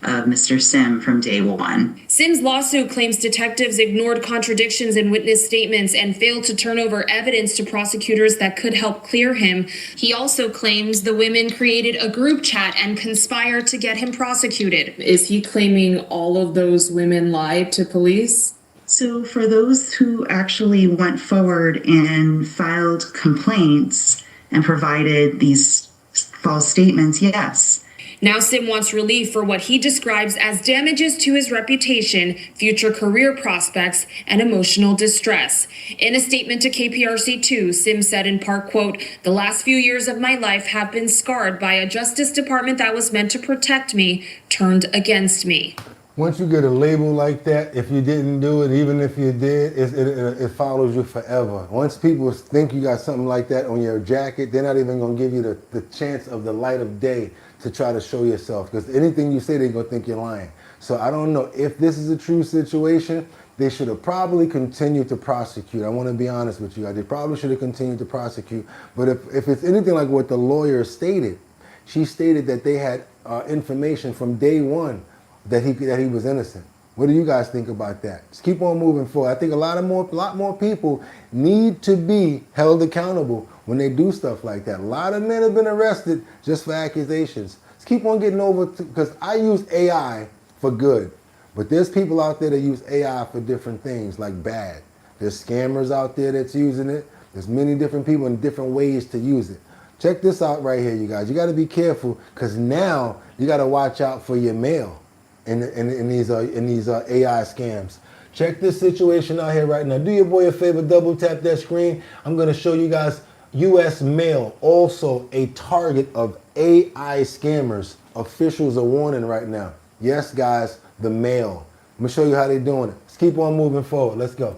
Speaker 21: of Mr. Sim from day one.
Speaker 18: Sim's lawsuit claims detectives ignored contradictions in witness statements and failed to turn over evidence to prosecutors that could help clear him. He also claims the women created a group chat and conspired to get him prosecuted. Is he claiming all of those women lied to police?
Speaker 21: So for those who actually went forward and filed complaints and provided these false statements, yes.
Speaker 18: Now Sim wants relief for what he describes as damages to his reputation, future career prospects, and emotional distress. In a statement to KPRC2, Sim said in part, quote, "The last few years of my life have been scarred by a Justice Department that was meant to protect me, turned against me."
Speaker 1: Once you get a label like that, if you didn't do it, even if you did, it follows you forever. Once people think you got something like that on your jacket, they're not even going to give you the chance of the light of day to try to show yourself, because anything you say, they're going to think you're lying. So I don't know if this is a true situation. They should have probably continued to prosecute. I want to be honest with you. They probably should have continued to prosecute. But if it's anything like what the lawyer stated, she stated that they had information from day one that he was innocent. What do you guys think about that? Just keep on moving forward. I think a lot more people need to be held accountable when they do stuff like that. A lot of men have been arrested just for accusations. Just keep on getting over, because I use AI for good, but there's people out there that use AI for different things, like bad. There's scammers out there that's using it. There's many different people in different ways to use it. Check this out right here, you guys. You got to be careful, because now you got to watch out for your mail in these AI scams. Check this situation out here right now. Do your boy a favor, double tap that screen. I'm going to show you guys U.S. mail, also a target of AI scammers. Officials are warning right now. Yes, guys, the mail. I'm going to show you how they're doing it. Let's keep on moving forward. Let's go.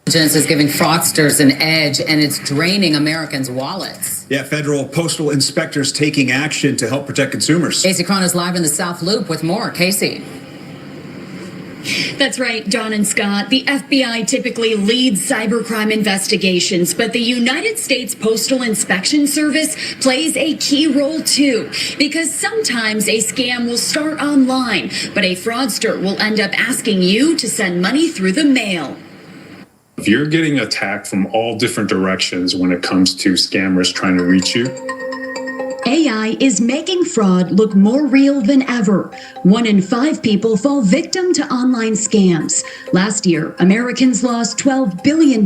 Speaker 25: Intelligence is giving fraudsters an edge, and it's draining Americans' wallets.
Speaker 26: Yeah, federal postal inspectors taking action to help protect consumers.
Speaker 25: Casey Cron is live in the South Loop with more. Casey.
Speaker 27: That's right, John and Scott. The FBI typically leads cybercrime investigations, but the United States Postal Inspection Service plays a key role too, because sometimes a scam will start online, but a fraudster will end up asking you to send money through the mail.
Speaker 28: If you're getting attacked from all different directions when it comes to scammers trying to reach you,
Speaker 27: AI is making fraud look more real than ever. 1 in 5 people fall victim to online scams. Last year, Americans lost $12 billion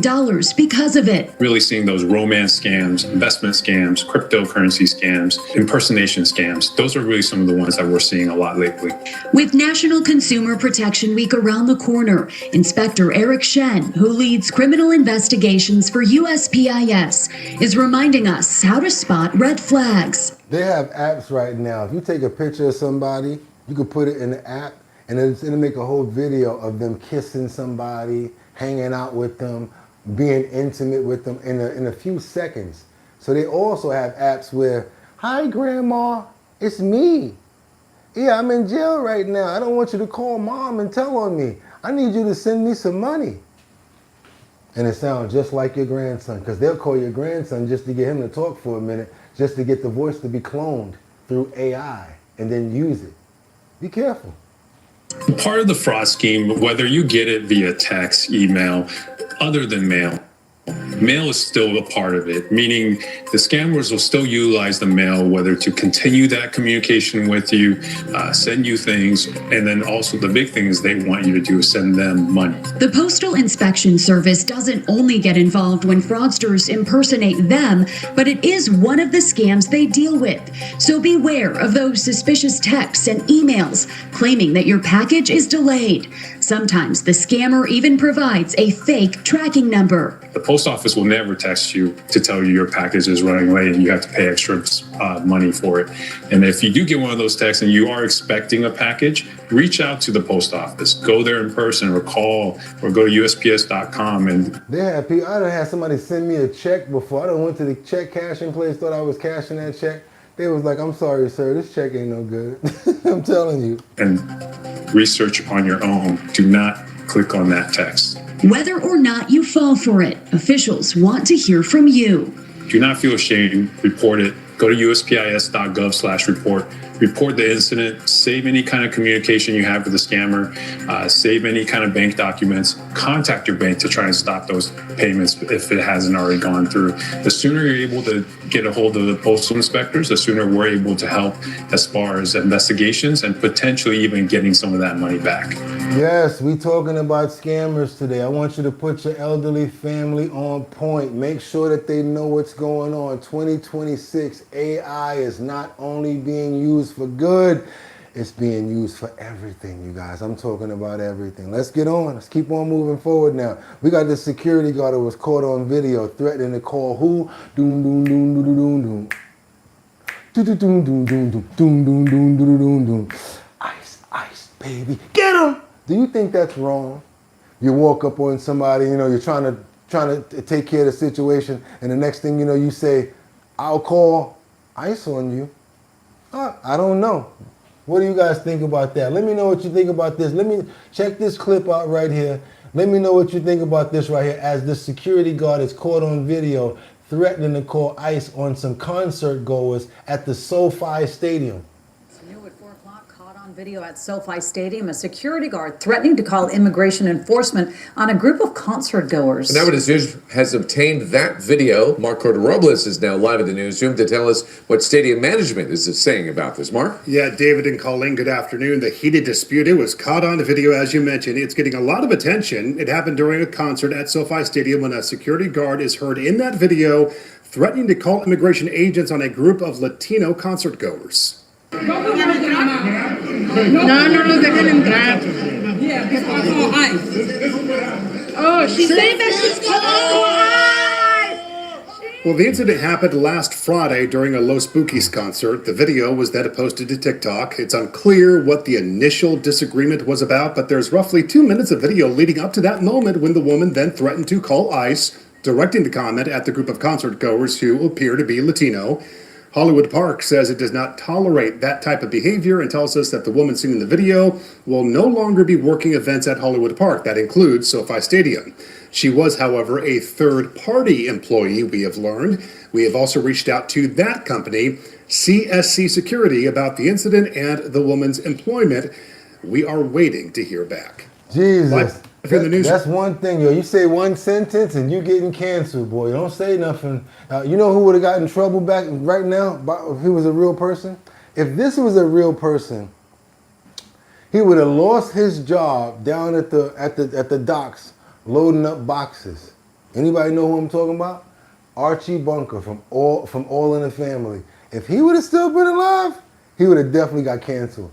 Speaker 27: because of it.
Speaker 28: Really seeing those romance scams, investment scams, cryptocurrency scams, impersonation scams. Those are really some of the ones that we're seeing a lot lately.
Speaker 27: With National Consumer Protection Week around the corner, Inspector Eric Shen, who leads criminal investigations for USPIS, is reminding us how to spot red flags.
Speaker 1: They have apps right now. If you take a picture of somebody, you can put it in the app and it'll make a whole video of them kissing somebody, hanging out with them, being intimate with them in a few seconds. So they also have apps where, hi grandma, it's me. Yeah, I'm in jail right now. I don't want you to call mom and tell on me. I need you to send me some money. And it sounds just like your grandson, because they'll call your grandson just to get him to talk for a minute, just to get the voice to be cloned through AI and then use it. Be careful.
Speaker 28: Part of the fraud scheme, whether you get it via text, email, other than mail is still a part of it, meaning the scammers will still utilize the mail, whether to continue that communication with you, send you things, and then also the big thing is they want you to do is send them money.
Speaker 27: The Postal Inspection Service doesn't only get involved when fraudsters impersonate them, but it is one of the scams they deal with. So beware of those suspicious texts and emails claiming that your package is delayed. Sometimes the scammer even provides a fake tracking number.
Speaker 28: The post office will never text you to tell you your package is running late and you have to pay extra money for it. And if you do get one of those texts and you are expecting a package, reach out to the post office. Go there in person or call or go to USPS.com. And
Speaker 1: They have people, I done had somebody send me a check before. I done went to the check cashing place, thought I was cashing that check. They was like, I'm sorry, sir, this check ain't no good. I'm telling you.
Speaker 28: And research on your own. Do not click on that text.
Speaker 27: Whether or not you fall for it, officials want to hear from you.
Speaker 28: Do not feel ashamed. Report it. Go to USPIS.gov/report. Report the incident. Save any kind of communication you have with the scammer. Save any kind of bank documents. Contact your bank to try and stop those payments if it hasn't already gone through. The sooner you're able to get a hold of the postal inspectors, the sooner we're able to help as far as investigations and potentially even getting some of that money back.
Speaker 1: Yes, we talking about scammers today. I want you to put your elderly family on point. Make sure that they know what's going on. 2026, AI is not only being used for good, it's being used for everything, you guys. I'm talking about everything. Let's get on. Let's keep on moving forward now. We got this security guard who was caught on video threatening to call who? Doom, doom, doom, doom, doom, doom. Doom, doom, doom, doom, doom, doom, doom, doom, doom, doom, doom. Ice, ice, baby. Get him! Do you think that's wrong? You walk up on somebody, you know, you're trying to take care of the situation, and the next thing you know, you say, I'll call ICE on you. I don't know. What do you guys think about that? Let me know what you think about this. Let me check this clip out right here. Let me know what you think about this right here as the security guard is caught on video threatening to call ICE on some concert goers at the SoFi Stadium.
Speaker 13: New at 4 o'clock, caught on video at SoFi Stadium, a security guard threatening to call immigration enforcement on a group of concert goers.
Speaker 2: And Advertise News has obtained that video. Mark Corder-Robles is now live in the newsroom to tell us what stadium management is saying about this. Mark?
Speaker 26: Yeah, David and Colleen, good afternoon. The heated dispute, it was caught on video, as you mentioned. It's getting a lot of attention. It happened during a concert at SoFi Stadium when a security guard is heard in that video threatening to call immigration agents on a group of Latino concert goers.
Speaker 23: No los dejan entrar. Oh, she said that she's
Speaker 26: Well, the incident happened last Friday during a Los Spookies concert. The video was then posted to TikTok. It's unclear what the initial disagreement was about, but there's roughly 2 minutes of video leading up to that moment when the woman then threatened to call ICE, directing the comment at the group of concert goers who appear to be Latino. Hollywood Park says it does not tolerate that type of behavior and tells us that the woman seen in the video will no longer be working events at Hollywood Park. That includes SoFi Stadium. She was, however, a third-party employee, we have learned. We have also reached out to that company, CSC Security, about the incident and the woman's employment. We are waiting to hear back.
Speaker 1: Jesus.
Speaker 26: If you're in the news,
Speaker 1: That's one thing, yo. You say one sentence and you getting canceled, boy. Don't say nothing. You know who would have gotten in trouble back right now if he was a real person? If this was a real person, he would have lost his job down at the docks loading up boxes. Anybody know who I'm talking about? Archie Bunker from All in the Family. If he would have still been alive, he would have definitely got canceled.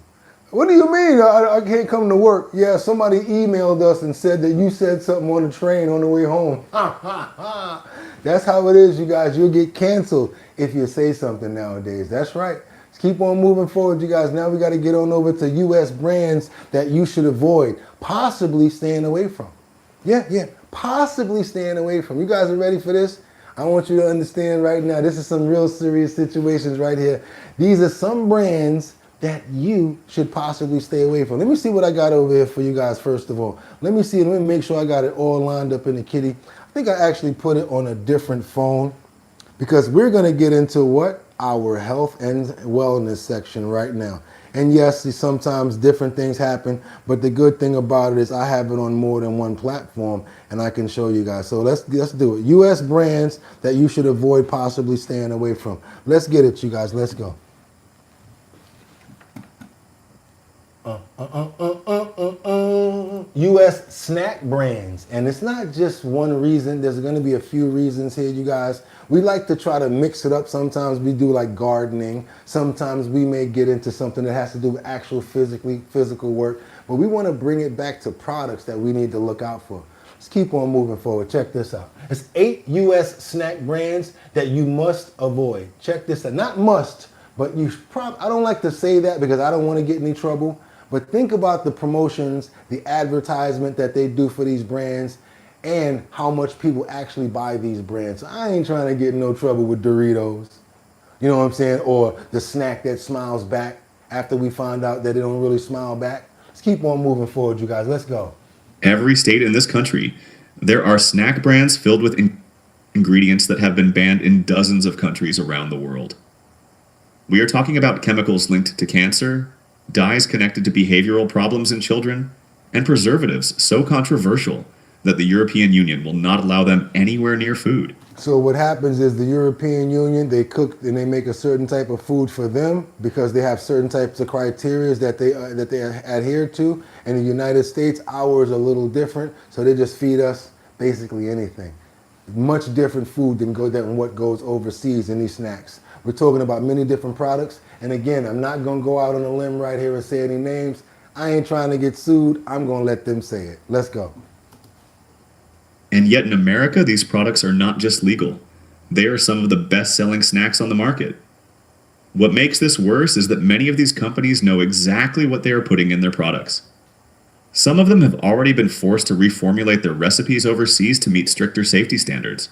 Speaker 1: What do you mean? I can't come to work. Yeah, somebody emailed us and said that you said something on the train on the way home. That's how it is, you guys. You'll get canceled if you say something nowadays. That's right. Let's keep on moving forward, you guys. Now we got to get on over to U.S. brands that you should avoid, possibly staying away from. Yeah, possibly staying away from. You guys are ready for this? I want you to understand right now, this is some real serious situations right here. These are some brands that you should possibly stay away from. Let me see what I got over here for you guys first of all. Let me make sure I got it all lined up in the kitty. I think I actually put it on a different phone because we're gonna get into what? Our health and wellness section right now. And yes, sometimes different things happen, but the good thing about it is I have it on more than one platform and I can show you guys. So let's do it. US brands that you should avoid possibly staying away from. Let's get it, you guys, let's go. U.S. snack brands. And it's not just one reason. There's going to be a few reasons here, you guys. We like to try to mix it up. Sometimes we do like gardening. Sometimes we may get into something that has to do with actual physical work. But we want to bring it back to products that we need to look out for. Let's keep on moving forward. Check this out. It's 8 U.S. snack brands that you must avoid. Check this out. Not must, but I don't like to say that because I don't want to get in any trouble. But think about the promotions, the advertisement that they do for these brands, and how much people actually buy these brands. So I ain't trying to get in no trouble with Doritos. You know what I'm saying? Or the snack that smiles back after we find out that it don't really smile back. Let's keep on moving forward, you guys. Let's go.
Speaker 24: Every state in this country, there are snack brands filled with ingredients that have been banned in dozens of countries around the world. We are talking about chemicals linked to cancer, dyes connected to behavioral problems in children, and preservatives so controversial that the European Union will not allow them anywhere near food.
Speaker 1: So what happens is the European Union, they cook and they make a certain type of food for them because they have certain types of criteria that they adhere to. In the United States, ours are a little different, so they just feed us basically anything. Much different food than what goes overseas in these snacks. We're talking about many different products. And again, I'm not going to go out on a limb right here and say any names. I ain't trying to get sued. I'm going to let them say it. Let's go.
Speaker 24: And yet in America, these products are not just legal. They are some of the best-selling snacks on the market. What makes this worse is that many of these companies know exactly what they are putting in their products. Some of them have already been forced to reformulate their recipes overseas to meet stricter safety standards.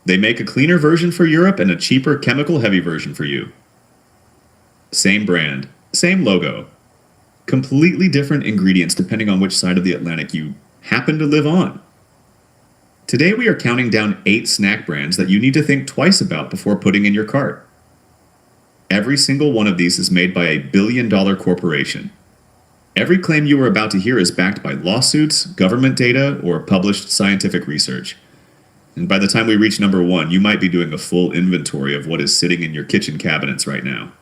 Speaker 24: They make a cleaner version for Europe and a cheaper chemical-heavy version for you. Same brand, same logo. Completely different ingredients depending on which side of the Atlantic you happen to live on. Today we are counting down 8 snack brands that you need to think twice about before putting in your cart. Every single one of these is made by a billion-dollar corporation. Every claim you are about to hear is backed by lawsuits, government data, or published scientific research. And by the time we reach number 1, you might be doing a full inventory of what is sitting in your kitchen cabinets right now.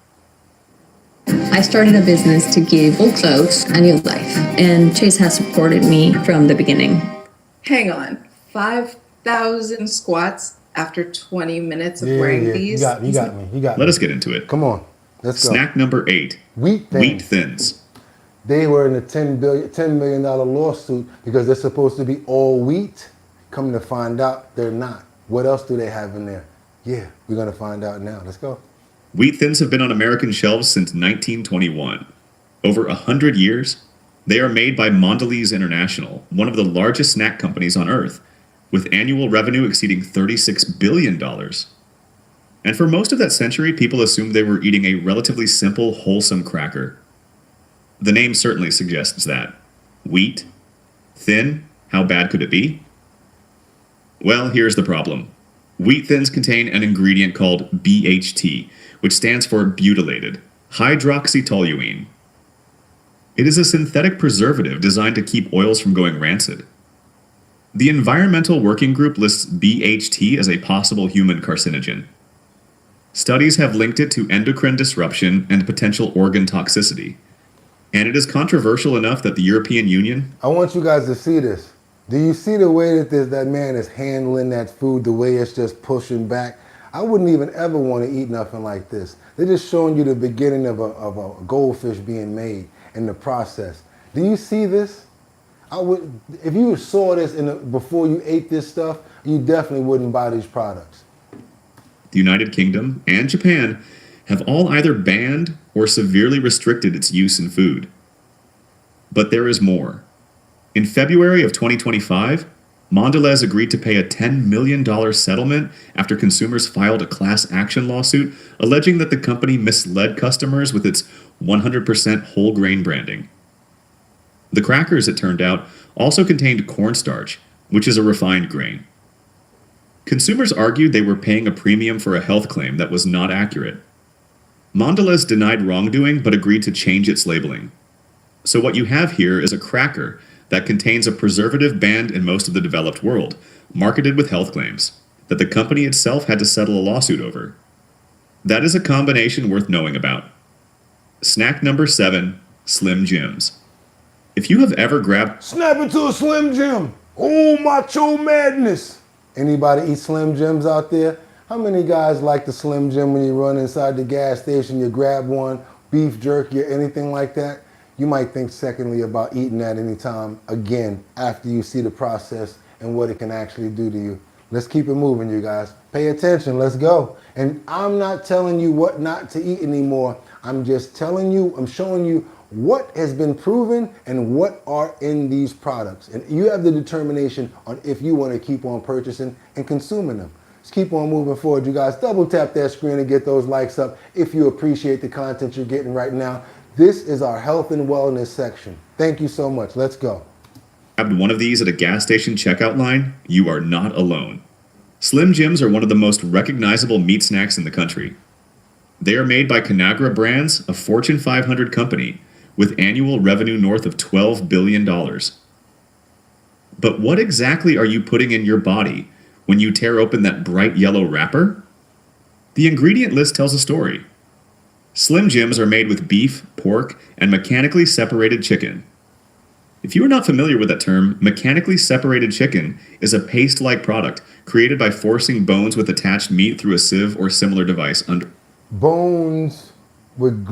Speaker 4: I started a business to give old clothes a new life, and Chase has supported me from the beginning.
Speaker 5: Hang on, 5,000 squats after 20 minutes of wearing these?
Speaker 1: You got me.
Speaker 24: Let us get into it.
Speaker 1: Come on, let's go.
Speaker 24: Snack number 8, Wheat Thins.
Speaker 1: They were in a $10 million lawsuit because they're supposed to be all wheat. Coming to find out, they're not. What else do they have in there? Yeah, we're going to find out now. Let's go.
Speaker 24: Wheat Thins have been on American shelves since 1921. Over 100 years, they are made by Mondelez International, one of the largest snack companies on Earth, with annual revenue exceeding $36 billion. And for most of that century, people assumed they were eating a relatively simple, wholesome cracker. The name certainly suggests that. Wheat? Thin? How bad could it be? Well, here's the problem. Wheat Thins contain an ingredient called BHT, which stands for butylated hydroxytoluene. It is a synthetic preservative designed to keep oils from going rancid. The Environmental Working Group lists BHT as a possible human carcinogen. Studies have linked it to endocrine disruption and potential organ toxicity. And it is controversial enough that the European Union...
Speaker 1: I want you guys to see this. Do you see the way that that man is handling that food, the way it's just pushing back? I wouldn't even ever want to eat nothing like this. They're just showing you the beginning of a goldfish being made and the process. Do you see this? If you saw this before you ate this stuff, you definitely wouldn't buy these products.
Speaker 24: The United Kingdom and Japan have all either banned or severely restricted its use in food. But there is more. In February of 2025, Mondelez agreed to pay a $10 million settlement after consumers filed a class action lawsuit alleging that the company misled customers with its 100% whole grain branding. The crackers, it turned out, also contained cornstarch, which is a refined grain. Consumers argued they were paying a premium for a health claim that was not accurate. Mondelez denied wrongdoing but agreed to change its labeling. So what you have here is a cracker that contains a preservative banned in most of the developed world, marketed with health claims, that the company itself had to settle a lawsuit over. That is a combination worth knowing about. Snack number 7, Slim Jims. If you have ever grabbed...
Speaker 1: Snap into a Slim Jim! Oh, macho madness! Anybody eat Slim Jims out there? How many guys like the Slim Jim when you run inside the gas station, you grab one, beef jerky or anything like that? You might think secondly about eating that anytime again after you see the process and what it can actually do to you. Let's keep it moving, you guys. Pay attention, let's go. And I'm not telling you what not to eat anymore. I'm just telling you, I'm showing you what has been proven and what are in these products. And you have the determination on if you want to keep on purchasing and consuming them. Let's keep on moving forward, you guys. Double tap that screen and get those likes up if you appreciate the content you're getting right now. This is our health and wellness section. Thank you so much. Let's go.
Speaker 24: Grabbed one of these at a gas station checkout line, you are not alone. Slim Jims are one of the most recognizable meat snacks in the country. They are made by Conagra Brands, a Fortune 500 company, with annual revenue north of $12 billion. But what exactly are you putting in your body when you tear open that bright yellow wrapper? The ingredient list tells a story. Slim Jims are made with beef, pork, and mechanically separated chicken. If you are not familiar with that term, mechanically separated chicken is a paste-like product created by forcing bones with attached meat through a sieve or similar device under...
Speaker 1: Bones with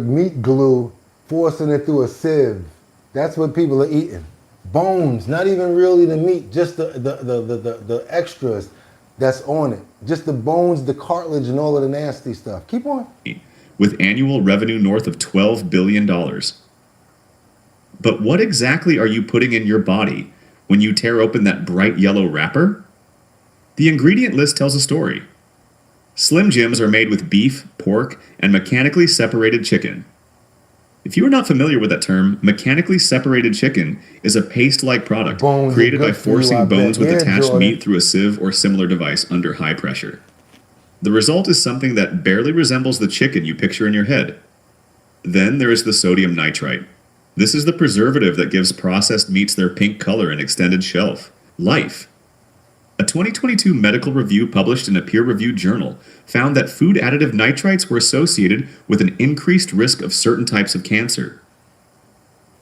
Speaker 1: meat glue, forcing it through a sieve. That's what people are eating. Bones, not even really the meat, just the extras that's on it. Just the bones, the cartilage, and all of the nasty stuff. Keep on.
Speaker 24: With annual revenue north of $12 billion. But what exactly are you putting in your body when you tear open that bright yellow wrapper? The ingredient list tells a story. Slim Jims are made with beef, pork, and mechanically separated chicken. If you are not familiar with that term, mechanically separated chicken is a paste-like product created by forcing bones with attached meat through a sieve or similar device under high pressure. The result is something that barely resembles the chicken you picture in your head. Then there is the sodium nitrite. This is the preservative that gives processed meats their pink color and extended shelf life. A 2022 medical review published in a peer-reviewed journal found that food additive nitrites were associated with an increased risk of certain types of cancer.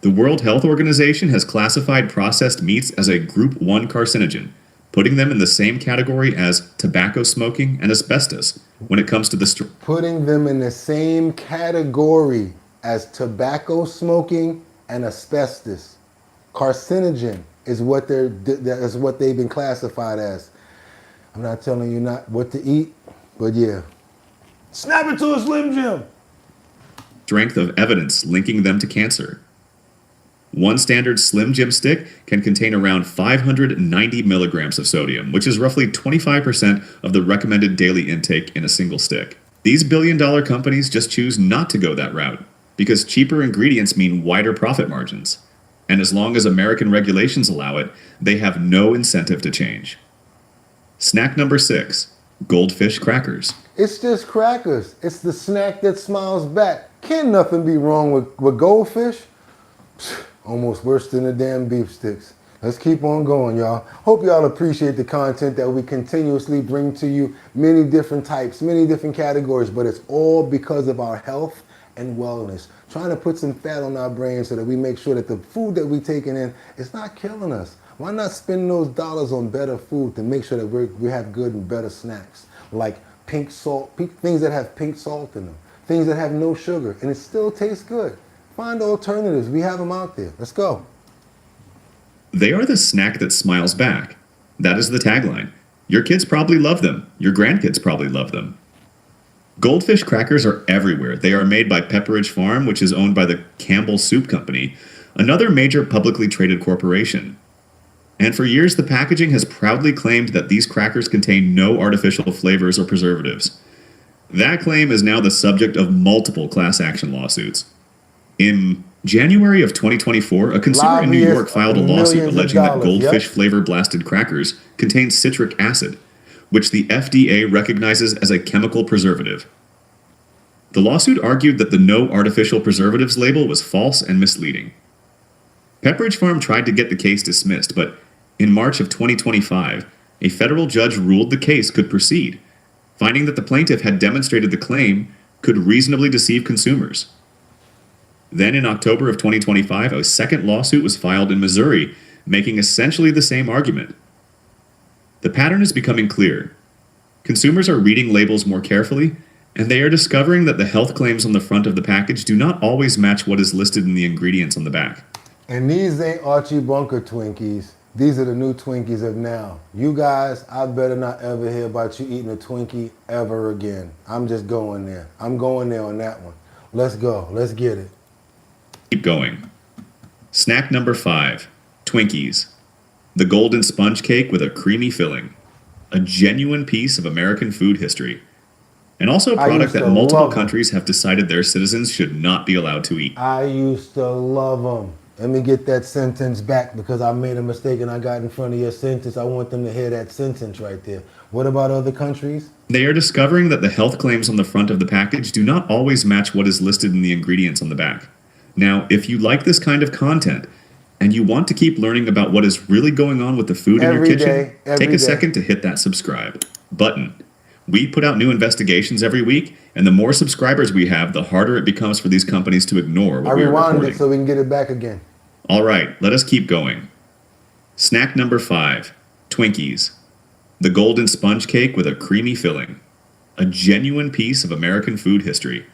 Speaker 24: The World Health Organization has classified processed meats as a Group 1 carcinogen, putting them in the same category as tobacco smoking and asbestos when it comes to the...
Speaker 1: Putting them in the same category as tobacco smoking and asbestos. Carcinogen is what they've been classified as. I'm not telling you not what to eat, but yeah. Snap it to a Slim Jim!
Speaker 24: Strength of evidence linking them to cancer. One standard Slim Jim stick can contain around 590 milligrams of sodium, which is roughly 25% of the recommended daily intake in a single stick. These billion-dollar companies just choose not to go that route, because cheaper ingredients mean wider profit margins. And as long as American regulations allow it, they have no incentive to change. Snack number 6, Goldfish crackers.
Speaker 1: It's just crackers. It's the snack that smiles back. Can't nothing be wrong with goldfish. Almost worse than the damn beef sticks. Let's keep on going, y'all. Hope y'all appreciate the content that we continuously bring to you. Many different types, many different categories, but it's all because of our health and wellness. Trying to put some fat on our brains so that we make sure that the food that we're taking in is not killing us. Why not spend those dollars on better food to make sure that we have good and better snacks? Like pink salt, things that have pink salt in them, things that have no sugar, and it still tastes good. Find alternatives. We have them out there. Let's go.
Speaker 24: They are the snack that smiles back. That is the tagline. Your kids probably love them. Your grandkids probably love them. Goldfish crackers are everywhere. They are made by Pepperidge Farm, which is owned by the Campbell Soup Company, another major publicly traded corporation. And for years, the packaging has proudly claimed that these crackers contain no artificial flavors or preservatives. That claim is now the subject of multiple class action lawsuits. In January of 2024, a consumer in New York filed a lawsuit alleging that goldfish flavor blasted crackers contain citric acid, which the FDA recognizes as a chemical preservative. The lawsuit argued that the no artificial preservatives label was false and misleading. Pepperidge Farm tried to get the case dismissed, but in March of 2025, a federal judge ruled the case could proceed, finding that the plaintiff had demonstrated the claim could reasonably deceive consumers. Then in October of 2025, a second lawsuit was filed in Missouri, making essentially the same argument. The pattern is becoming clear. Consumers are reading labels more carefully, and they are discovering that the health claims on the front of the package do not always match what is listed in the ingredients on the back.
Speaker 1: And these ain't Archie Bunker Twinkies. These are the new Twinkies of now. You guys, I better not ever hear about you eating a Twinkie ever again. I'm just going there. I'm going there on that one. Let's go. Let's get it.
Speaker 24: Keep going. Snack number 5, Twinkies. The golden sponge cake with a creamy filling. A genuine piece of American food history. And also a product that multiple countries have decided their citizens should not be allowed to eat.
Speaker 1: I used to love them. Let me get that sentence back because I made a mistake and I got in front of your sentence. I want them to hear that sentence right there. What about other countries?
Speaker 24: They are discovering that the health claims on the front of the package do not always match what is listed in the ingredients on the back. Now, if you like this kind of content and you want to keep learning about what is really going on with the food in your kitchen, take a second to hit that subscribe button. We put out new investigations every week, and the more subscribers we have, the harder it becomes for these companies to ignore what we are reporting. I rewound it
Speaker 1: so we can get it back again.
Speaker 24: All right, let us keep going. Snack number 5, Twinkies. The golden sponge cake with a creamy filling. A genuine piece of American food history.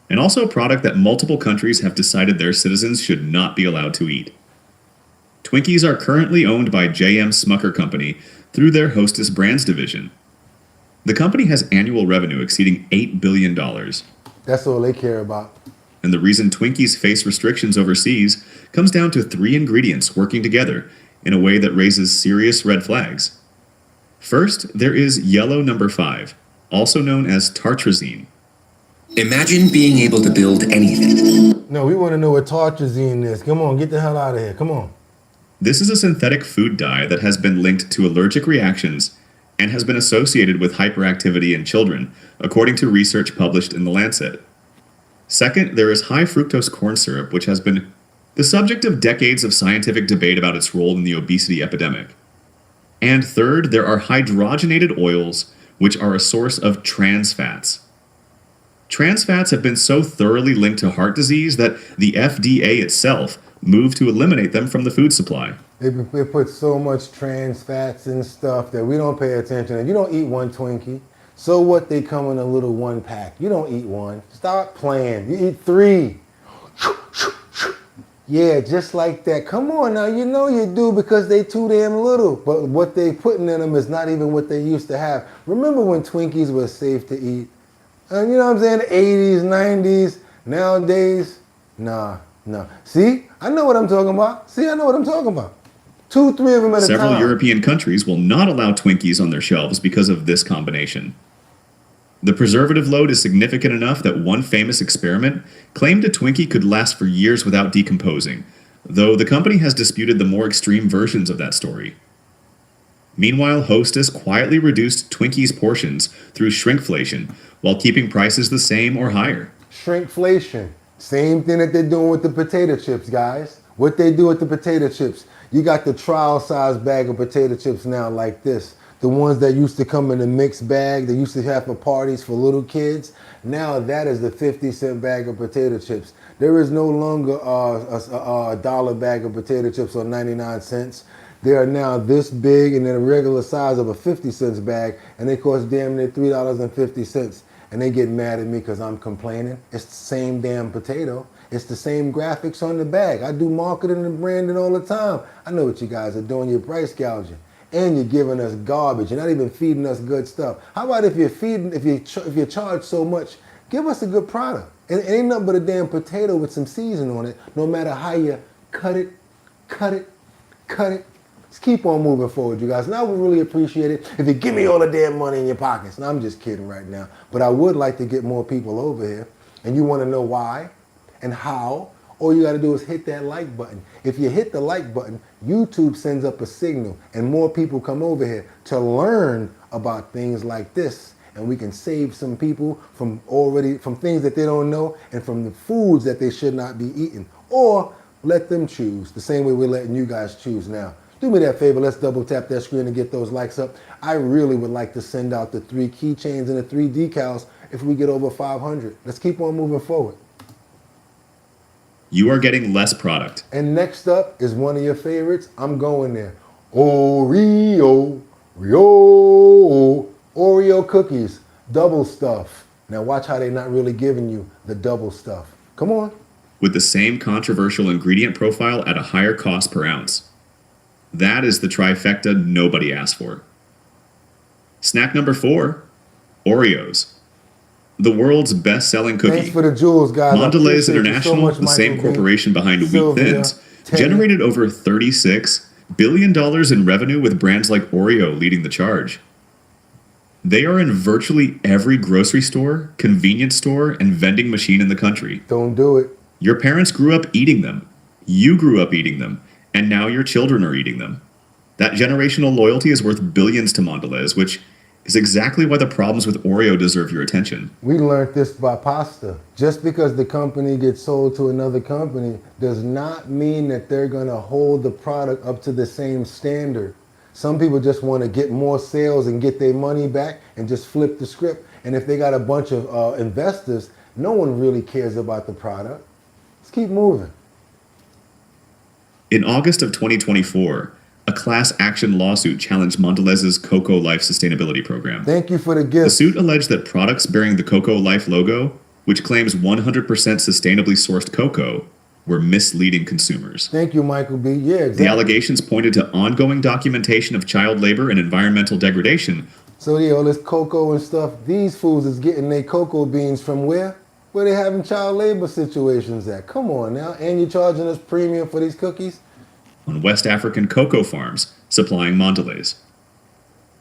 Speaker 24: And also a product that multiple countries have decided their citizens should not be allowed to eat. Twinkies are currently owned by J.M. Smucker Company through their Hostess Brands division. The company has annual revenue exceeding $8 billion.
Speaker 1: That's all they care about.
Speaker 24: And the reason Twinkies face restrictions overseas comes down to 3 ingredients working together in a way that raises serious red flags. First, there is yellow number 5, also known as tartrazine.
Speaker 8: Imagine being able to build anything.
Speaker 1: No, we want to know what tartrazine is. Come on, get the hell out of here. Come on.
Speaker 24: This is a synthetic food dye that has been linked to allergic reactions and has been associated with hyperactivity in children, according to research published in The Lancet. Second, there is high fructose corn syrup, which has been the subject of decades of scientific debate about its role in the obesity epidemic. And third, there are hydrogenated oils, which are a source of trans fats. Trans fats have been so thoroughly linked to heart disease that the FDA itself moved to eliminate them from the food supply.
Speaker 1: They put so much trans fats and stuff that we don't pay attention. And you don't eat one Twinkie. So what? They come in a little 1-pack. You don't eat one. Stop playing. You eat 3. Yeah, just like that. Come on now. You know you do because they too damn little. But what they putting in them is not even what they used to have. Remember when Twinkies were safe to eat? And you know what I'm saying? The 80s, 90s. Nowadays, nah. See? I know what I'm talking about. I know what I'm talking about. 2, 3 of them at a time.
Speaker 24: Several European countries will not allow Twinkies on their shelves because of this combination. The preservative load is significant enough that one famous experiment claimed a Twinkie could last for years without decomposing, though the company has disputed the more extreme versions of that story. Meanwhile, Hostess quietly reduced Twinkies' portions through shrinkflation while keeping prices the same or higher.
Speaker 1: Shrinkflation. Same thing that they're doing with the potato chips, guys. What they do with the potato chips. You got the trial size bag of potato chips now like this. The ones that used to come in a mixed bag, they used to have for parties for little kids. Now that is the 50-cent bag of potato chips. There is no longer a dollar bag of potato chips or 99 cents. They are now this big and then a regular size of a 50-cent bag, and they cost damn near $3.50. And they get mad at me because I'm complaining. It's the same damn potato. It's the same graphics on the bag. I do marketing and branding all the time. I know what you guys are doing. You're price gouging. And you're giving us garbage. You're not even feeding us good stuff. How about if you charge so much, give us a good product. And it ain't nothing but a damn potato with some seasoning on it, no matter how you cut it. Let's keep on moving forward, you guys. And I would really appreciate it if you give me all the damn money in your pockets. And I'm just kidding right now. But I would like to get more people over here. And you want to know why and how, all you got to do is hit that like button. If you hit the like button, YouTube sends up a signal and more people come over here to learn about things like this. And we can save some people from things that they don't know and from the foods that they should not be eating. Or let them choose the same way we're letting you guys choose now. Do me that favor, let's double tap that screen and get those likes up. I really would like to send out the 3 keychains and the 3 decals if we get over 500. Let's keep on moving forward.
Speaker 24: You are getting less product.
Speaker 1: And next up is one of your favorites. I'm going there. Oreo cookies, double stuff. Now watch how they're not really giving you the double stuff. Come on.
Speaker 24: With the same controversial ingredient profile at a higher cost per ounce. That is the trifecta nobody asked for. Snack number 4, Oreos. The world's best-selling cookie.
Speaker 1: Thanks for the jewels, guys.
Speaker 24: Mondelez International, the same corporation behind Wheat Thins, generated over $36 billion in revenue with brands like Oreo leading the charge. They are in virtually every grocery store, convenience store, and vending machine in the country.
Speaker 1: Don't do it.
Speaker 24: Your parents grew up eating them. You grew up eating them. And now your children are eating them. That generational loyalty is worth billions to Mondelez, which is exactly why the problems with Oreo deserve your attention.
Speaker 1: We learned this by pasta. Just because the company gets sold to another company does not mean that they're going to hold the product up to the same standard. Some people just want to get more sales and get their money back and just flip the script. And if they got a bunch of investors, no one really cares about the product. Let's keep moving.
Speaker 24: In August of 2024, a class action lawsuit challenged Mondelez's Cocoa Life sustainability program.
Speaker 1: Thank you for the gift.
Speaker 24: The suit alleged that products bearing the Cocoa Life logo, which claims 100% sustainably sourced cocoa, were misleading consumers.
Speaker 1: Thank you, Michael B. Yeah, exactly.
Speaker 24: The allegations pointed to ongoing documentation of child labor and environmental degradation.
Speaker 1: So yeah, all this cocoa and stuff, these fools is getting their cocoa beans from where? Where they having child labor situations at? Come on now. And you're charging us premium for these cookies?
Speaker 24: On West African cocoa farms supplying Mondelez.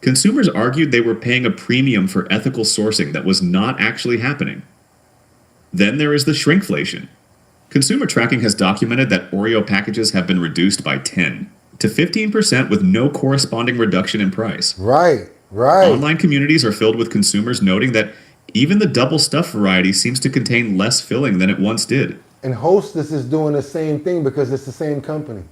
Speaker 24: Consumers argued they were paying a premium for ethical sourcing that was not actually happening. Then there is the shrinkflation. Consumer tracking has documented that Oreo packages have been reduced by 10 to 15% with no corresponding reduction in price.
Speaker 1: Right.
Speaker 24: Online communities are filled with consumers noting that even the double stuff variety seems to contain less filling than it once did.
Speaker 1: And Hostess is doing the same thing because it's the same company.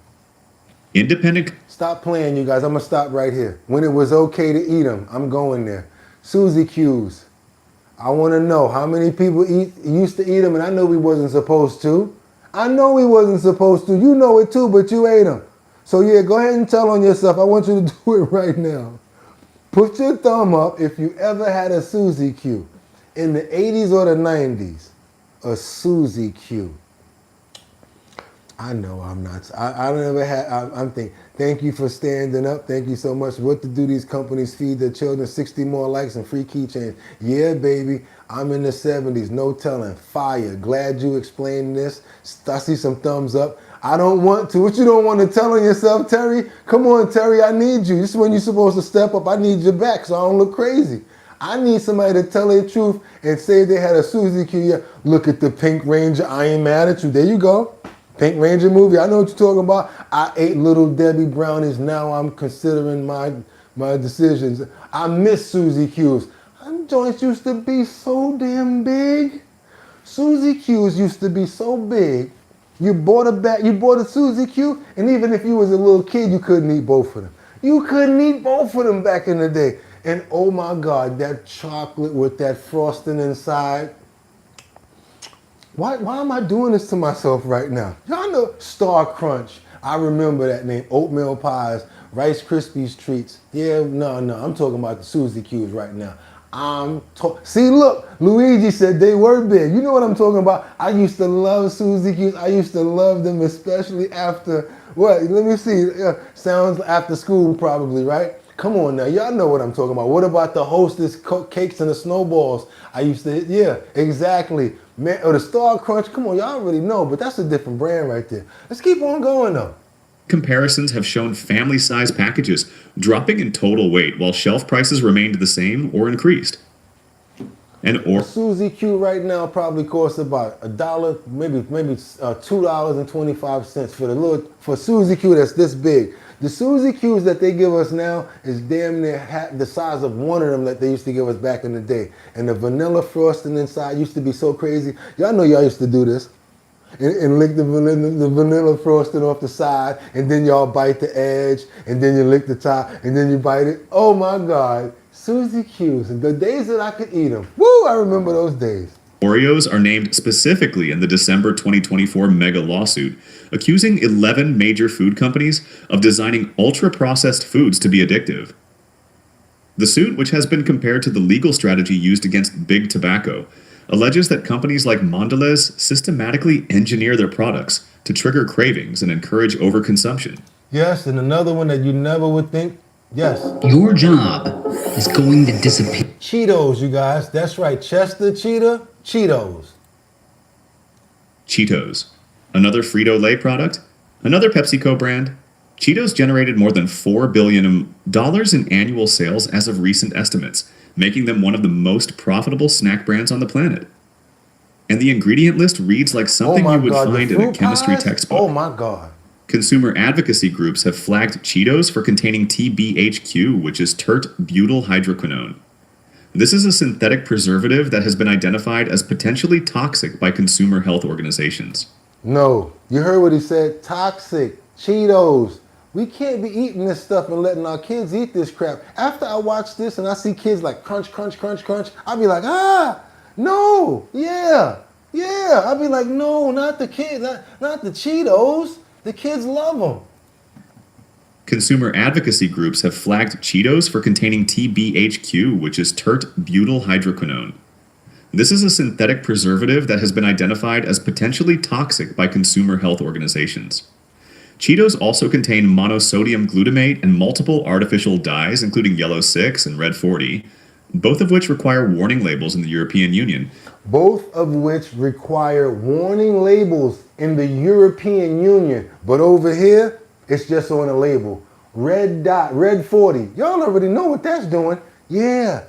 Speaker 24: Independent.
Speaker 1: Stop playing, you guys. I'm going to stop right here. When it was okay to eat them, I'm going there. Susie Q's. I want to know how many people used to eat them, and I know we wasn't supposed to. I know we wasn't supposed to. You know it too, but you ate them. So yeah, go ahead and tell on yourself. I want you to do it right now. Put your thumb up if you ever had a Susie Q. In the 80s or the 90s, a Susie Q. I know I'm not. I never had. I'm thinking. Thank you for standing up. Thank you so much. What to do? These companies feed their children 60 more likes and free keychains. Yeah, baby. I'm in the 70s. No telling. Fire. Glad you explained this. I see some thumbs up. I don't want to. What you don't want to tell on yourself, Terry? Come on, Terry. I need you. This is when you're supposed to step up. I need your back so I don't look crazy. I need somebody to tell their truth and say they had a Susie Q. Yeah. Look at the Pink Ranger. I ain't mad at you. There you go. Pink Ranger movie, I know what you're talking about. I ate Little Debbie brownies, now I'm considering my decisions. I miss Susie Q's. Them joints used to be so damn big. Suzy Q's used to be so big, you bought a Suzy Q, and even if you was a little kid, you couldn't eat both of them. You couldn't eat both of them back in the day. And oh my God, that chocolate with that frosting inside. Why am I doing this to myself right now? Y'all know Star Crunch. I remember that name. Oatmeal pies, Rice Krispies treats. Yeah, no, I'm talking about the Suzy Q's right now. See, look, Luigi said they were big. You know what I'm talking about? I used to love Suzy Q's. I used to love them, especially after, what? Let me see. Sounds after school probably, right? Come on now, y'all know what I'm talking about. What about the Hostess cakes and the snowballs? I used to, yeah, exactly. Man, or the Star Crunch, come on, y'all already know, but that's a different brand right there. Let's keep on going though.
Speaker 24: Comparisons have shown family-size packages dropping in total weight while shelf prices remained the same or increased.
Speaker 1: A Suzy Q right now probably costs about $1, maybe $2.25 for Suzy Q that's this big. The Suzy Q's that they give us now is damn near the size of one of them that they used to give us back in the day. And the vanilla frosting inside used to be so crazy. Y'all know y'all used to do this. And lick the vanilla frosting off the side, and then y'all bite the edge, and then you lick the top, and then you bite it. Oh my God, Suzy Q's, and the days that I could eat them. Woo, I remember those days.
Speaker 24: Oreos are named specifically in the December 2024 mega lawsuit, accusing 11 major food companies of designing ultra-processed foods to be addictive. The suit, which has been compared to the legal strategy used against big tobacco, alleges that companies like Mondelez systematically engineer their products to trigger cravings and encourage overconsumption.
Speaker 1: Yes, and another one that you never would think, yes.
Speaker 8: Your job is going to disappear.
Speaker 1: Cheetos, you guys. That's right. Chester Cheetah, Cheetos.
Speaker 24: Cheetos, another Frito-Lay product, another PepsiCo brand. Cheetos generated more than $4 billion in annual sales as of recent estimates, making them one of the most profitable snack brands on the planet. And the ingredient list reads like something you would find in a chemistry textbook.
Speaker 1: Oh my God.
Speaker 24: Consumer advocacy groups have flagged Cheetos for containing TBHQ, which is tert-butyl hydroquinone. This is a synthetic preservative that has been identified as potentially toxic by consumer health organizations.
Speaker 1: No, you heard what he said, toxic, Cheetos. We can't be eating this stuff and letting our kids eat this crap. After I watch this and I see kids like crunch, crunch, crunch, crunch, I'll be like, no, yeah. I'll be like, no, not the kids, not the Cheetos. The kids love them.
Speaker 24: Consumer advocacy groups have flagged Cheetos for containing TBHQ, which is tert-butyl hydroquinone. This is a synthetic preservative that has been identified as potentially toxic by consumer health organizations. Cheetos also contain monosodium glutamate and multiple artificial dyes, including yellow 6 and red 40, both of which require warning labels in the European Union.
Speaker 1: Both of which require warning labels in the European Union. But over here, it's just on a label. Red dot, red 40. Y'all already know what that's doing. Yeah.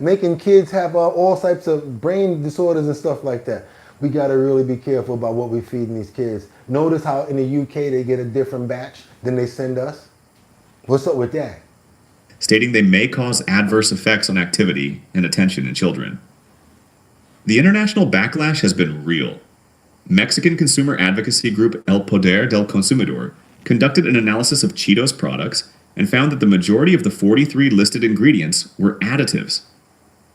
Speaker 1: Making kids have all types of brain disorders and stuff like that. We got to really be careful about what we're feeding these kids. Notice how in the UK they get a different batch than they send us? What's up with that?
Speaker 24: Stating they may cause adverse effects on activity and attention in children. The international backlash has been real. Mexican consumer advocacy group El Poder del Consumidor conducted an analysis of Cheetos products and found that the majority of the 43 listed ingredients were additives.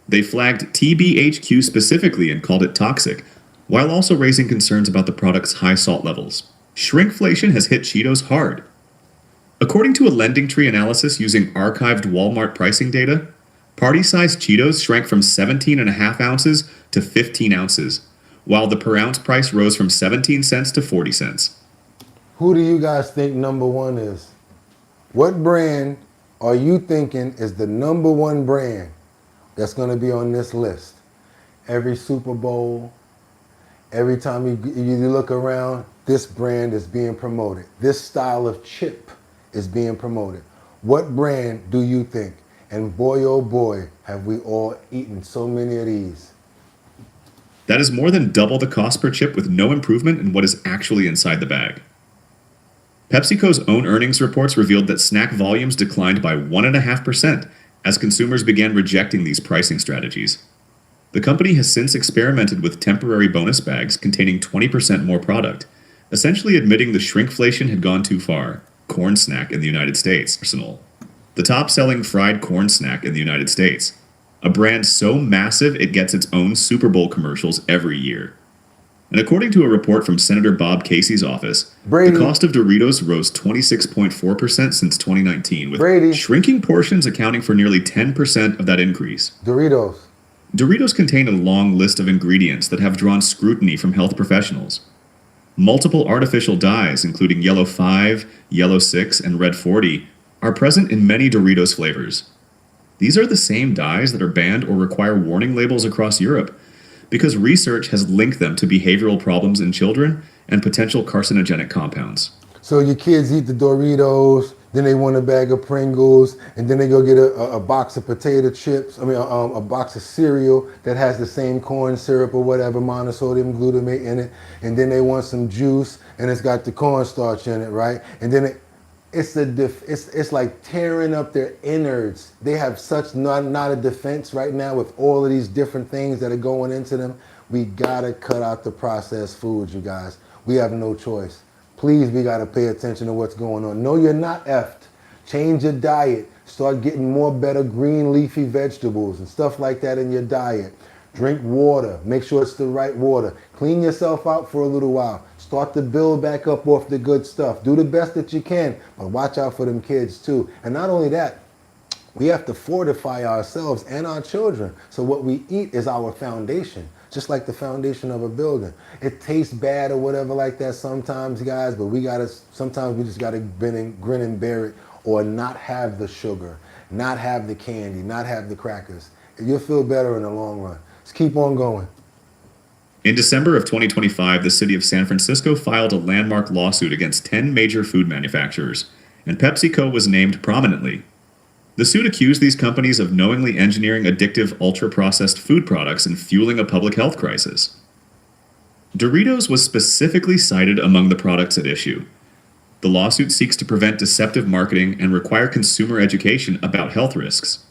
Speaker 24: They flagged TBHQ specifically and called it toxic, while also raising concerns about the product's high salt levels. Shrinkflation has hit Cheetos hard. According to a lending tree analysis using archived Walmart pricing data, party-sized Cheetos shrank from 17.5 ounces to 15 ounces, while the per ounce price rose from 17 cents to 40 cents.
Speaker 1: Who do you guys think number one is? What brand are you thinking is the number one brand that's going to be on this list? Every Super Bowl, every time you look around, this brand is being promoted. This style of chip is being promoted. What brand do you think? And boy, oh boy, have we all eaten so many of these.
Speaker 24: That is more than double the cost per chip with no improvement in what is actually inside the bag. PepsiCo's own earnings reports revealed that snack volumes declined by 1.5% as consumers began rejecting these pricing strategies. The company has since experimented with temporary bonus bags containing 20% more product, essentially admitting the shrinkflation had gone too far. Corn snack in the United States. Arsenal. The top-selling fried corn snack in the United States. A brand so massive it gets its own Super Bowl commercials every year. And according to a report from Senator Bob Casey's office, the cost of Doritos rose 26.4% since 2019, with shrinking portions accounting for nearly 10% of that increase. Doritos contain a long list of ingredients that have drawn scrutiny from health professionals. Multiple artificial dyes, including Yellow 5, Yellow 6, and Red 40, are present in many Doritos flavors. These are the same dyes that are banned or require warning labels across Europe, because research has linked them to behavioral problems in children and potential carcinogenic compounds.
Speaker 1: So your kids eat the Doritos, then they want a bag of Pringles, and then they go get a box of potato chips, a box of cereal that has the same corn syrup or whatever, monosodium glutamate in it, and then they want some juice, and it's got the cornstarch in it, right? And then it's like tearing up their innards. They have such not a defense right now with all of these different things that are going into them. We gotta cut out the processed foods, you guys. We have no choice. Please, we gotta pay attention to what's going on. No, you're not effed. Change your diet. Start getting more better green leafy vegetables and stuff like that in your diet. Drink water. Make sure it's the right water. Clean yourself out for a little while. Start to build back up off the good stuff. Do the best that you can, but watch out for them kids too. And not only that, we have to fortify ourselves and our children. So what we eat is our foundation, just like the foundation of a building. It tastes bad or whatever like that sometimes, guys, but sometimes we just gotta grin and bear it, or not have the sugar, not have the candy, not have the crackers. You'll feel better in the long run. Let's keep on going.
Speaker 24: In December of 2025, the city of San Francisco filed a landmark lawsuit against 10 major food manufacturers, and PepsiCo was named prominently. The suit accused these companies of knowingly engineering addictive ultra-processed food products and fueling a public health crisis. Doritos was specifically cited among the products at issue. The lawsuit seeks to prevent deceptive marketing and require consumer education about health risks.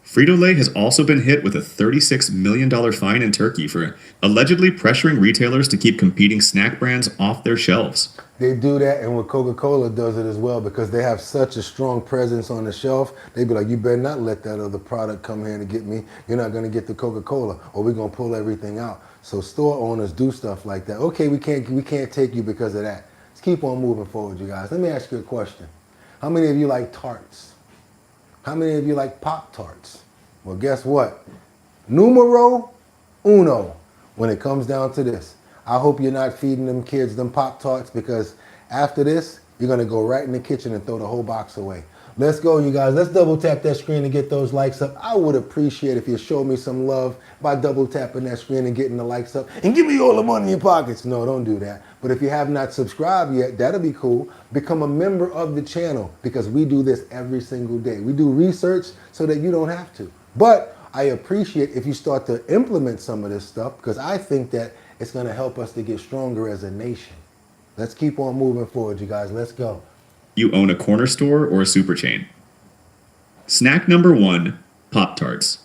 Speaker 24: Frito-Lay has also been hit with a $36 million fine in Turkey for allegedly pressuring retailers to keep competing snack brands off their shelves.
Speaker 1: They do that, and what Coca-Cola does it as well, because they have such a strong presence on the shelf. They be like, you better not let that other product come here to get me. You're not going to get the Coca-Cola, or we're going to pull everything out. So store owners do stuff like that. Okay, we can't take you because of that. Let's keep on moving forward, you guys. Let me ask you a question. How many of you like tarts? How many of you like Pop-Tarts? Well, guess what? Numero uno when it comes down to this. I hope you're not feeding them kids them Pop-Tarts, because after this, you're going to go right in the kitchen and throw the whole box away. Let's go, you guys. Let's double tap that screen and get those likes up. I would appreciate if you show me some love by double tapping that screen and getting the likes up. And give me all the money in your pockets. No, don't do that. But if you have not subscribed yet, that'll be cool. Become a member of the channel, because we do this every single day. We do research so that you don't have to. But I appreciate if you start to implement some of this stuff, because I think that it's going to help us to get stronger as a nation. Let's keep on moving forward, you guys. Let's go.
Speaker 24: You own a corner store or a super chain. Snack number 1, Pop-Tarts.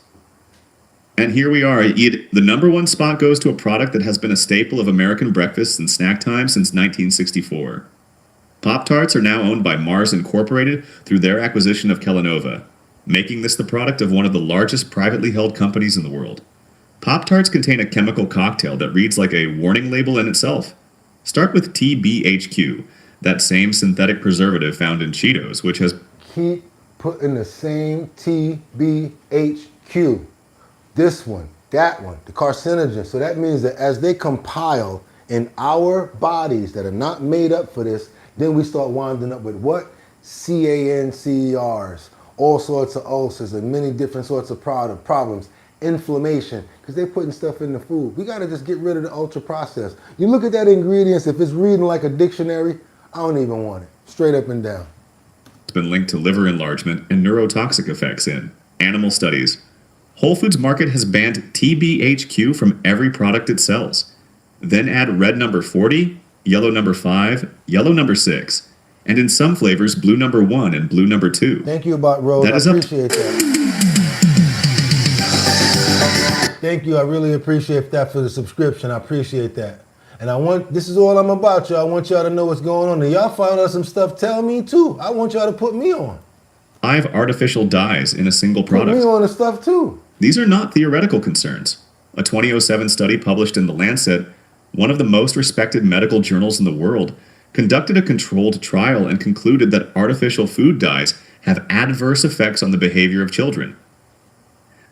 Speaker 24: And here we are. The number 1 spot goes to a product that has been a staple of American breakfasts and snack time since 1964. Pop-Tarts are now owned by Mars Incorporated through their acquisition of Kellanova, making this the product of one of the largest privately held companies in the world. Pop-Tarts contain a chemical cocktail that reads like a warning label in itself. Start with TBHQ, that same synthetic preservative found in Cheetos, which has...
Speaker 1: Keep putting the same TBHQ. This one, that one, the carcinogen. So that means that as they compile in our bodies that are not made up for this, then we start winding up with what? CANCERs. All sorts of ulcers and many different sorts of problems, inflammation, because they're putting stuff in the food. We got to just get rid of the ultra processed. You look at that ingredients, if it's reading like a dictionary, I don't even want it. Straight up and down.
Speaker 24: It's been linked to liver enlargement and neurotoxic effects in animal studies. Whole Foods Market has banned TBHQ from every product it sells. Then add red number 40, yellow number 5, yellow number 6. And in some flavors, blue number 1 and blue number 2.
Speaker 1: Thank you, Rose. I appreciate that. Thank you. I really appreciate that for the subscription. I appreciate that. And this is all I'm about, y'all. I want y'all to know what's going on. And y'all find out some stuff, tell me too. I want y'all to put me on.
Speaker 24: 5 artificial dyes in a single product.
Speaker 1: Put me on the stuff too.
Speaker 24: These are not theoretical concerns. A 2007 study published in The Lancet, one of the most respected medical journals in the world, conducted a controlled trial and concluded that artificial food dyes have adverse effects on the behavior of children.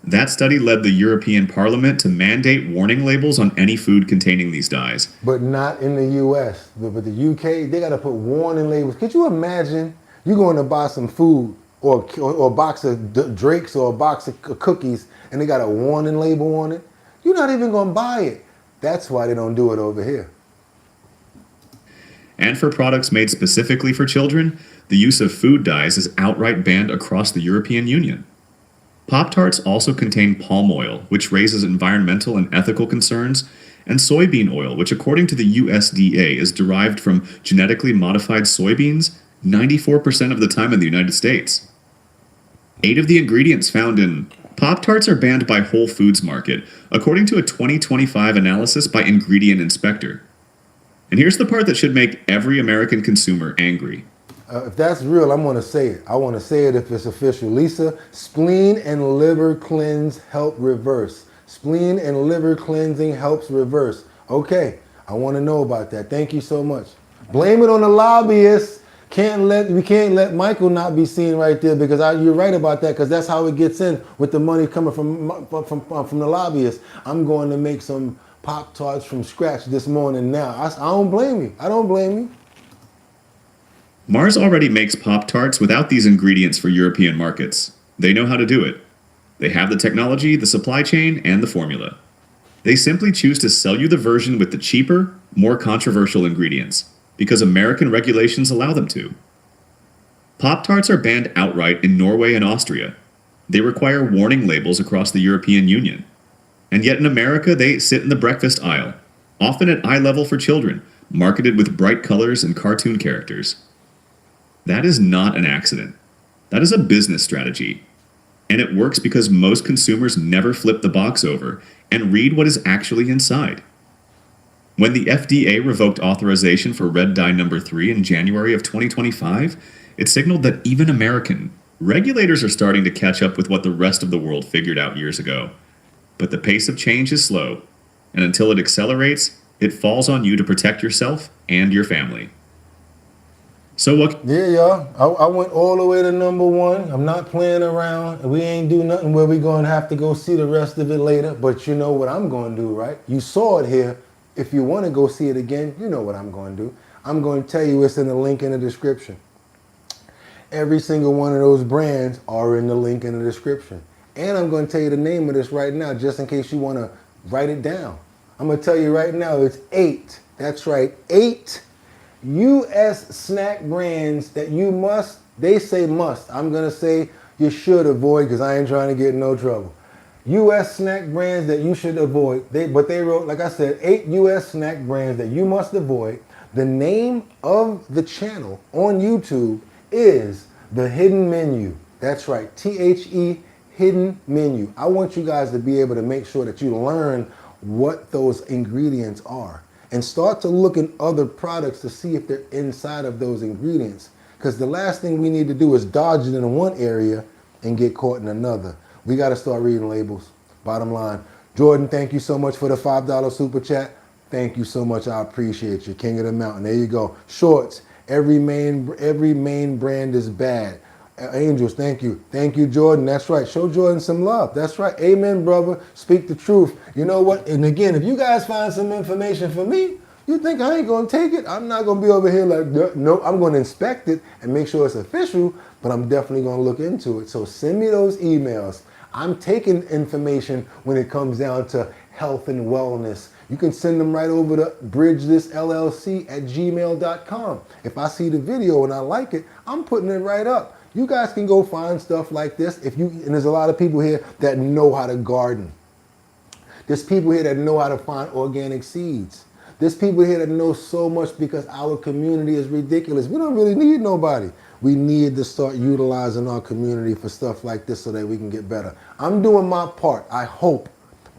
Speaker 24: That study led the European Parliament to mandate warning labels on any food containing these dyes.
Speaker 1: But not in the US. But the UK, they got to put warning labels. Could you imagine you going to buy some food or a box of Drakes or a box of cookies and they got a warning label on it? You're not even going to buy it. That's why they don't do it over here.
Speaker 24: And for products made specifically for children, the use of food dyes is outright banned across the European Union. Pop-Tarts also contain palm oil, which raises environmental and ethical concerns, and soybean oil, which according to the USDA is derived from genetically modified soybeans 94% of the time in the United States. 8 of the ingredients found in Pop-Tarts are banned by Whole Foods Market, according to a 2025 analysis by Ingredient Inspector. And here's the part that should make every American consumer angry.
Speaker 1: If that's real, I'm going to say it. I want to say it if it's official. Lisa, spleen and liver cleanse help reverse. Spleen and liver cleansing helps reverse. Okay, I want to know about that. Thank you so much. Blame it on the lobbyists. We can't let Michael not be seen right there because you're right about that because that's how it gets in with the money coming from the lobbyists. I'm going to make some Pop-Tarts from scratch this morning now. I don't blame you. I don't blame you.
Speaker 24: Mars already makes Pop-Tarts without these ingredients for European markets. They know how to do it. They have the technology, the supply chain, and the formula. They simply choose to sell you the version with the cheaper, more controversial ingredients, because American regulations allow them to. Pop-Tarts are banned outright in Norway and Austria. They require warning labels across the European Union. And yet in America, they sit in the breakfast aisle, often at eye level for children, marketed with bright colors and cartoon characters. That is not an accident. That is a business strategy. And it works because most consumers never flip the box over and read what is actually inside. When the FDA revoked authorization for red dye number 3 in January of 2025, it signaled that even American regulators are starting to catch up with what the rest of the world figured out years ago. But the pace of change is slow, and until it accelerates, it falls on you to protect yourself and your family. So what?
Speaker 1: Yeah, y'all. I went all the way to number 1. I'm not playing around. We ain't do nothing where we're going to have to go see the rest of it later. But you know what I'm going to do, right? You saw it here. If you want to go see it again, you know what I'm going to do. I'm going to tell you it's in the link in the description. Every single one of those brands are in the link in the description. And I'm going to tell you the name of this right now, just in case you want to write it down. I'm going to tell you right now, it's 8. That's right, 8 U.S. snack brands that you must, they say must. I'm going to say you should avoid because I ain't trying to get in no trouble. U.S. snack brands that you should avoid. But they wrote, like I said, 8 U.S. snack brands that you must avoid. The name of the channel on YouTube is The Hidden Menu. That's right, T-H-E, Hidden Menu. I want you guys to be able to make sure that you learn what those ingredients are and start to look in other products to see if they're inside of those ingredients. Because the last thing we need to do is dodge it in one area and get caught in another. We got to start reading labels. Bottom line. Jordan, thank you so much for the $5 super chat. Thank you so much. I appreciate you. King of the Mountain. There you go. Shorts. Every main brand is bad. Angels, thank you. Thank you, Jordan. That's right. Show Jordan some love. That's right. Amen, brother. Speak the truth. You know what? And again, if you guys find some information for me, you think I ain't going to take it? I'm not going to be over here like, no, I'm going to inspect it and make sure it's official, but I'm definitely going to look into it. So send me those emails. I'm taking information when it comes down to health and wellness. You can send them right over to bridgethisllc@gmail.com. If I see the video and I like it, I'm putting it right up. You guys can go find stuff like this. And there's a lot of people here that know how to garden. There's people here that know how to find organic seeds. There's people here that know so much because our community is ridiculous. We don't really need nobody. We need to start utilizing our community for stuff like this so that we can get better. I'm doing my part, I hope.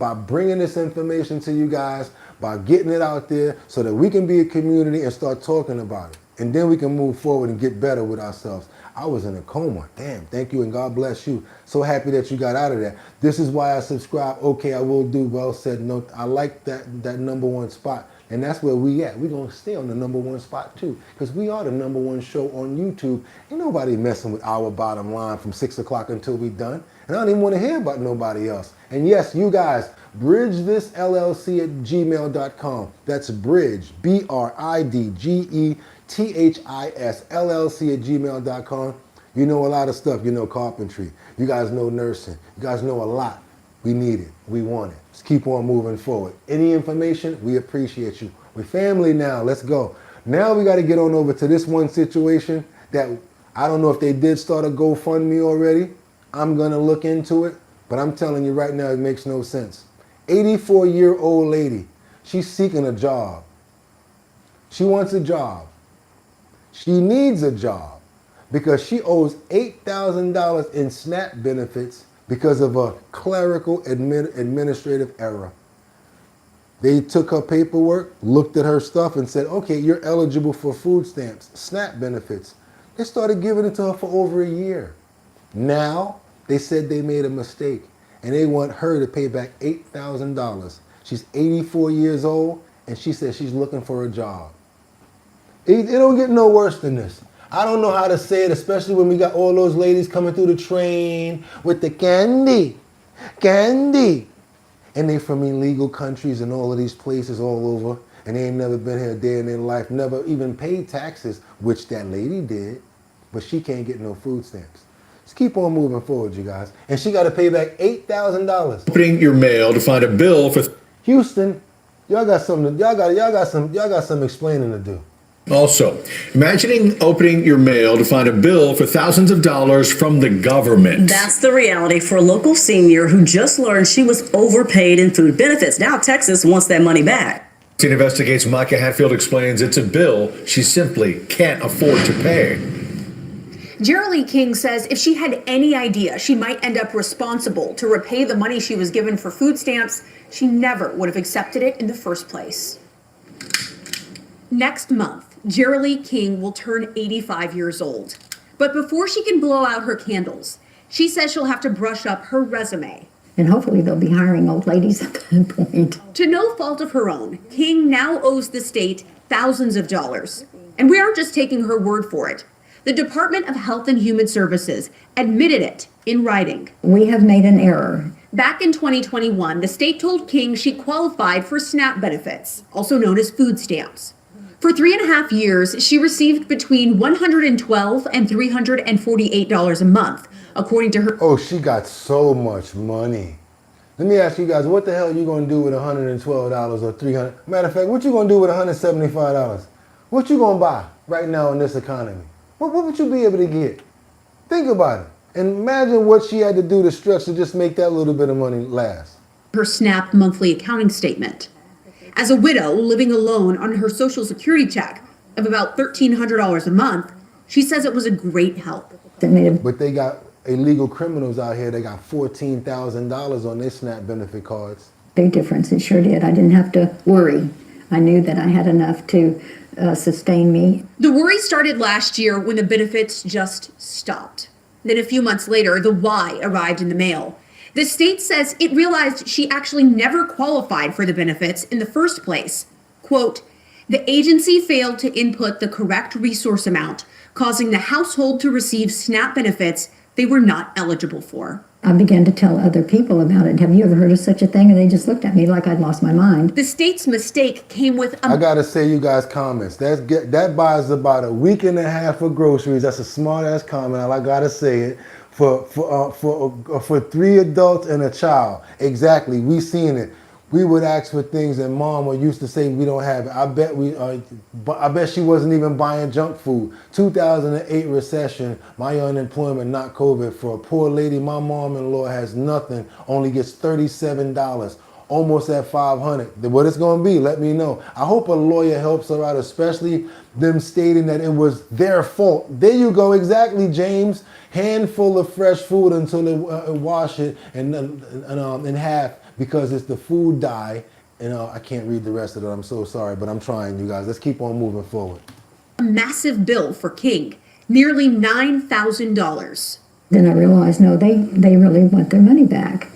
Speaker 1: by bringing this information to you guys, by getting it out there so that we can be a community and start talking about it. And then we can move forward and get better with ourselves. I was in a coma. Damn, thank you and God bless you. So happy that you got out of that. This is why I subscribe. Okay, I will do. Well said. No, I like that #1 spot. And that's where we at. We're going to stay on the #1 spot too. Because we are the #1 show on YouTube. Ain't nobody messing with our bottom line from 6 o'clock until we done. And I don't even want to hear about nobody else. And yes, you guys, bridgethisllc@gmail.com. That's bridge, bridgethisllc@gmail.com. You know a lot of stuff. You know carpentry. You guys know nursing. You guys know a lot. We need it. We want it. Let's keep on moving forward. Any information, we appreciate you. We're family now. Let's go. Now we got to get on over to this one situation that I don't know if they did start a GoFundMe already. I'm going to look into it. But I'm telling you right now, it makes no sense. 84-year-old lady. She's seeking a job. She wants a job. She needs a job because she owes $8,000 in SNAP benefits because of a clerical administrative error. They took her paperwork, looked at her stuff and said, okay, you're eligible for food stamps, SNAP benefits. They started giving it to her for over a year. Now, they said they made a mistake and they want her to pay back $8,000. She's 84 years old and she says she's looking for a job. It don't get no worse than this. I don't know how to say it, especially when we got all those ladies coming through the train with the candy. And they from illegal countries and all of these places all over. And they ain't never been here a day in their life, never even paid taxes, which that lady did. But she can't get no food stamps. Let's keep on moving forward, you guys. And she got to pay back $8,000.
Speaker 9: Opening your mail to find a bill for
Speaker 1: Houston. Y'all got some explaining to do.
Speaker 9: Also, imagining opening your mail to find a bill for thousands of dollars from the government.
Speaker 10: That's the reality for a local senior who just learned she was overpaid in food benefits. Now Texas wants that money back.
Speaker 9: It investigates. Micah Hatfield explains it's a bill she simply can't afford to pay.
Speaker 18: Jerry King says if she had any idea she might end up responsible to repay the money she was given for food stamps, she never would have accepted it in the first place. Next month, Jerry King will turn 85 years old. But before she can blow out her candles, she says she'll have to brush up her resume.
Speaker 11: And hopefully they'll be hiring old ladies at that point.
Speaker 18: To no fault of her own, King now owes the state thousands of dollars. And we aren't just taking her word for it. The Department of Health and Human Services admitted it in writing.
Speaker 11: We have made an error.
Speaker 18: Back in 2021, the state told King she qualified for SNAP benefits, also known as food stamps. For 3.5 years, she received between $112 and $348 a month, according to her.
Speaker 1: Oh, she got so much money. Let me ask you guys, what the hell are you going to do with $112 or $300? Matter of fact, what you going to do with $175? What you going to buy right now in this economy? What would you be able to get? Think about it. And imagine what she had to do to stretch to just make that little bit of money last.
Speaker 18: Her SNAP monthly accounting statement. As a widow living alone on her Social Security check of about $1,300 a month, she says it was a great help.
Speaker 1: But they got illegal criminals out here. They got $14,000 on their SNAP benefit cards.
Speaker 11: Big difference, it sure did. I didn't have to worry. I knew that I had enough to sustain me.
Speaker 18: The worry started last year when the benefits just stopped. Then a few months later, the Y arrived in the mail. The state says it realized she actually never qualified for the benefits in the first place. Quote, the agency failed to input the correct resource amount, causing the household to receive SNAP benefits they were not eligible for.
Speaker 11: I began to tell other people about it. Have you ever heard of such a thing? And they just looked at me like I'd lost my mind.
Speaker 18: The state's mistake came with
Speaker 1: I gotta say, you guys' comments. That buys about a week and a half of groceries. That's a smart ass comment. I gotta say it. For 3 adults and a child. Exactly, we seen it. We would ask for things and mom used to say we don't have it. I bet she wasn't even buying junk food. 2008 recession, my unemployment, not COVID. For a poor lady, my mom-in-law has nothing, only gets $37. almost at 500. What it's going to be, let me know. I hope a lawyer helps her out, especially them stating that it was their fault. There you go, exactly, James. Handful of fresh food until they wash it in half because it's the food dye. And I can't read the rest of it. I'm so sorry, but I'm trying, you guys. Let's keep on moving forward.
Speaker 7: A massive bill for King, nearly $9,000.
Speaker 11: Then I realized, no, they really want their money back.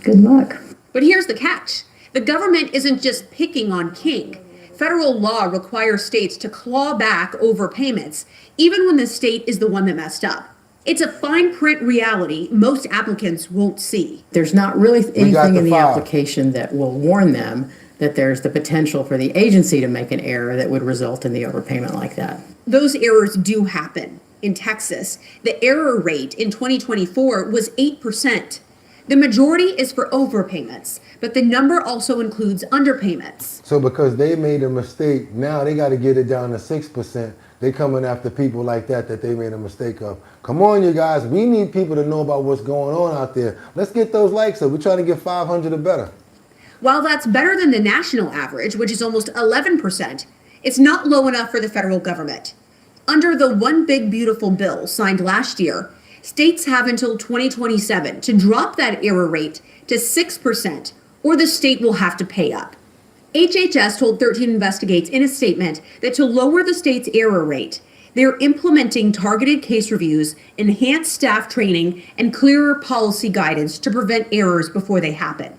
Speaker 11: Good luck.
Speaker 7: But here's the catch. The government isn't just picking on King. Federal law requires states to claw back overpayments, even when the state is the one that messed up. It's a fine print reality most applicants won't see.
Speaker 12: There's not really anything in the application that will warn them that there's the potential for the agency to make an error that would result in the overpayment like that.
Speaker 7: Those errors do happen. In Texas, the error rate in 2024 was 8%. The majority is for overpayments, but the number also includes underpayments.
Speaker 1: So because they made a mistake, now they got to get it down to 6%. They coming after people like that they made a mistake of. Come on, you guys. We need people to know about what's going on out there. Let's get those likes up. We're trying to get 500 or better.
Speaker 7: While that's better than the national average, which is almost 11%, it's not low enough for the federal government. Under the One Big Beautiful Bill signed last year, states have until 2027 to drop that error rate to 6%, or the state will have to pay up. HHS told 13 Investigates in a statement that to lower the state's error rate, they're implementing targeted case reviews, enhanced staff training, and clearer policy guidance to prevent errors before they happen.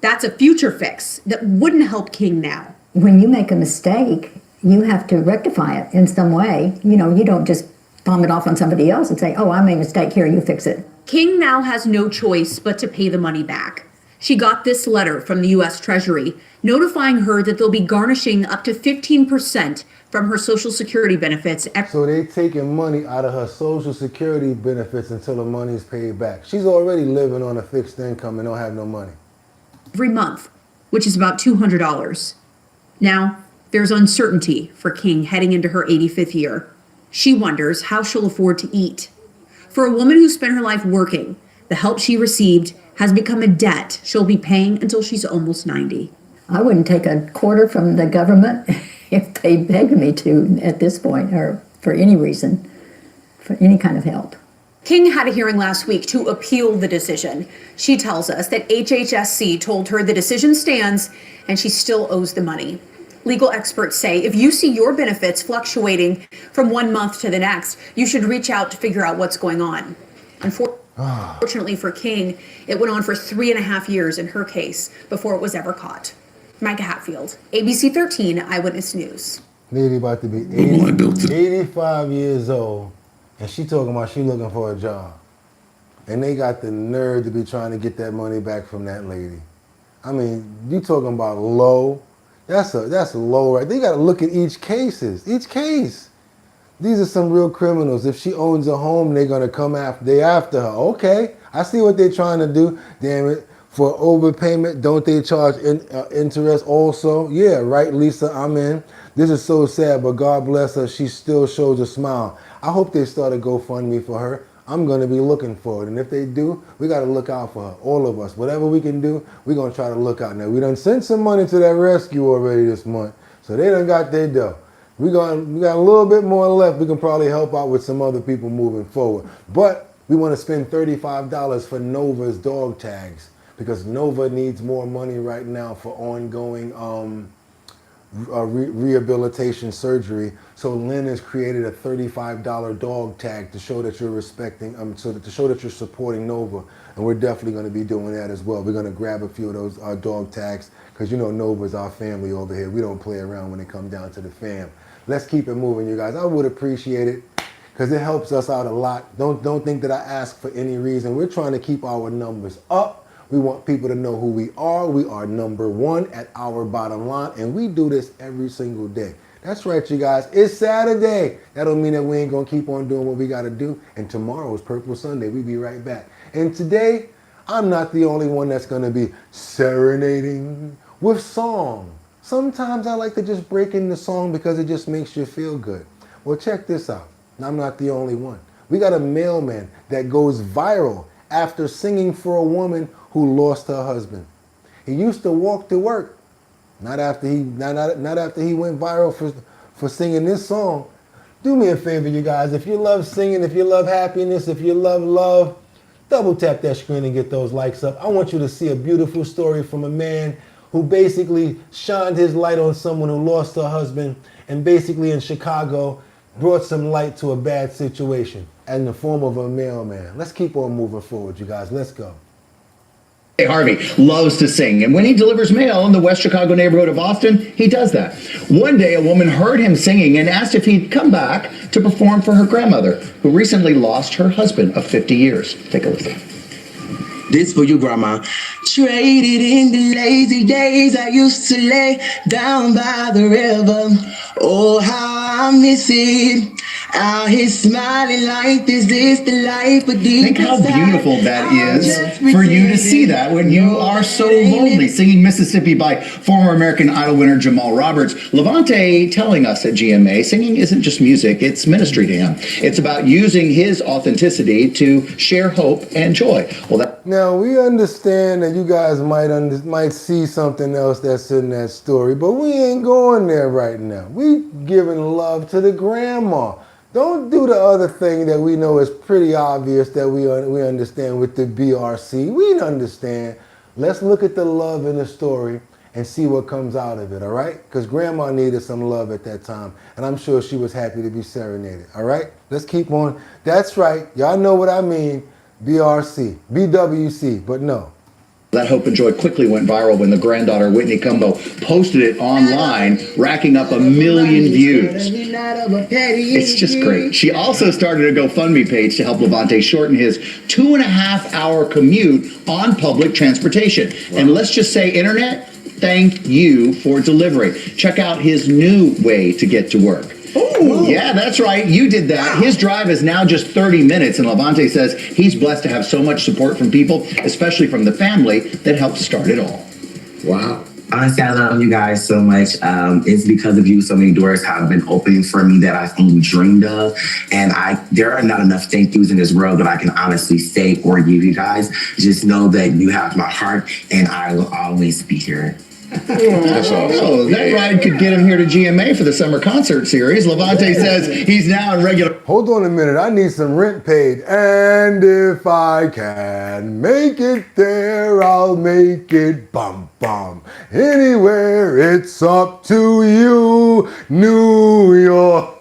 Speaker 7: That's a future fix that wouldn't help King now.
Speaker 11: When you make a mistake, you have to rectify it in some way. You know, you don't just palm it off on somebody else and say, oh, I made a mistake, here, you fix it.
Speaker 7: King now has no choice but to pay the money back. She got this letter from the U.S. Treasury notifying her that they'll be garnishing up to 15% from her Social Security benefits.
Speaker 1: So they taking money out of her Social Security benefits until the money's paid back. She's already living on a fixed income and don't have no money.
Speaker 7: Every month, which is about $200. Now, there's uncertainty for King heading into her 85th year. She wonders how she'll afford to eat. For a woman who spent her life working, the help she received has become a debt she'll be paying until she's almost 90.
Speaker 11: I wouldn't take a quarter from the government if they begged me to at this point, or for any reason, for any kind of help.
Speaker 7: King had a hearing last week to appeal the decision. She tells us that HHSC told her the decision stands and she still owes the money. Legal experts say if you see your benefits fluctuating from one month to the next, you should reach out to figure out what's going on. Unfortunately for King, it went on for 3.5 years in her case before it was ever caught. Micah Hatfield, ABC 13 Eyewitness News.
Speaker 1: Lady about to be 85 years old, and she talking about she looking for a job. And they got the nerve to be trying to get that money back from that lady. I mean, you talking about low. That's low, right? They got to look at each case. These are some real criminals. If she owns a home, they're going to come after her. Okay, I see what they're trying to do. Damn it. For overpayment, don't they charge interest also? Yeah, right, Lisa, I'm in. This is so sad, but God bless her. She still shows a smile. I hope they start a GoFundMe for her. I'm going to be looking for it. And if they do, we got to look out for her, all of us. Whatever we can do, we're going to try to look out. Now, we done sent some money to that rescue already this month, so they done got their dough. We got a little bit more left. We can probably help out with some other people moving forward. But we want to spend $35 for Nova's dog tags because Nova needs more money right now for ongoing rehabilitation surgery. So Lynn has created a $35 dog tag to show that you're respecting, to show that you're supporting Nova. And we're definitely going to be doing that as well. We're going to grab a few of those dog tags because you know Nova's our family over here. We don't play around when it comes down to the fam. Let's keep it moving, you guys. I would appreciate it because it helps us out a lot. Don't think that I ask for any reason. We're trying to keep our numbers up. We want people to know who we are. We are #1 at Our Bottom Line, and we do this every single day. That's right, you guys. It's Saturday. That don't mean that we ain't going to keep on doing what we got to do. And tomorrow is Purple Sunday. We'll be right back. And today, I'm not the only one that's going to be serenading with song. Sometimes I like to just break in the song because it just makes you feel good. Well, check this out. I'm not the only one. We got a mailman that goes viral after singing for a woman who lost her husband. He used to walk to work. Not after he went viral for singing this song. Do me a favor, you guys. If you love singing, if you love happiness, if you love love, double tap that screen and get those likes up. I want you to see a beautiful story from a man who basically shined his light on someone who lost her husband and basically in Chicago brought some light to a bad situation in the form of a mailman. Let's keep on moving forward, you guys. Let's go.
Speaker 3: Harvey loves to sing, and when he delivers mail in the West Chicago neighborhood of Austin, he does that. One day, a woman heard him singing and asked if he'd come back to perform for her grandmother, who recently lost her husband of 50 years. Take a listen.
Speaker 14: This for you, Grandma. Traded in the lazy days I used to lay down by the river. Oh, how I miss it. Out here smiling like this is the life of deep.
Speaker 3: Think how beautiful that is for you to see that when you are so boldly singing Mississippi by former American Idol winner Jamal Roberts. Levante telling us at GMA, singing isn't just music, it's ministry to him. It's about using his authenticity to share hope and joy. Well,
Speaker 1: now we understand that you guys might see something else that's in that story, but we ain't going there right now. We giving love to the grandma. Don't do the other thing that we know is pretty obvious that we understand with the BRC. We understand. Let's look at the love in the story and see what comes out of it, all right? Because grandma needed some love at that time, and I'm sure she was happy to be serenaded, all right? Let's keep on. That's right. Y'all know what I mean. BRC, BWC, but no.
Speaker 3: that hope and joy quickly went viral when the granddaughter, Whitney Cumbo, posted it online, racking up 1 million views. It's just great. She also started a GoFundMe page to help Levante shorten his 2.5-hour commute on public transportation. Wow. And let's just say, internet, thank you for delivering. Check out his new way to get to work. Ooh. Yeah, that's right. You did that. Wow. His drive is now just 30 minutes, and Levante says he's blessed to have so much support from people, especially from the family that helped start it all.
Speaker 15: Wow. Honestly, I love you guys so much. It's because of you so many doors have been opening for me that I've only dreamed of. And there are not enough thank yous in this world that I can honestly say or give you guys. Just know that you have my heart, and I will always be here.
Speaker 3: That's awesome. Oh, that ride could get him here to GMA for the summer concert series. Levante says he's now in regular.
Speaker 1: Hold on a minute. I need some rent paid. And if I can make it there, I'll make it bum bum. Anywhere, it's up to you, New York.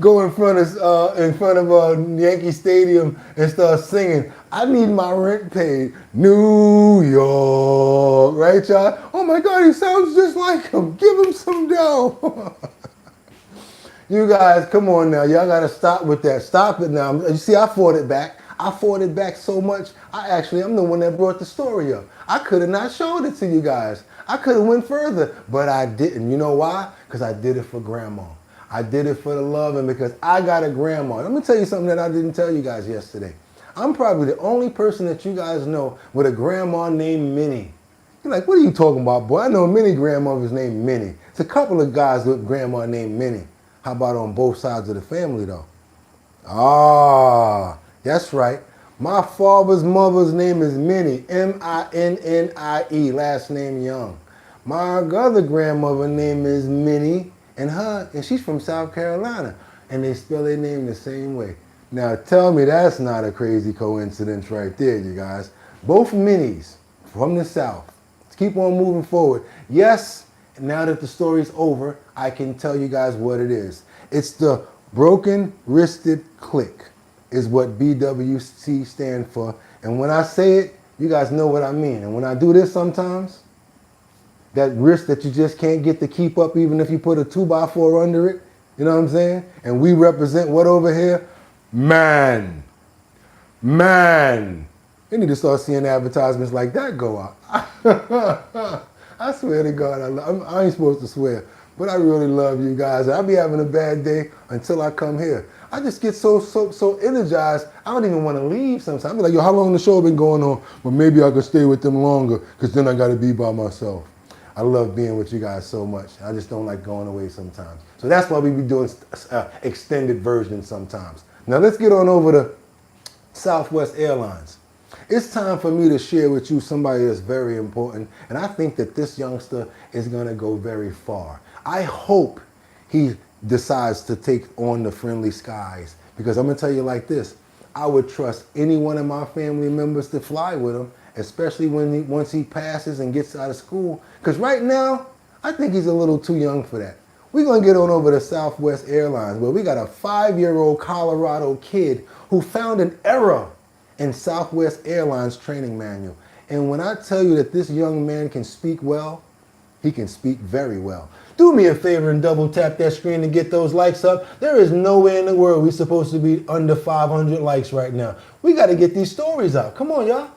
Speaker 1: Go in front of Yankee Stadium and start singing, I need my rent paid, New York, right, y'all? Oh my God, he sounds just like him. Give him some dough. You guys, come on now. Y'all got to stop with that. Stop it now. You see, I fought it back. I fought it back so much. I'm the one that brought the story up. I could have not showed it to you guys. I could have went further, but I didn't. You know why? Because I did it for Grandma. I did it for the love and because I got a grandma. Let me tell you something that I didn't tell you guys yesterday. I'm probably the only person that you guys know with a grandma named Minnie. You're like, what are you talking about, boy? I know many grandmothers named Minnie. It's a couple of guys with grandma named Minnie. How about on both sides of the family, though? Ah, that's right. My father's mother's name is Minnie, M-I-N-N-I-E, last name Young. My other grandmother's name is Minnie. And she's from South Carolina, and they spell their name the same way. Now tell me that's not a crazy coincidence right there, you guys. Both Minnies from the South. Let's keep on moving forward. Yes, now that the story's over, I can tell you guys what it is. It's the Broken Wristed Click is what BWC stand for. And when I say it, you guys know what I mean. And when I do this sometimes, that wrist that you just can't get to keep up even if you put a 2x4 under it. You know what I'm saying? And we represent what over here? Man. Man. They need to start seeing advertisements like that go out. I swear to God, I ain't supposed to swear, but I really love you guys. I'll be having a bad day until I come here. I just get so energized, I don't even want to leave sometimes. I'll be like, yo, how long the show been going on? Well, maybe I could stay with them longer because then I got to be by myself. I love being with you guys so much. I just don't like going away sometimes. So that's why we be doing extended versions sometimes. Now let's get on over to Southwest Airlines. It's time for me to share with you somebody that's very important, and I think that this youngster is going to go very far. I hope he decides to take on the friendly skies, because I'm going to tell you like this. I would trust any one of my family members to fly with him, especially once he passes and gets out of school, because right now, I think he's a little too young for that. We're going to get on over to Southwest Airlines, where we got a 5-year-old Colorado kid who found an error in Southwest Airlines training manual. And when I tell you that this young man can speak well, he can speak very well. Do me a favor and double tap that screen to get those likes up. There is nowhere in the world we're supposed to be under 500 likes right now. We got to get these stories out. Come on, y'all.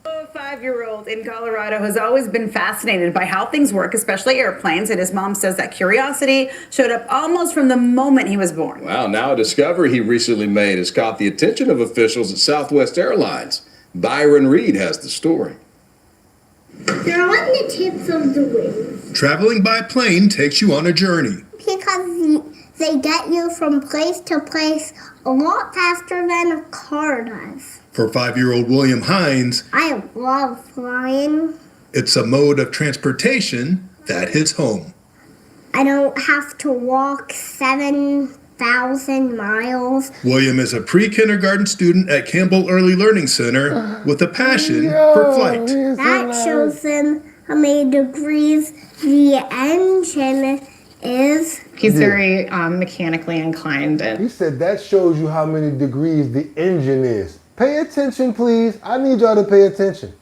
Speaker 6: A 5-year-old in Colorado has always been fascinated by how things work, especially airplanes, and his mom says that curiosity showed up almost from the moment he was born.
Speaker 16: Wow, now a discovery he recently made has caught the attention of officials at Southwest Airlines. Byron Reed has the story.
Speaker 17: They're on the tips of the wings.
Speaker 9: Traveling by plane takes you on a journey.
Speaker 17: Because they get you from place to place a lot faster than a car does.
Speaker 9: For 5-year-old William Hines,
Speaker 17: I love flying.
Speaker 9: it's a mode of transportation that hits home.
Speaker 17: I don't have to walk 7,000 miles.
Speaker 9: William is a pre-kindergarten student at Campbell Early Learning Center with a passion for flight.
Speaker 17: That shows them how many degrees the engine is.
Speaker 18: He's very mechanically inclined.
Speaker 1: He said that shows you how many degrees the engine is. Pay attention, please. I need y'all to pay attention.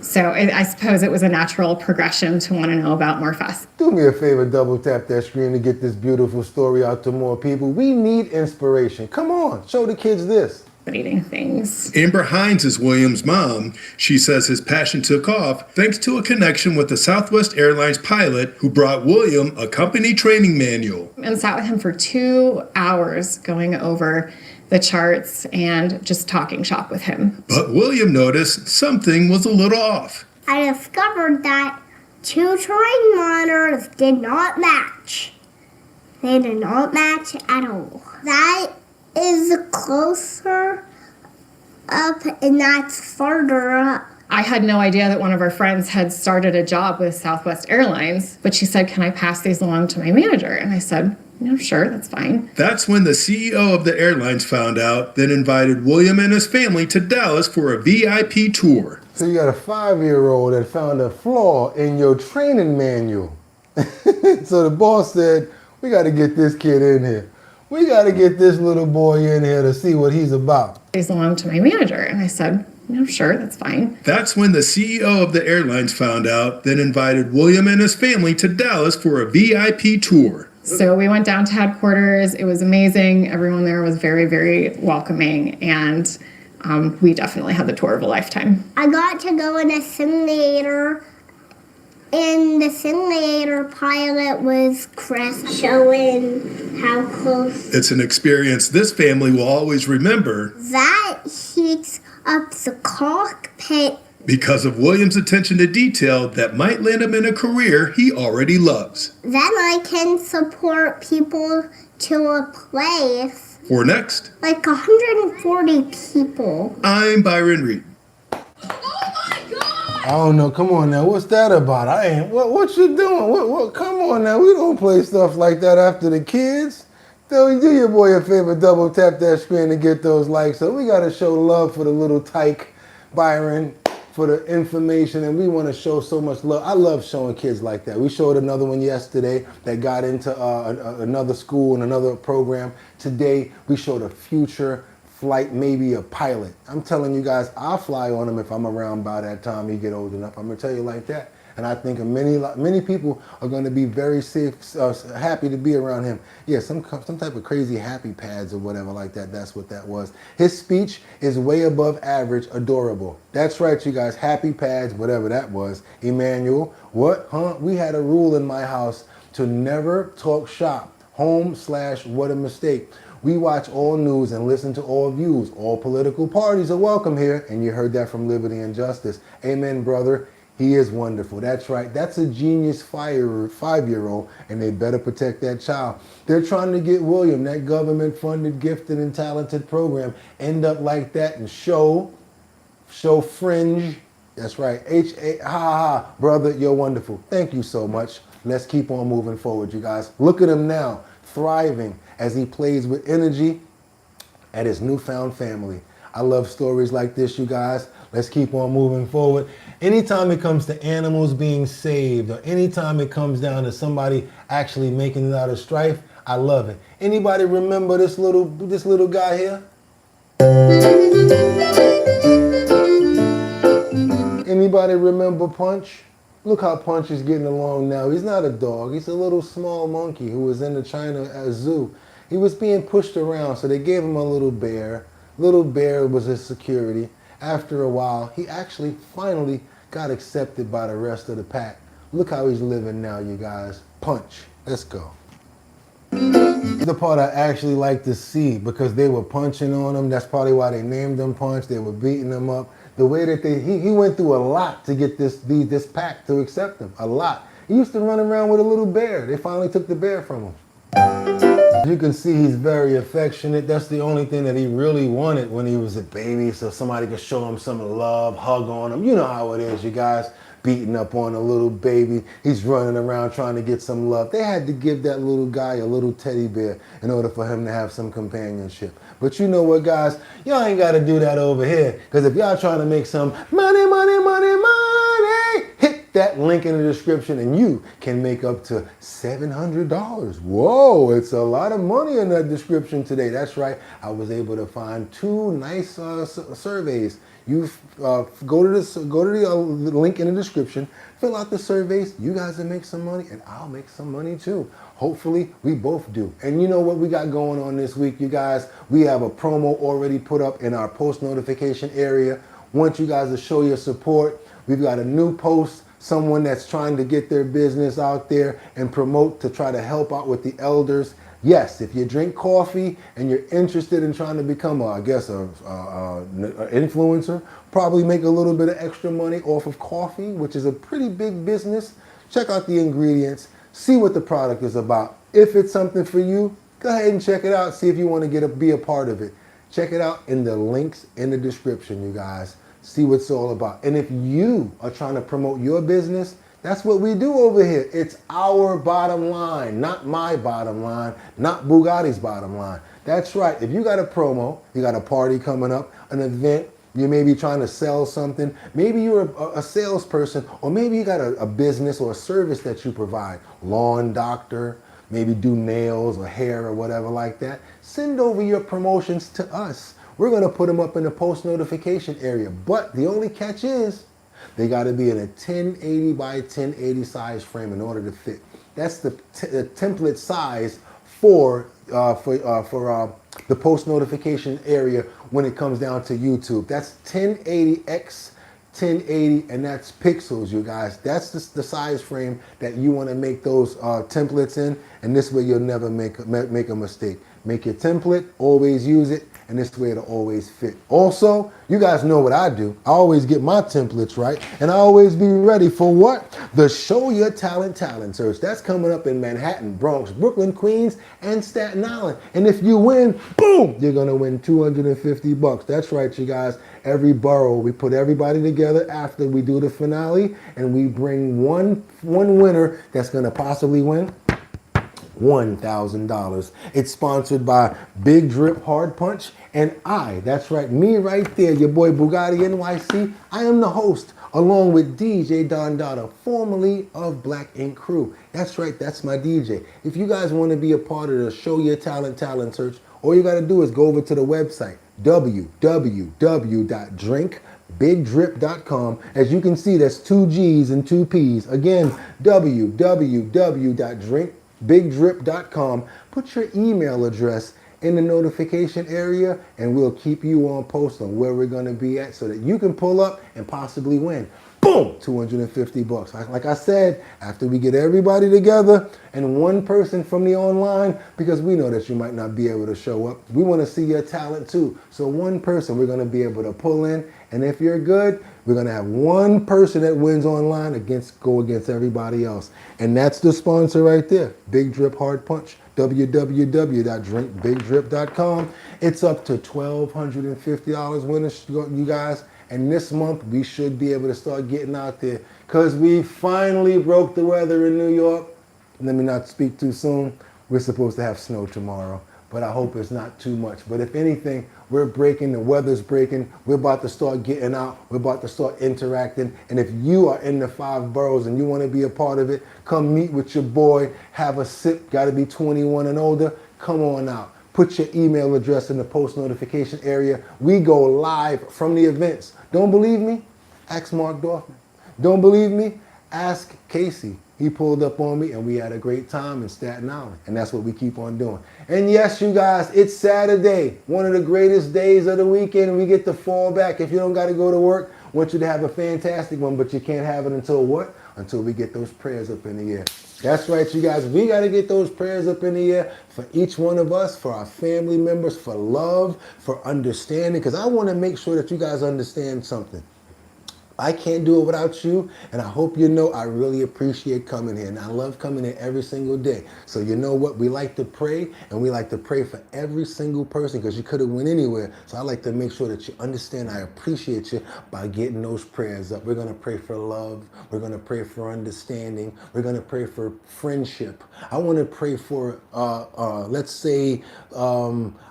Speaker 18: So I suppose it was a natural progression to want to know about more fast.
Speaker 1: Do me a favor, double tap that screen to get this beautiful story out to more people. We need inspiration. Come on, show the kids this.
Speaker 18: Eating things.
Speaker 9: Amber Hines is William's mom. She says his passion took off thanks to a connection with the Southwest Airlines pilot who brought William a company training manual.
Speaker 18: And sat with him for 2 hours going over the charts and just talking shop with him.
Speaker 9: But William noticed something was a little off.
Speaker 17: I discovered that 2 training monitors did not match. They did not match at all. That is closer up and that's farther up.
Speaker 18: I had no idea that one of our friends had started a job with Southwest Airlines, but she said, "Can I pass these along to my manager?" And I said, "No, sure, that's fine."
Speaker 9: That's when the CEO of the airlines found out, then invited William and his family to Dallas for a VIP tour.
Speaker 1: So you got a 5-year-old that found a flaw in your training manual. So the boss said, we got to get this kid in here. We got to get this little boy in here to see what he's about.
Speaker 18: These along to my manager. And I said, "No, sure, that's fine."
Speaker 9: That's when the CEO of the airlines found out, then invited William and his family to Dallas for a VIP tour.
Speaker 18: So we went down to headquarters. It was amazing. Everyone there was very, very welcoming. And we definitely had the tour of a lifetime.
Speaker 17: I got to go in a simulator, and the simulator pilot was Chris, showing how close.
Speaker 9: It's an experience this family will always remember.
Speaker 17: That heats up the cockpit.
Speaker 9: Because of William's attention to detail that might land him in a career he already loves.
Speaker 17: Then I can support people to a place.
Speaker 9: For next,
Speaker 17: like 140 people.
Speaker 9: I'm Byron Reed.
Speaker 1: I don't know. Come on now. What's that about? What you doing? What? Come on now. We don't play stuff like that after the kids. Do your boy a favor. Double tap that screen to get those likes. So we got to show love for the little tyke, Byron, for the information, and we want to show so much love. I love showing kids like that. We showed another one yesterday that got into another school and another program. Today, we showed a future flight, maybe a pilot. I'm telling you guys, I'll fly on him if I'm around by that time he get old enough. I'm going to tell you like that. And I think many people are going to be very safe, happy to be around him. Yeah, some type of crazy happy pads or whatever like that. That's what that was. His speech is way above average, adorable. That's right, you guys. Happy pads, whatever that was. Emmanuel, what? Huh? We had a rule in my house to never talk shop. Home/what a mistake. We watch all news and listen to all views. All political parties are welcome here. And you heard that from Liberty and Justice. Amen, brother. He is wonderful. That's right. That's a genius 5-year-old, and they better protect that child. They're trying to get William, that government-funded, gifted, and talented program, end up like that and show show Fringe. That's right. H-A, ha, ha, brother, you're wonderful. Thank you so much. Let's keep on moving forward, you guys. Look at him now, thriving as he plays with energy at his newfound family. I love stories like this, you guys. Let's keep on moving forward. Anytime it comes to animals being saved, or anytime it comes down to somebody actually making it out of strife, I love it. Anybody remember this little guy here? Anybody remember Punch? Look how Punch is getting along now. He's not a dog. He's a little small monkey who was in the China zoo. He was being pushed around, so they gave him a little bear. Little bear was his security. After a while, he actually finally got accepted by the rest of the pack. Look how he's living now, you guys. Punch. Let's go. The part I actually like to see, because they were punching on him. That's probably why they named him Punch. They were beating him up. The way that he went through a lot to get this pack to accept him. A lot. He used to run around with a little bear. They finally took the bear from him. You can see he's very affectionate. That's the only thing that he really wanted when he was a baby, so somebody could show him some love, hug on him. You know how it is, you guys. Beating up on a little baby. He's running around trying to get some love. They had to give that little guy a little teddy bear in order for him to have some companionship. But you know what, guys? Y'all ain't got to do that over here. Because if y'all trying to make some money, hit that link in the description and you can make up to $700. Whoa, it's a lot of money in that description today. That's right. I was able to find 2 nice surveys. You go to the link in the description, fill out the surveys. You guys will make some money and I'll make some money too. Hopefully we both do. And you know what we got going on this week, you guys? We have a promo already put up in our post notification area. Want you guys to show your support. We've got a new post, someone that's trying to get their business out there and promote to try to help out with the elders. Yes, if you drink coffee and you're interested in trying to become, an influencer, probably make a little bit of extra money off of coffee, which is a pretty big business. Check out the ingredients, see what the product is about. If it's something for you, go ahead and check it out. See if you want to be a part of it. Check it out in the links in the description, you guys. See what it's all about. And if you are trying to promote your business, that's what we do over here. It's our bottom line, not my bottom line, not Bugatti's bottom line. That's right. If you got a promo, you got a party coming up, an event, you may be trying to sell something. Maybe you're a salesperson, or maybe you got a business or a service that you provide. Lawn doctor, maybe do nails or hair or whatever like that. Send over your promotions to us. We're going to put them up in the post notification area. But the only catch is, they got to be in a 1080 by 1080 size frame in order to fit. That's the template size for the post notification area when it comes down to YouTube. That's 1080x 1080, and that's pixels, you guys. That's the size frame that you want to make those templates in, and this way you'll never make a mistake. Make your template, always use it, and this way it'll always fit. Also, you guys know what I do. I always get my templates right, and I always be ready for what? The Show Your Talent search. That's coming up in Manhattan, Bronx, Brooklyn, Queens, and Staten Island. And if you win, boom, you're gonna win $250. That's right, you guys. Every borough, we put everybody together after we do the finale, and we bring one winner that's gonna possibly win $1,000. It's sponsored by Big Drip Hard Punch and that's right, me right there, your boy Bugatti NYC. I am the host, along with DJ Don Dada, formerly of Black Ink Crew. That's right, that's my DJ. If you guys want to be a part of the Show Your Talent search, all you got to do is go over to the website, www.drinkbigdrip.com. As you can see, that's 2 G's and 2 P's. Again, www.drinkbigdrip.com. Put your email address in the notification area, and we'll keep you on post on where we're going to be at so that you can pull up and possibly win. Boom! $250. Like I said, after we get everybody together and one person from the online, because we know that you might not be able to show up. We want to see your talent too. So one person we're going to be able to pull in, and if you're good, we're going to have one person that wins online go against everybody else. And that's the sponsor right there, Big Drip Hard Punch, www.drinkbigdrip.com. It's up to $1,250 winners, you guys. And this month, we should be able to start getting out there because we finally broke the weather in New York. Let me not speak too soon. We're supposed to have snow tomorrow, but I hope it's not too much. But if anything, we're breaking, the weather's breaking. We're about to start getting out. We're about to start interacting. And if you are in the 5 boroughs and you want to be a part of it, come meet with your boy, have a sip, got to be 21 and older. Come on out. Put your email address in the post notification area. We go live from the events. Don't believe me? Ask Mark Dorfman. Don't believe me? Ask Casey. He pulled up on me and we had a great time in Staten Island. And that's what we keep on doing. And yes, you guys, it's Saturday, one of the greatest days of the weekend, and we get to fall back. If you don't got to go to work, I want you to have a fantastic one, but you can't have it until what? Until we get those prayers up in the air. That's right, you guys. We got to get those prayers up in the air for each one of us, for our family members, for love, for understanding, because I want to make sure that you guys understand something. I can't do it without you, and I hope you know I really appreciate coming here, and I love coming here every single day. So you know what? We like to pray, and we like to pray for every single person because you could have went anywhere. So I like to make sure that you understand I appreciate you by getting those prayers up. We're going to pray for love. We're going to pray for understanding. We're going to pray for friendship. I want to pray for, I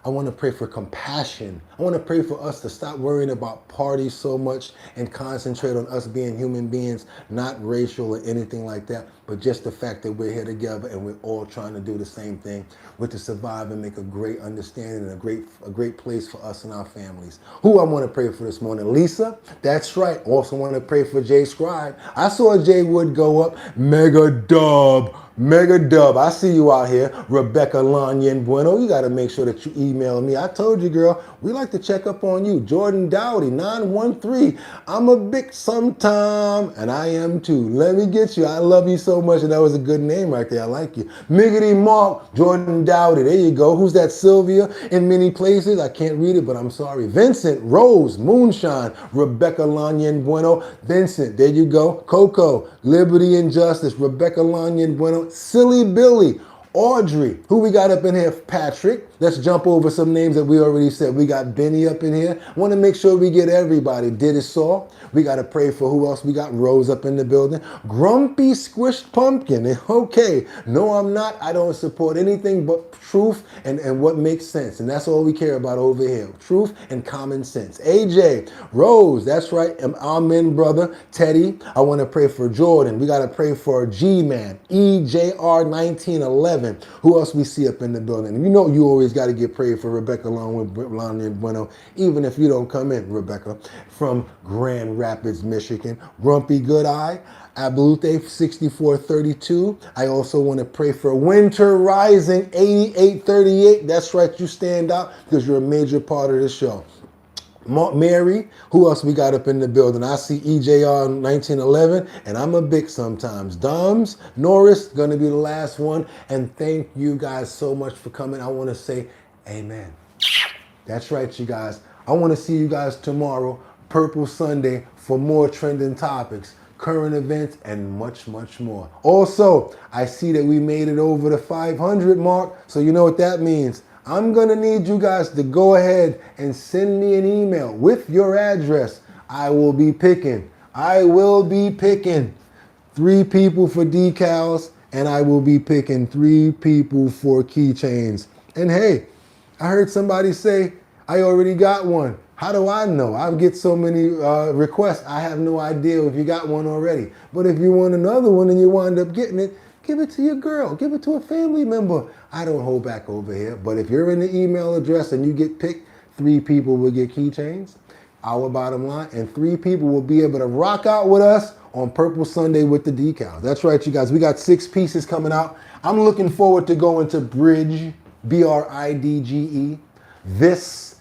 Speaker 1: want to pray for compassion. I want to pray for us to stop worrying about parties so much and concentrate on us being human beings, not racial or anything like that, but just the fact that we're here together and we're all trying to do the same thing, which is survive and make a great understanding and a great place for us and our families. Who I want to pray for this morning? Lisa? That's right. Also want to pray for Jay Scribe. I saw Jay Wood go up. Mega dub. I see you out here. Rebecca Lanyan Bueno, you got to make sure that you email me. I told you, girl, we like to check up on you. Jordan Dowdy, 913. I'm a big sometime, and I am too. Let me get you. I love you so much, and that was a good name right there. I like you. Miggity Mark, Jordan Dowdy. There you go. Who's that? Sylvia in many places. I can't read it, but I'm sorry. Vincent, Rose, Moonshine, Rebecca Lanyan Bueno. Vincent, there you go. Coco, Liberty and Justice, Rebecca Lanyan Bueno. Silly Billy, Audrey, who we got up in here? Patrick. Let's jump over some names that we already said. We got Benny up in here. Want to make sure we get everybody. Did it Saw. We got to pray for who else? We got Rose up in the building. Grumpy Squished Pumpkin. Okay. No, I'm not. I don't support anything but truth and what makes sense. And that's all we care about over here. Truth and common sense. AJ, Rose, that's right. Amen, brother. Teddy, I want to pray for Jordan. We got to pray for G-Man. EJR1911. Who else we see up in the building? You know you always got to get prayed for Rebecca Lanyan Bueno, even if you don't come in, Rebecca, from Grand Rapids, Michigan. Grumpy Good Eye, Abulute 6432. I also want to pray for Winter Rising 8838. That's right, you stand out because you're a major part of the show. Mary, who else we got up in the building? I see EJR 1911, and I'm a big sometimes. Doms, Norris, gonna be the last one. And thank you guys so much for coming. I want to say amen. That's right, you guys. I want to see you guys tomorrow, Purple Sunday, for more trending topics, current events, and much, much more. Also, I see that we made it over the 500 mark, so you know what that means. I'm going to need you guys to go ahead and send me an email with your address. I will be picking 3 people for decals, and I will be picking 3 people for keychains. And hey, I heard somebody say, I already got one. How do I know? I get so many requests, I have no idea if you got one already. But if you want another one and you wind up getting it, give it to your girl. Give it to a family member. I don't hold back over here. But if you're in the email address and you get picked, 3 people will get keychains, our bottom line, and 3 people will be able to rock out with us on Purple Sunday with the decals. That's right, you guys. We got 6 pieces coming out. I'm looking forward to going to Bridge, BRIDGE, THIS,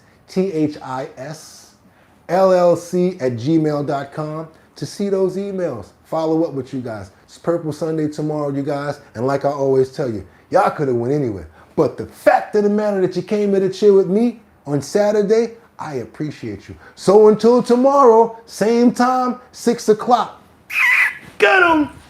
Speaker 1: LLC @gmail.com to see those emails. Follow up with you guys. It's Purple Sunday tomorrow, you guys. And like I always tell you, y'all could have went anywhere. But the fact of the matter that you came here to chill with me on Saturday, I appreciate you. So until tomorrow, same time, 6 o'clock. Get 'em!